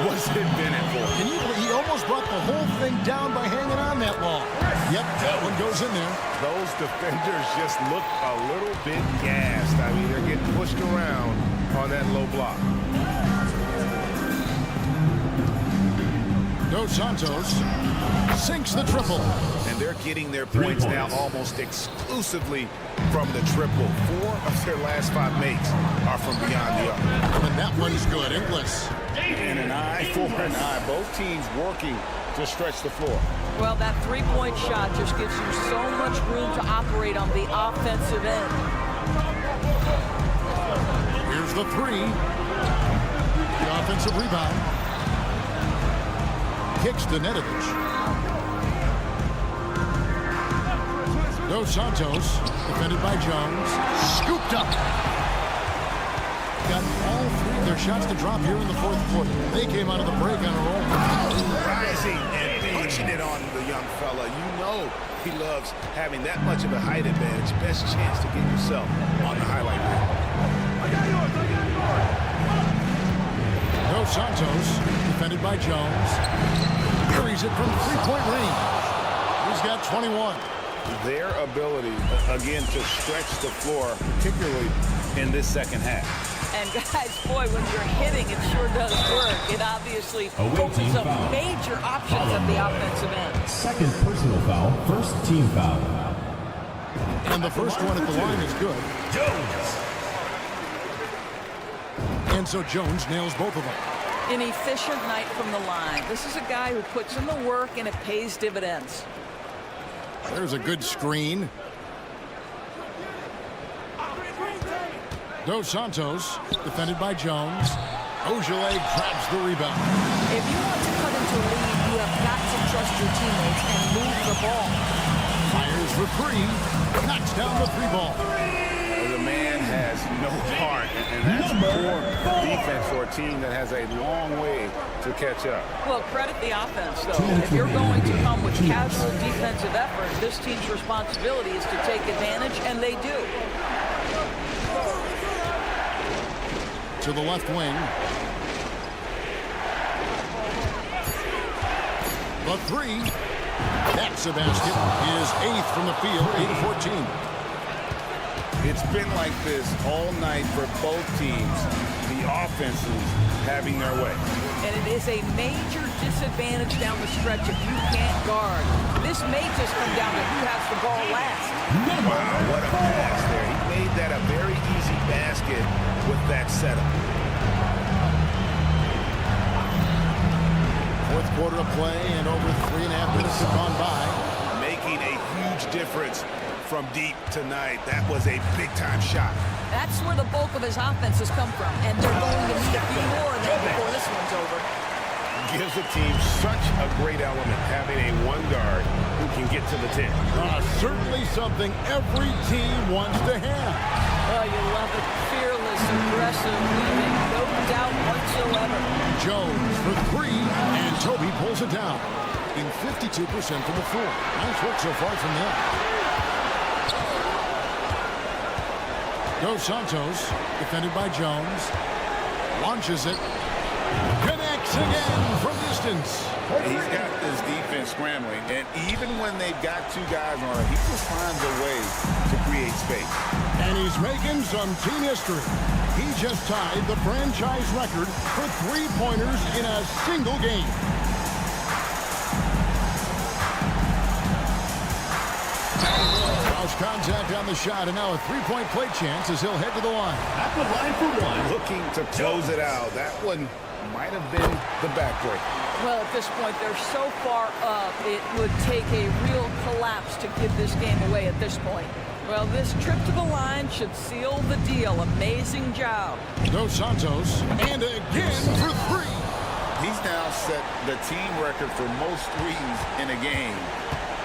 was invented for. Can you believe he almost brought the whole thing down by hanging on that long? Yep, that one goes in there. Those defenders just look a little bit gassed. I mean, they're getting pushed around on that low block. Dos Santos sinks the triple. And they're getting their points now almost exclusively from the triple. 4 of their last 5 makes are from beyond the arc. And that one's good. Inglis. And an eye for an eye. Both teams working to stretch the floor. Well, that 3-point shot just gives you so much room to operate on the offensive end. Here's the 3. The offensive rebound. Kicks to Nedovic. Dos Santos, defended by Jones. Scooped up. Got all 3 of their shots to drop here in the fourth quarter. They came out of the break on a roll. Rising and punching it on the young fella. You know he loves having that much of a height advantage. Best chance to get yourself on the highlight reel. Dos Santos, defended by Jones. Carries it from 3-point range. He's got 21. Their ability, again, to stretch the floor, particularly in this second half. And guys, boy, when you're hitting, it sure does work. It obviously opens up major options at the offensive end. Second personal foul, first team foul. And the first one at the line is good. Jones. And so Jones nails both of them. An efficient night from the line. This is a guy who puts in the work, and it pays dividends. There's a good screen. Dos Santos, defended by Jones. Ojeleye grabs the rebound. If you want to cut into a lead, you have got to trust your teammates and move the ball. Fires for three. Knocks down the three ball. The man has no heart, and that's poor defense for a team that has a long way to catch up. Well, credit the offense, though. If you're going to come with casual defensive effort, this team's responsibility is to take advantage, and they do. To the left wing. The three. That's a basket. His eighth from the field, 8-14. It's been like this all night for both teams. The offenses having their way. And it is a major disadvantage down the stretch if you can't guard. This may just come down to who has the ball last. Wow, what a pass there. He made that a very easy basket with that setup. Fourth quarter of play, and over 3.5 minutes have gone by. Making a huge difference from deep tonight. That was a big-time shot. That's where the bulk of his offense has come from, and they're going to need a few more of them before this one's over. Gives the team such a great element, having a one guard who can get to the 10. Certainly something every team wants to have. Oh, you love it. Fearless, aggressive, leading, no doubt whatsoever. Jones for three, and Toby pulls it down. In 52% from the floor. Nice work so far from them. Dos Santos, defended by Jones. Launches it. Connects again from distance. He's got this defense scrambling, and even when they've got two guys on it, he just finds a way to create space. And he's making some team history. He just tied the franchise record for three-pointers in a single game. Cross contact on the shot, and now a three-point play chance as he'll head to the line. At the line for one. Looking to close it out. That one might have been the backbreak. Well, at this point, they're so far up, it would take a real collapse to give this game away at this point. Well, this trip to the line should seal the deal. Amazing job. Dos Santos, and again for three. He's now set the team record for most threes in a game.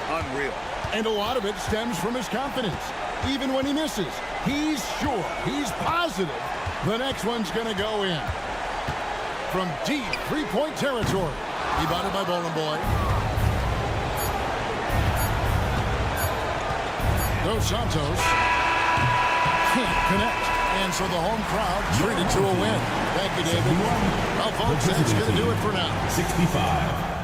Unreal. And a lot of it stems from his confidence. Even when he misses, he's sure, he's positive the next one's going to go in. From deep three-point territory. Rebounded by Bowling Boy. Dos Santos can't connect. And so the home crowd treated to a win. Thank you, David. Well, folks, that's going to do it for now. 65.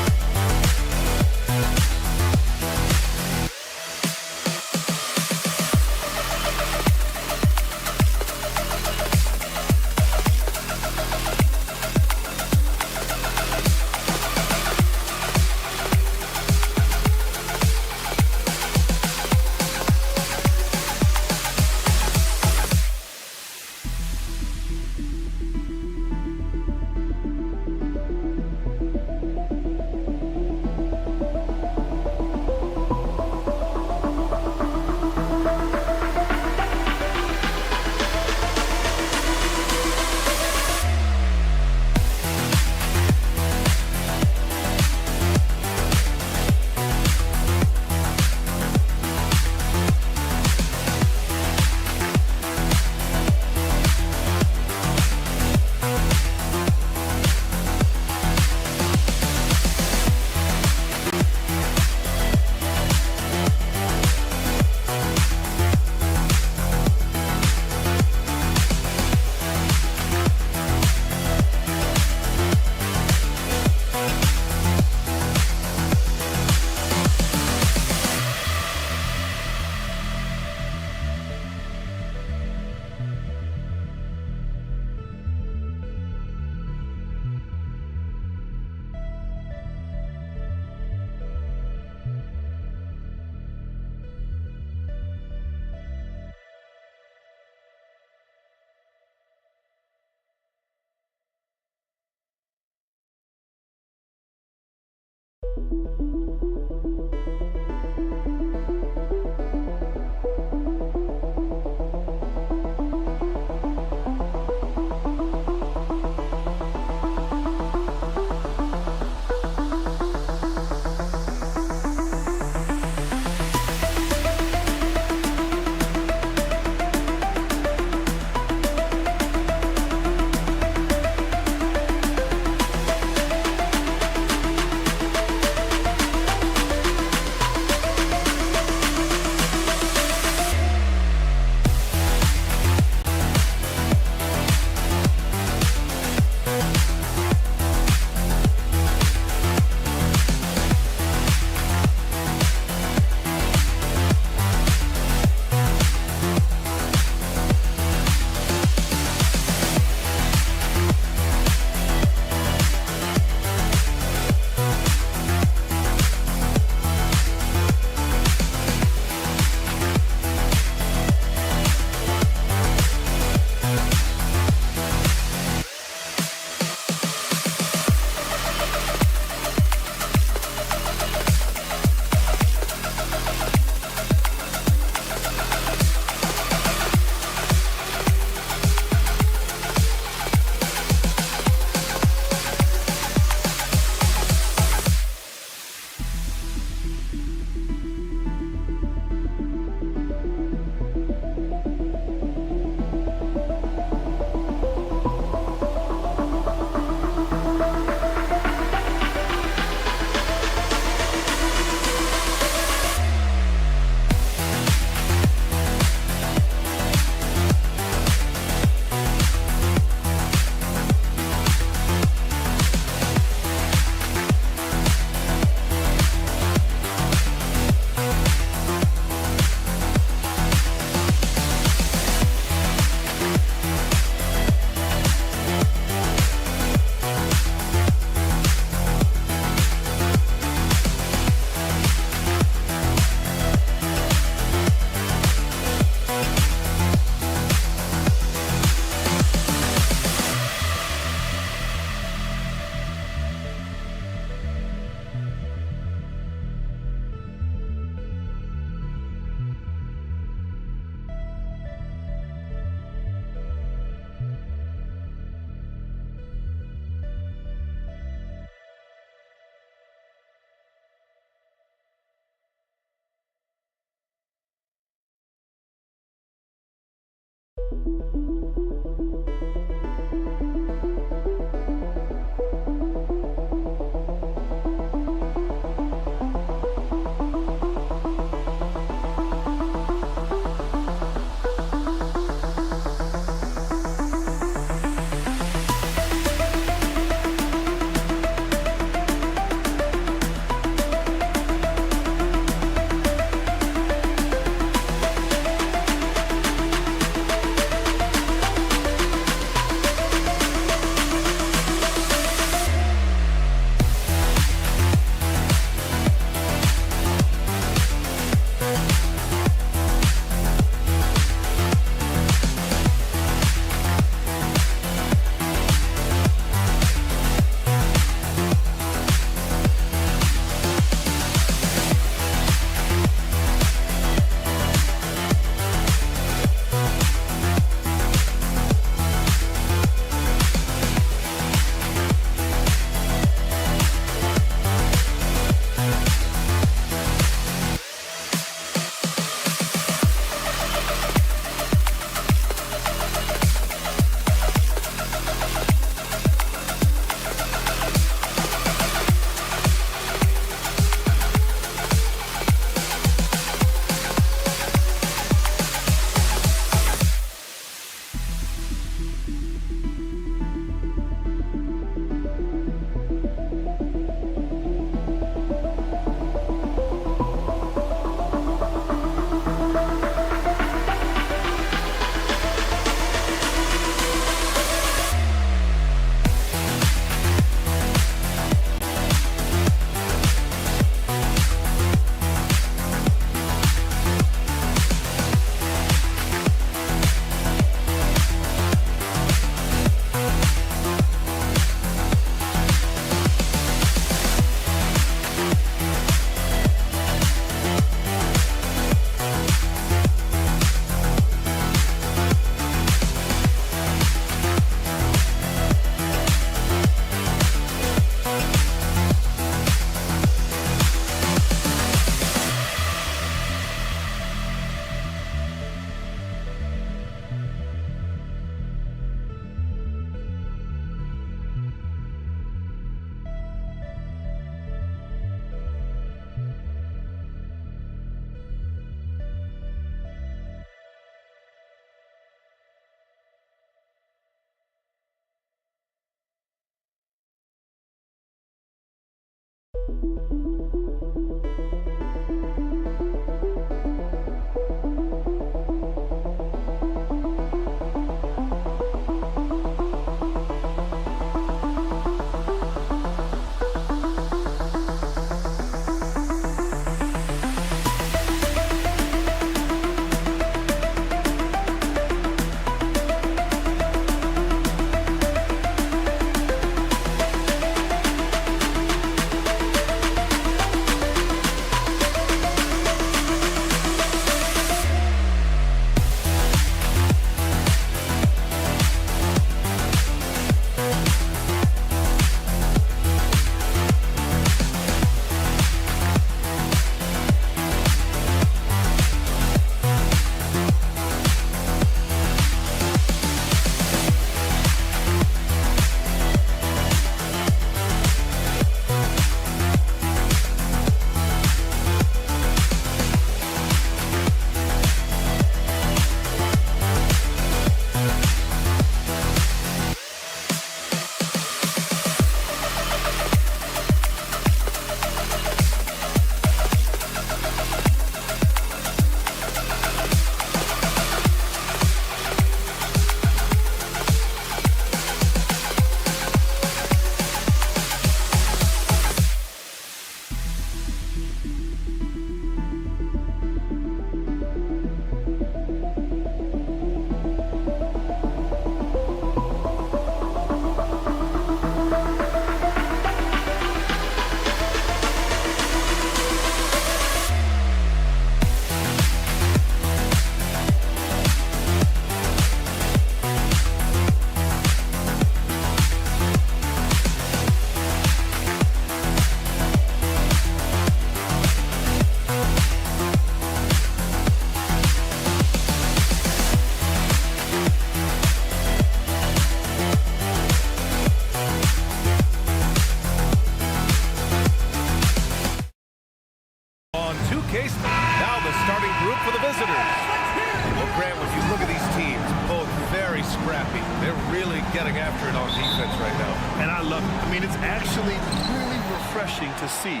Now the starting group for the visitors. Well, Grant, if you look at these teams, both very scrappy. They're really getting after it on defense right now. And I love it. I mean, it's actually really refreshing to see.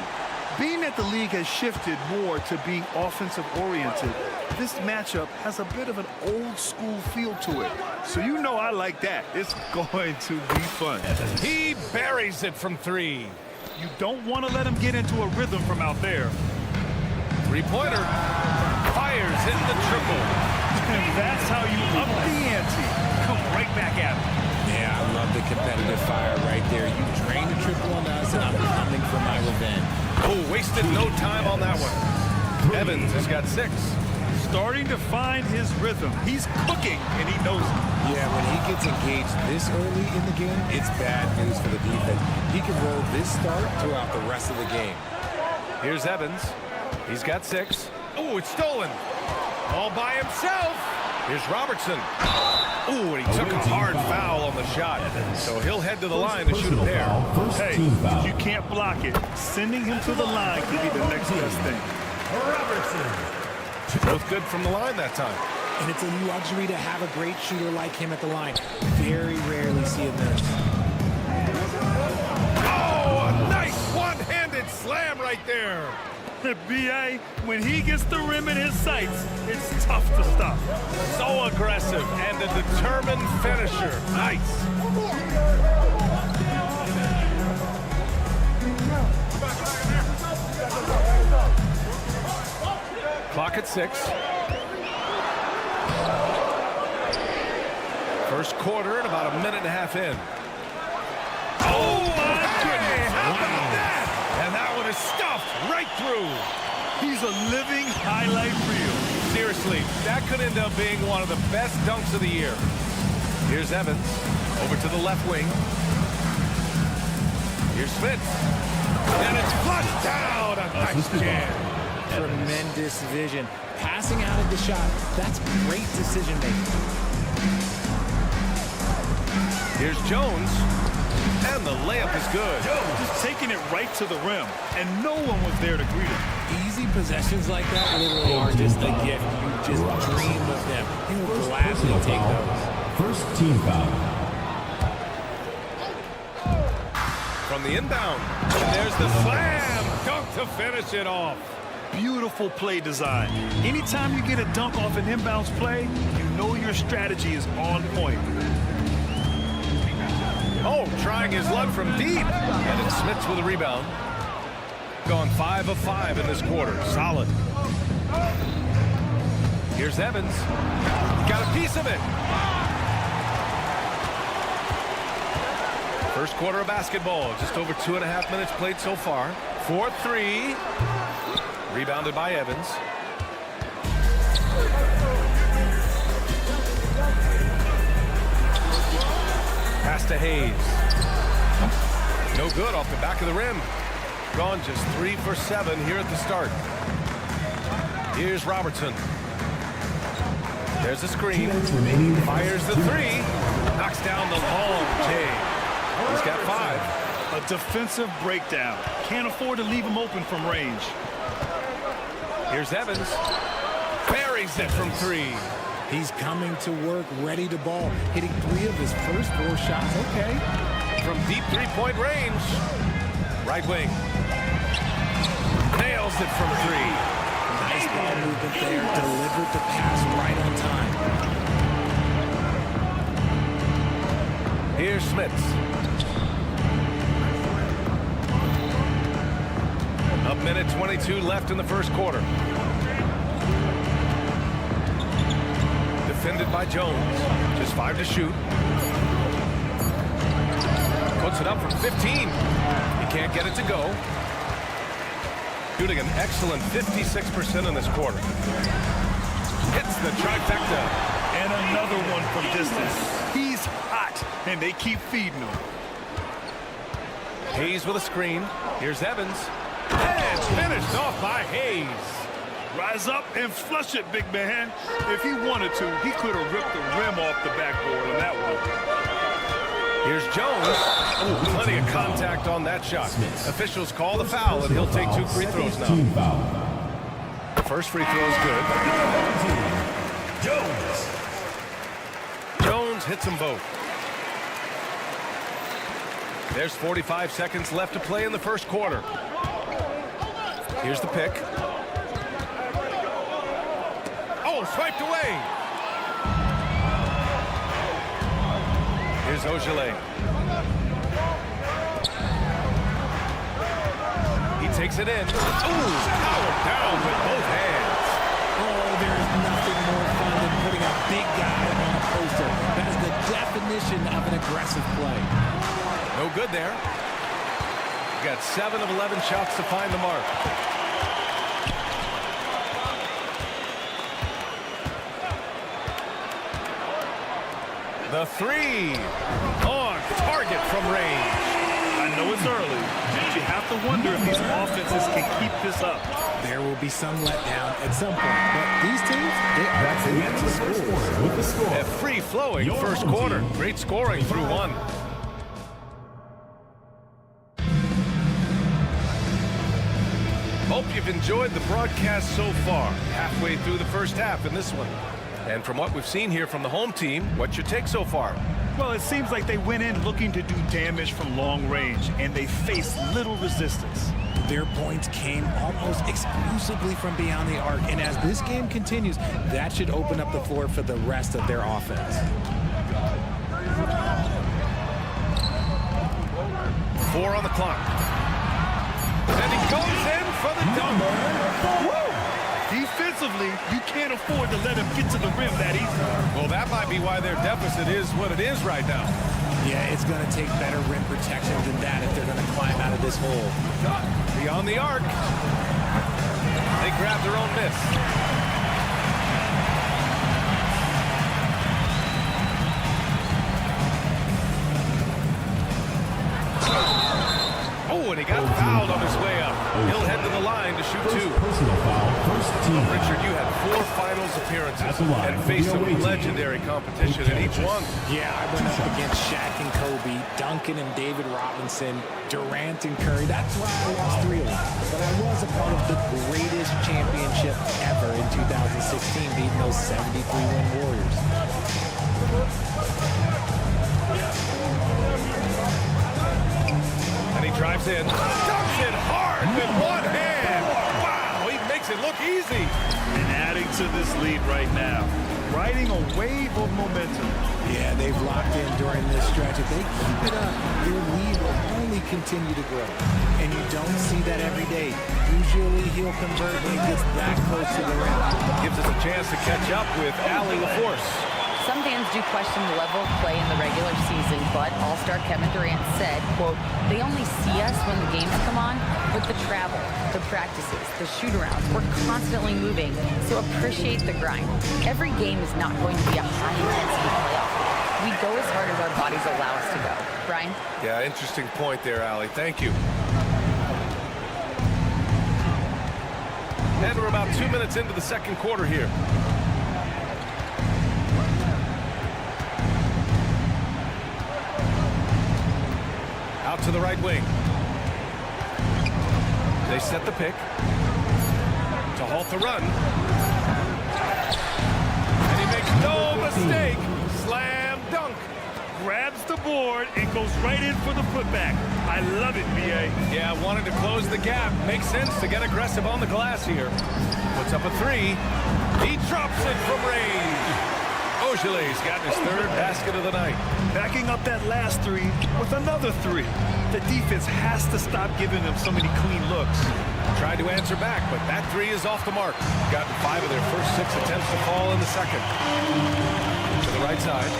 Being that the league has shifted more to being offensive-oriented, this matchup has a bit of an old-school feel to it. So you know I like that. It's going to be fun. He buries it from three. You don't want to let him get into a rhythm from out there. Three-pointer. Fires in the triple. And that's how you up the ante. Come right back at him. Yeah, I love the competitive fire right there. You drained the triple on us, and I'm coming for my revenge. Oh, wasted no time on that one. Evans has got 6. Starting to find his rhythm. He's cooking, and he knows it. Yeah, when he gets engaged this early in the game, it's bad news for the defense. He can roll this start throughout the rest of the game. Here's Evans. He's got 6. Oh, it's stolen. All by himself. Here's Robertson. Ooh, and he took a hard foul on the shot. So he'll head to the line to shoot a pair. Hey, if you can't block it, sending him to the line could be the next best thing. Robertson. Both good from the line that time. And it's a luxury to have a great shooter like him at the line. Very rarely see him miss. Oh, a nice one-handed slam right there. B.A., when he gets the rim in his sights, it's tough to stop. So aggressive and a determined finisher. Nice. Clock at 6. First quarter and about a minute and a half in. Oh, my goodness. How about that? And that one is stuffed right through. He's a living highlight reel. Seriously, that could end up being one of the best dunks of the year. Here's Evans over to the left wing. Here's Smith. And it's flushed down. A nice jam. Tremendous vision. Passing out of the shot. That's great decision making. Here's Jones. And the layup is good. Just taking it right to the rim, and no one was there to greet him. Easy possessions like that literally are just a gift. You just dream of them. He will gladly take those. First team foul. From the inbound. And there's the slam. dunk to finish it off. Beautiful play design. Anytime you get a dunk off an inbounds play, you know your strategy is on point. Oh, trying his luck from deep. And it's Smits with a rebound. Gone 5 of 5 in this quarter. Solid. Here's Evans. Got a piece of it. First quarter of basketball. Just over 2.5 minutes played so far. 4-3. Rebounded by Evans. Pass to Hayes. No good off the back of the rim. Gone just 3 for 7 here at the start. Here's Robertson. There's a screen. Fires the 3. Knocks down the long J. He's got 5. A defensive breakdown. Can't afford to leave him open from range. Here's Evans. Buries it from 3. He's coming to work, ready to ball, hitting 3 of his first 4 shots. Okay. From deep 3-point range. Right wing. Nails it from 3. Nice ball movement there. Delivered the pass right on time. Here's Smits. A minute 22 left in the first quarter. Defended by Jones. Just 5 to shoot. Puts it up from 15. He can't get it to go. Shooting an excellent 56% in this quarter. Hits the trifecta. And another one from distance. He's hot, and they keep feeding him. Hayes with a screen. Here's Evans. And finished off by Hayes. Rise up and flush it, big man. If he wanted to, he could have ripped the rim off the backboard on that one. Here's Jones. Oh, plenty of contact on that shot. Officials call the foul, and he'll take 2 free throws now. The first free throw is good. Jones hits them both. There's 45 seconds left to play in the first quarter. Here's the pick. Oh, swiped away. Here's Ogilvy. He takes it in. Ooh, powered down with both hands. Oh, there's nothing more fun than putting a big guy on a poster. That is the definition of an aggressive play. No good there. Got 7 of 11 shots to find the mark. The 3 on target from range. I know it's early, but you have to wonder if these offenses can keep this up. There will be some letdown at some point, but these teams, they are That's the end of the first quarter with the score. A free-flowing first quarter. Great scoring through 1. Hope you've enjoyed the broadcast so far. Halfway through the first half in this one. And from what we've seen here from the home team, what's your take so far? Well, it seems like they went in looking to do damage from long range, and they faced little resistance. Their points came almost exclusively from beyond the arc, and as this game continues, that should open up the floor for the rest of their offense. 4 on the clock. And he goes in for the dunk. Defensively, you can't afford to let him get to the rim that easy. Well, that might be why their deficit is what it is right now. Yeah, it's going to take better rim protection than that if they're going to climb out of this hole. Beyond the arc. They grab their own miss. Oh, and he got fouled on his way up. He'll head to the line to shoot 2. Personal foul, first team. Richard, you had 4 finals appearances and faced some legendary competition in each one. Yeah, I went up against Shaq and Kobe, Duncan and David Robinson, Durant and Curry. That's why I lost 3 of them. But I was a part of the greatest championship ever in 2016, beating those 73-win Warriors. And he drives in, dumps it hard. with one hand. Wow, he makes it look easy. And adding to this lead right now, riding a wave of momentum. Yeah, they've locked in during this stretch. If they keep it up, their lead will only continue to grow. And you don't see that every day. Usually he'll convert when he gets that close to the rim. Gives us a chance to catch up with Allie LaForce. Some fans do question the level of play in the regular season, but All-Star Kevin Durant said, quote, they only see us when the games come on, but the travel, the practices, the shoot-arounds, we're constantly moving, so appreciate the grind. Every game is not going to be a high-intensity playoff. We go as hard as our bodies allow us to go. Brian? Yeah, interesting point there, Allie. Thank you. And we're about 2 minutes into the second quarter here. Out to the right wing. They set the pick to halt the run. And he makes no mistake. Slam dunk. Grabs the board and goes right in for the putback. I love it, B.A. Yeah, wanted to close the gap. Makes sense to get aggressive on the glass here. Puts up a three. He drops it from range. Ojelé's got his third basket of the night. Backing up that last three with another three. The defense has to stop giving them so many clean looks. Tried to answer back, but that three is off the mark. Gotten 5 of their first 6 attempts to fall in the second. To the right side.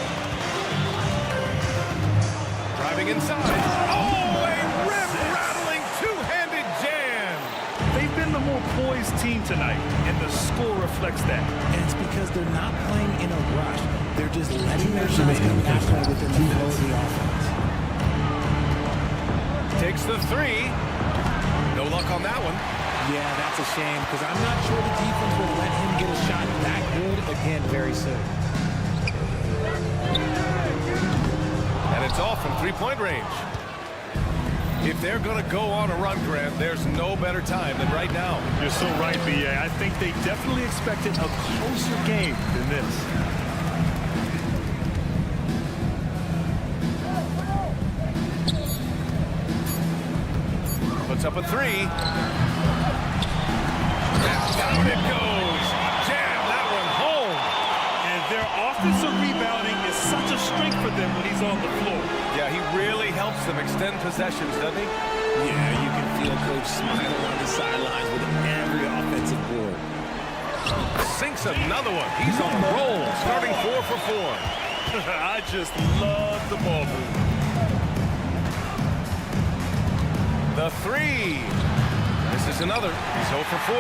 Driving inside. Oh, a rim-rattling two-handed jam. They've been the more poised team tonight, and the score reflects that. And it's because they're not playing in a rush. They're just letting their shots come naturally within the flow of the offense. Takes the three. No luck on that one. Yeah, that's a shame, because I'm not sure the defense will let him get a shot that good again very soon. And it's off from three-point range. If they're going to go on a run, Grant, there's no better time than right now. You're so right, B.A. I think they definitely expected a closer game than this. Puts up a three. And down it goes. Jam that one home. And their offensive rebounding is such a strength for them when he's on the floor. Yeah, he really helps them extend possessions, doesn't he? Yeah, you can feel Coach smiling on the sidelines with every offensive board. Sinks another one. He's on a roll, starting 4 for 4. I just love the ball move. The three. This is another. He's 0 for 4.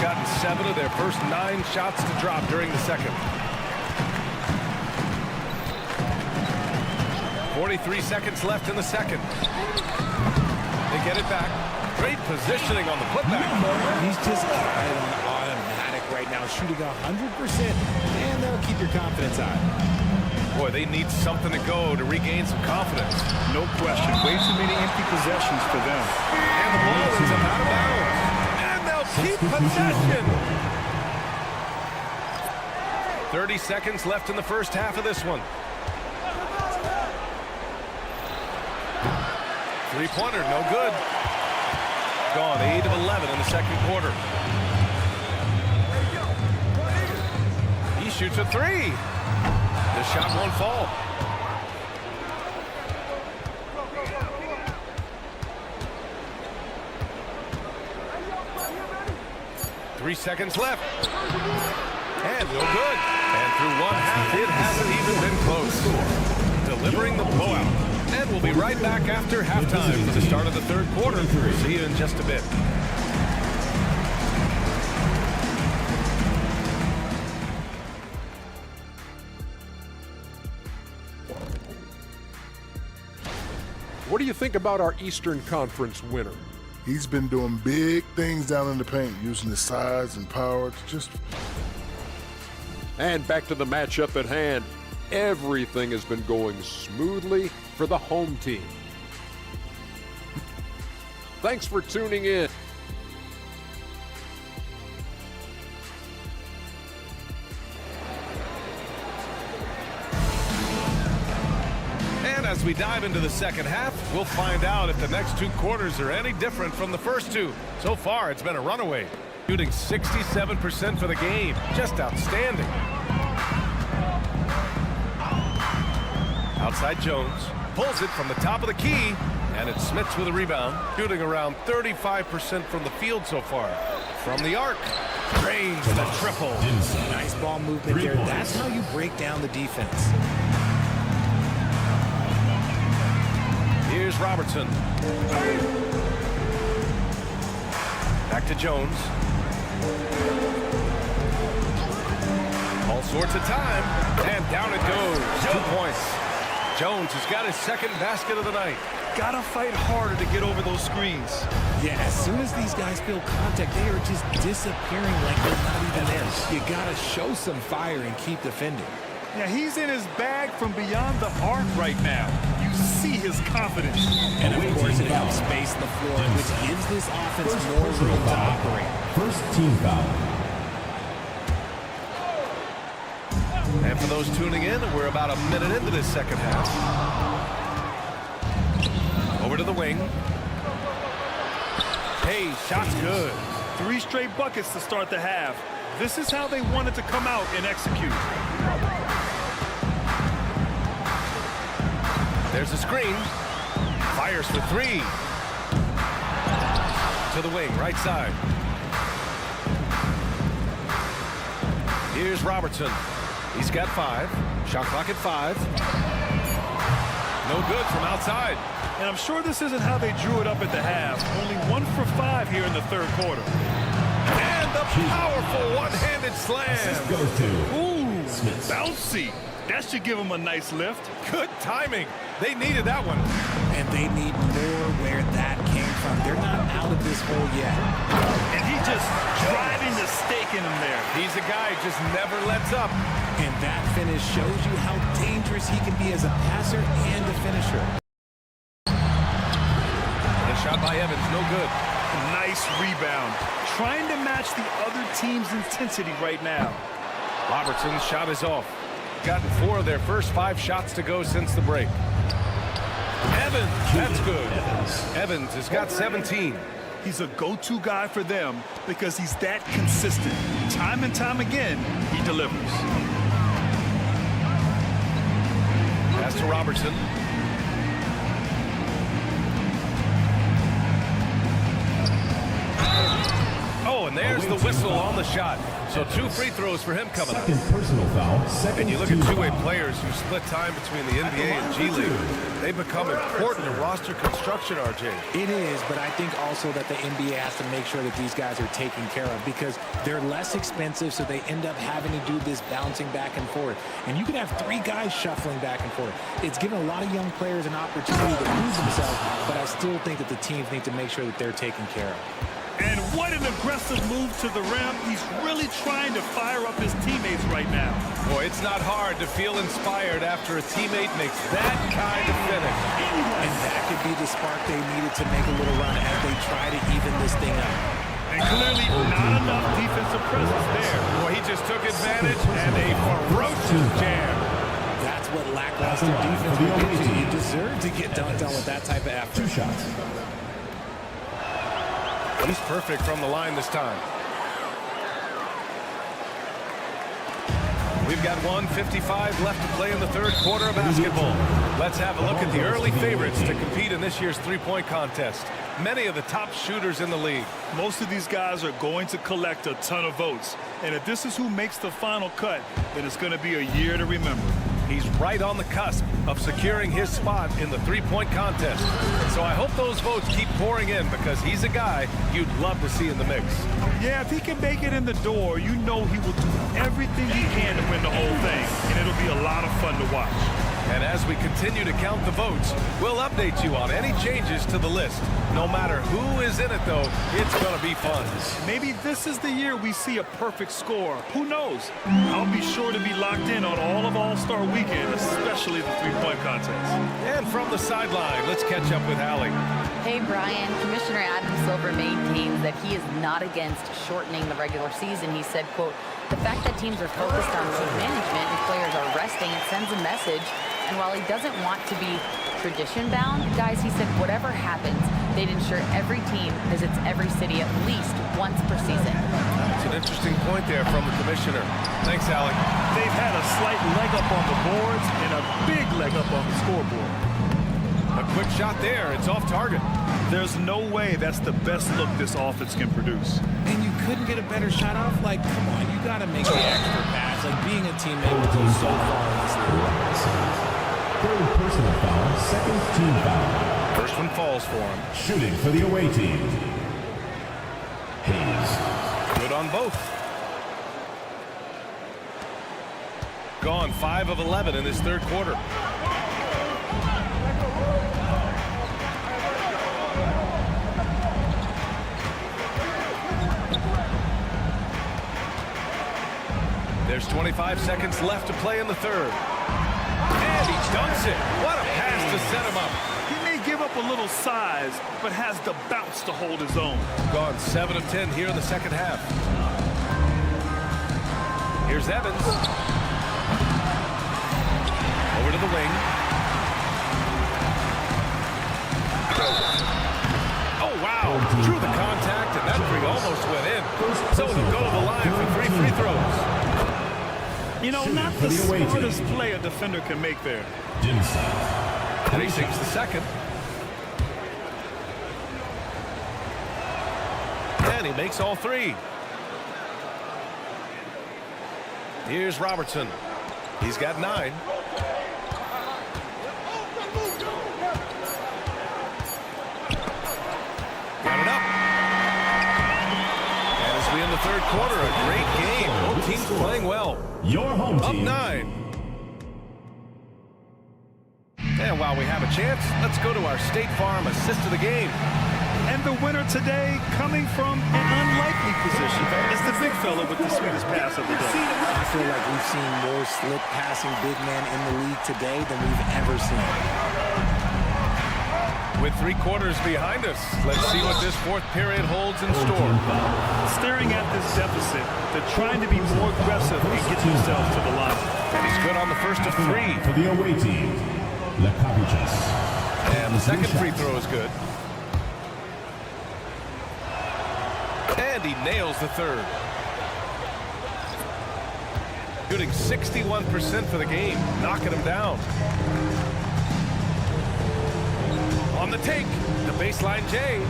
Gotten 7 of their first 9 shots to drop during the second. 43 seconds left in the second. They get it back. Great positioning on the putback. He's just kind of automatic right now, shooting 100%, and that'll keep your confidence high. Boy, they need something to go to regain some confidence. No question. Way too many empty possessions for them. And the ball is out of bounds. And they'll keep possession. 30 seconds left in the first half of this one. Three-pointer, no good. Gone 8 of 11 in the second quarter. He shoots a three. The shot won't fall. Three seconds left. And no good. And through one half, it hasn't even been close. Delivering the blowout. And we'll be right back after halftime for the start of the third quarter. See you in just a bit. What do you think about our Eastern Conference winner? He's been doing big things down in the paint, using his size and power to just... And back to the matchup at hand. Everything has been going smoothly for the home team. Thanks for tuning in. And as we dive into the second half, we'll find out if the next 2 quarters are any different from the first 2. So far, it's been a runaway. Shooting 67% for the game. Just outstanding. Outside Jones. Pulls it from the top of the key. And it's Smits with a rebound. Shooting around 35% from the field so far. From the arc. Drains the triple. Nice ball movement there. That's how you break down the defense. Here's Robertson. Back to Jones. All sorts of time. And down it goes. 2 points. Jones has got his second basket of the night. Gotta fight harder to get over those screens. Yeah, as soon as these guys feel contact, they are just disappearing like they're not even there. You gotta show some fire and keep defending. Yeah, he's in his bag from beyond the arc right now. You see his confidence. And of course, it helps space the floor, which gives this offense more room to operate. First team foul. And for those tuning in, we're about a minute into this second half. Over to the wing. Hey, shot's good. 3 straight buckets to start the half. This is how they wanted to come out and execute. There's a screen. Fires for 3. To the wing, right side. Here's Robertson. He's got 5. Shot clock at 5. No good from outside. And I'm sure this isn't how they drew it up at the half. Only 1 for 5 here in the third quarter. And the powerful one-handed slam. Ooh, bouncy. That should give them a nice lift. Good timing. They needed that one. And they need more where that came from. They're not out of this hole yet. And he just driving the stake in him there. He's a guy who just never lets up. And that finish shows you how dangerous he can be as a passer and a finisher. The shot by Evans, no good. Nice rebound. Trying to match the other team's intensity right now. Robertson's shot is off. Gotten 4 of their first 5 shots to go since the break. Evans, that's good. Evans has got 17. He's a go-to guy for them because he's that consistent. Time and time again, he delivers. Pass to Robertson. Oh, and there's the whistle on the shot. So 2 free throws for him coming up. Second personal foul. And you look at two-way players who split time between the NBA and G League. They become important in roster construction, RJ. It is, but I think also that the NBA has to make sure that these guys are taken care of because they're less expensive, so they end up having to do this bouncing back and forth. And you can have 3 guys shuffling back and forth. It's given a lot of young players an opportunity to prove themselves, but I still think that the teams need to make sure that they're taken care of. And what an aggressive move to the rim. He's really trying to fire up his teammates right now. Boy, it's not hard to feel inspired after a teammate makes that kind of finish. And that could be the spark they needed to make a little run as they try to even this thing up. And clearly not enough defensive presence there. Boy, he just took advantage and a ferocious jam. That's what lackluster defense will give you. You deserve to get dunked on with that type of effort. 2 shots. He's perfect from the line this time. We've got 1:55 left to play in the third quarter of basketball. Let's have a look at the early favorites to compete in this year's three-point contest. Many of the top shooters in the league. Most of these guys are going to collect a ton of votes. And if this is who makes the final cut, then it's going to be a year to remember. He's right on the cusp of securing his spot in the three-point contest. So I hope those votes keep pouring in because he's a guy you'd love to see in the mix. Yeah, if he can make it in the door, you know he will do everything he can to win the whole thing. And it'll be a lot of fun to watch. And as we continue to count the votes, we'll update you on any changes to the list. No matter who is in it, though, it's going to be fun. Maybe this is the year we see a perfect score. Who knows? I'll be sure to be locked in on all of All-Star Weekend, especially the three-point contest. And from the sideline, let's catch up with Allie. Hey, Brian. Commissioner Adam Silver maintains that he is not against shortening the regular season. He said, quote, "The fact that teams are focused on team management and players are resting, it sends a message And while he doesn't want to be tradition-bound, guys, he said whatever happens, they'd ensure every team visits every city at least once per season. It's an interesting point there from the commissioner. Thanks, Alec. They've had a slight leg up on the boards and a big leg up on the scoreboard. A quick shot there. It's off target. There's no way that's the best look this offense can produce. And you couldn't get a better shot off? Like, come on, you got to make the extra pass. Like, being a teammate will go so far in this league. Third personal foul, second team foul. First one falls for him. Shooting for the away team. Hayes. Good on both. Gone 5 of 11 in this third quarter. There's 25 seconds left to play in the third. And he dunks it. What a pass to set him up. He may give up a little size, but has the bounce to hold his own. Gone 7 of 10 here in the second half. Here's Evans. Over to the wing. Oh, wow. Drew the contact, and that three almost went in. So he'll go to the line for 3 free throws. You know, not the smartest play a defender can make there. And he sinks the second. And he makes all 3. Here's Robertson. He's got 9. Got it up. And as we end the third quarter, a great game. Both teams playing well. Your home team. Up 9. And while we have a chance, let's go to our State Farm assist of the game. And the winner today, coming from an unlikely position, is the big fella with the sweetest pass of the day. I feel like we've seen more slick passing big men in the league today than we've ever seen. With 3 quarters behind us, let's see what this fourth period holds in store. Staring at this deficit, they're trying to be more aggressive and get themselves to the line. And he's good on the first of 3. For the away team, Lekavichus. And the second free throw is good. And he nails the third. Shooting 61% for the game, knocking him down. On the take, the baseline J.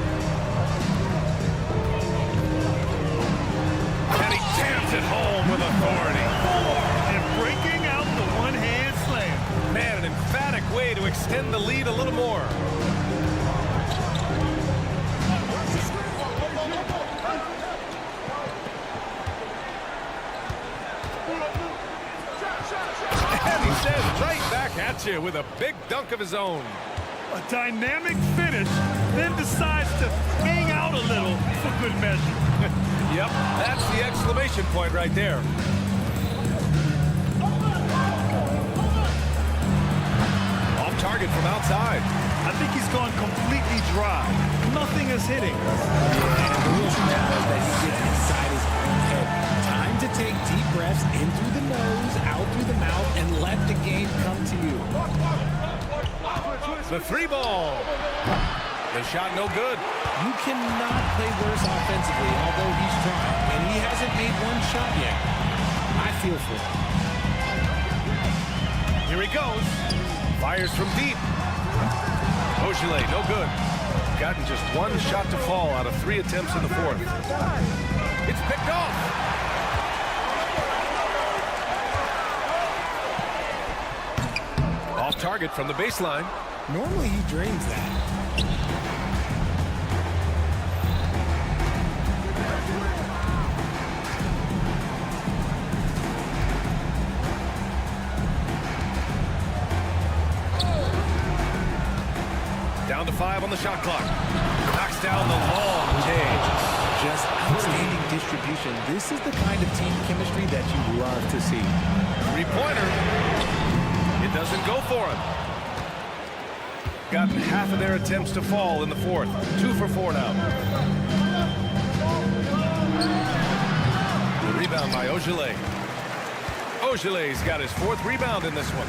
And he jams it home with authority. And breaking out the one-hand slam. Man, an emphatic way to extend the lead a little more. And he says right back at you with a big dunk of his own. A dynamic finish, then decides to hang out a little for good measure. Yep, that's the exclamation point right there. Off target from outside. I think he's gone completely dry. Nothing is hitting. And the real now is that he gets inside his own head. Time to take deep breaths in through the nose, out through the mouth, and let the game come to you. The 3 ball. The shot no good. You cannot play worse offensively, although he's trying. And he hasn't made one shot yet. I feel for him. Here he goes. Fires from deep. Ogilvy, no good. Gotten just 1 shot to fall out of 3 attempts in the fourth. It's picked off. Off target from the baseline. Normally he drains that. Down to 5 on the shot clock. Knocks down the long change. Just outstanding distribution. This is the kind of team chemistry that you love to see. 3-pointer. It doesn't go for him. Gotten half of their attempts to fall in the fourth. 2 for 4 now. The rebound by Ogilvy. Ogilvy's got his 4th rebound in this one.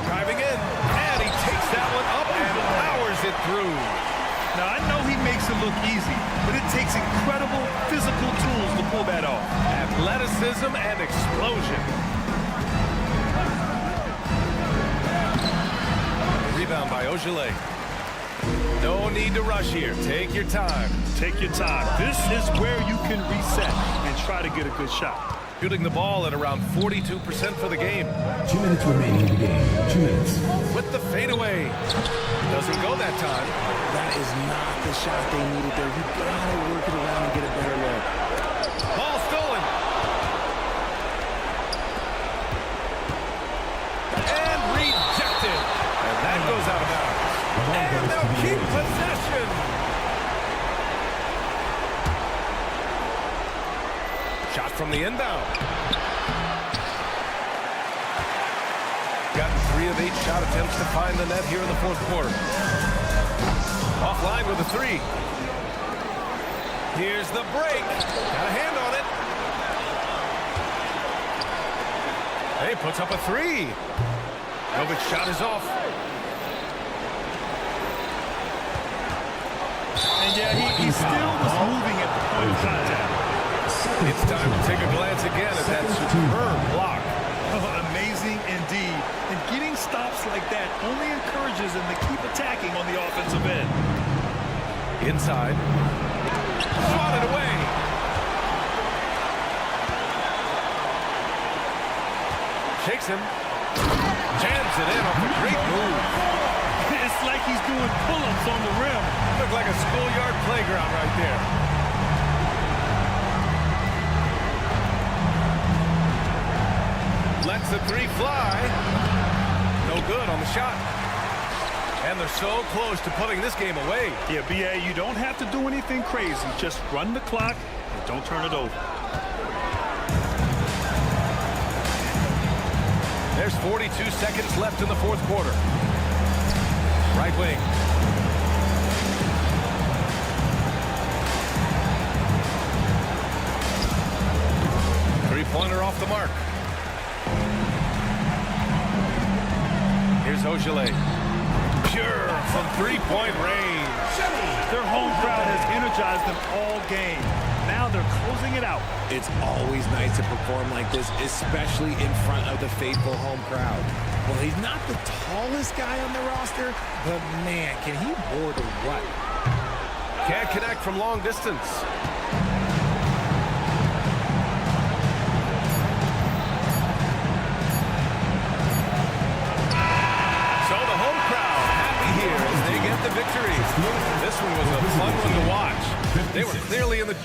Driving in, and he takes that one up and powers it through. Now, I know he makes it look easy, but it takes incredible physical tools to pull that off. Athleticism and explosion. Rebound by Ogilvy. No need to rush here. Take your time. Take your time. This is where you can reset and try to get a good shot. Shooting the ball at around 42% for the game. 2 minutes remaining in the game. 2 minutes. With the fadeaway. Doesn't go that time. That is not the shot they needed there. You gotta work it around and get a better look. Ball stolen. And rejected. And that goes out of bounds. And they'll keep possession. Shot from the inbound. Gotten 3 of 8 shot attempts to find the net here in the fourth quarter. Offline with a 3. Here's the break. Got a hand on it. Hey, puts up a 3. Novic's shot is off. And yeah, he still was moving at the point of contact. It's time to take a glance again at that superb block. Amazing indeed. And getting stops like that only encourages him to keep attacking on the offensive end. Inside. Swatted away. Shakes him. Jams it in off a great move. It's like he's doing pull-ups on the rim. Looked like a schoolyard playground right there. Lets the 3 fly. No good on the shot. And they're so close to putting this game away. Yeah, B.A., you don't have to do anything crazy. Just run the clock and don't turn it over. There's 42 seconds left in the fourth quarter. Right wing. Three-pointer off the mark. Here's Ogilvy. Pure from three-point range. Their home crowd has energized them all game. Now they're closing it out. It's always nice to perform like this, especially in front of the faithful home crowd. Well, he's not the tallest guy on the roster, but man, can he board or what? Can't connect from long distance. So the home crowd happy here as they get the victory. This one was a fun one to watch. They were clearly in the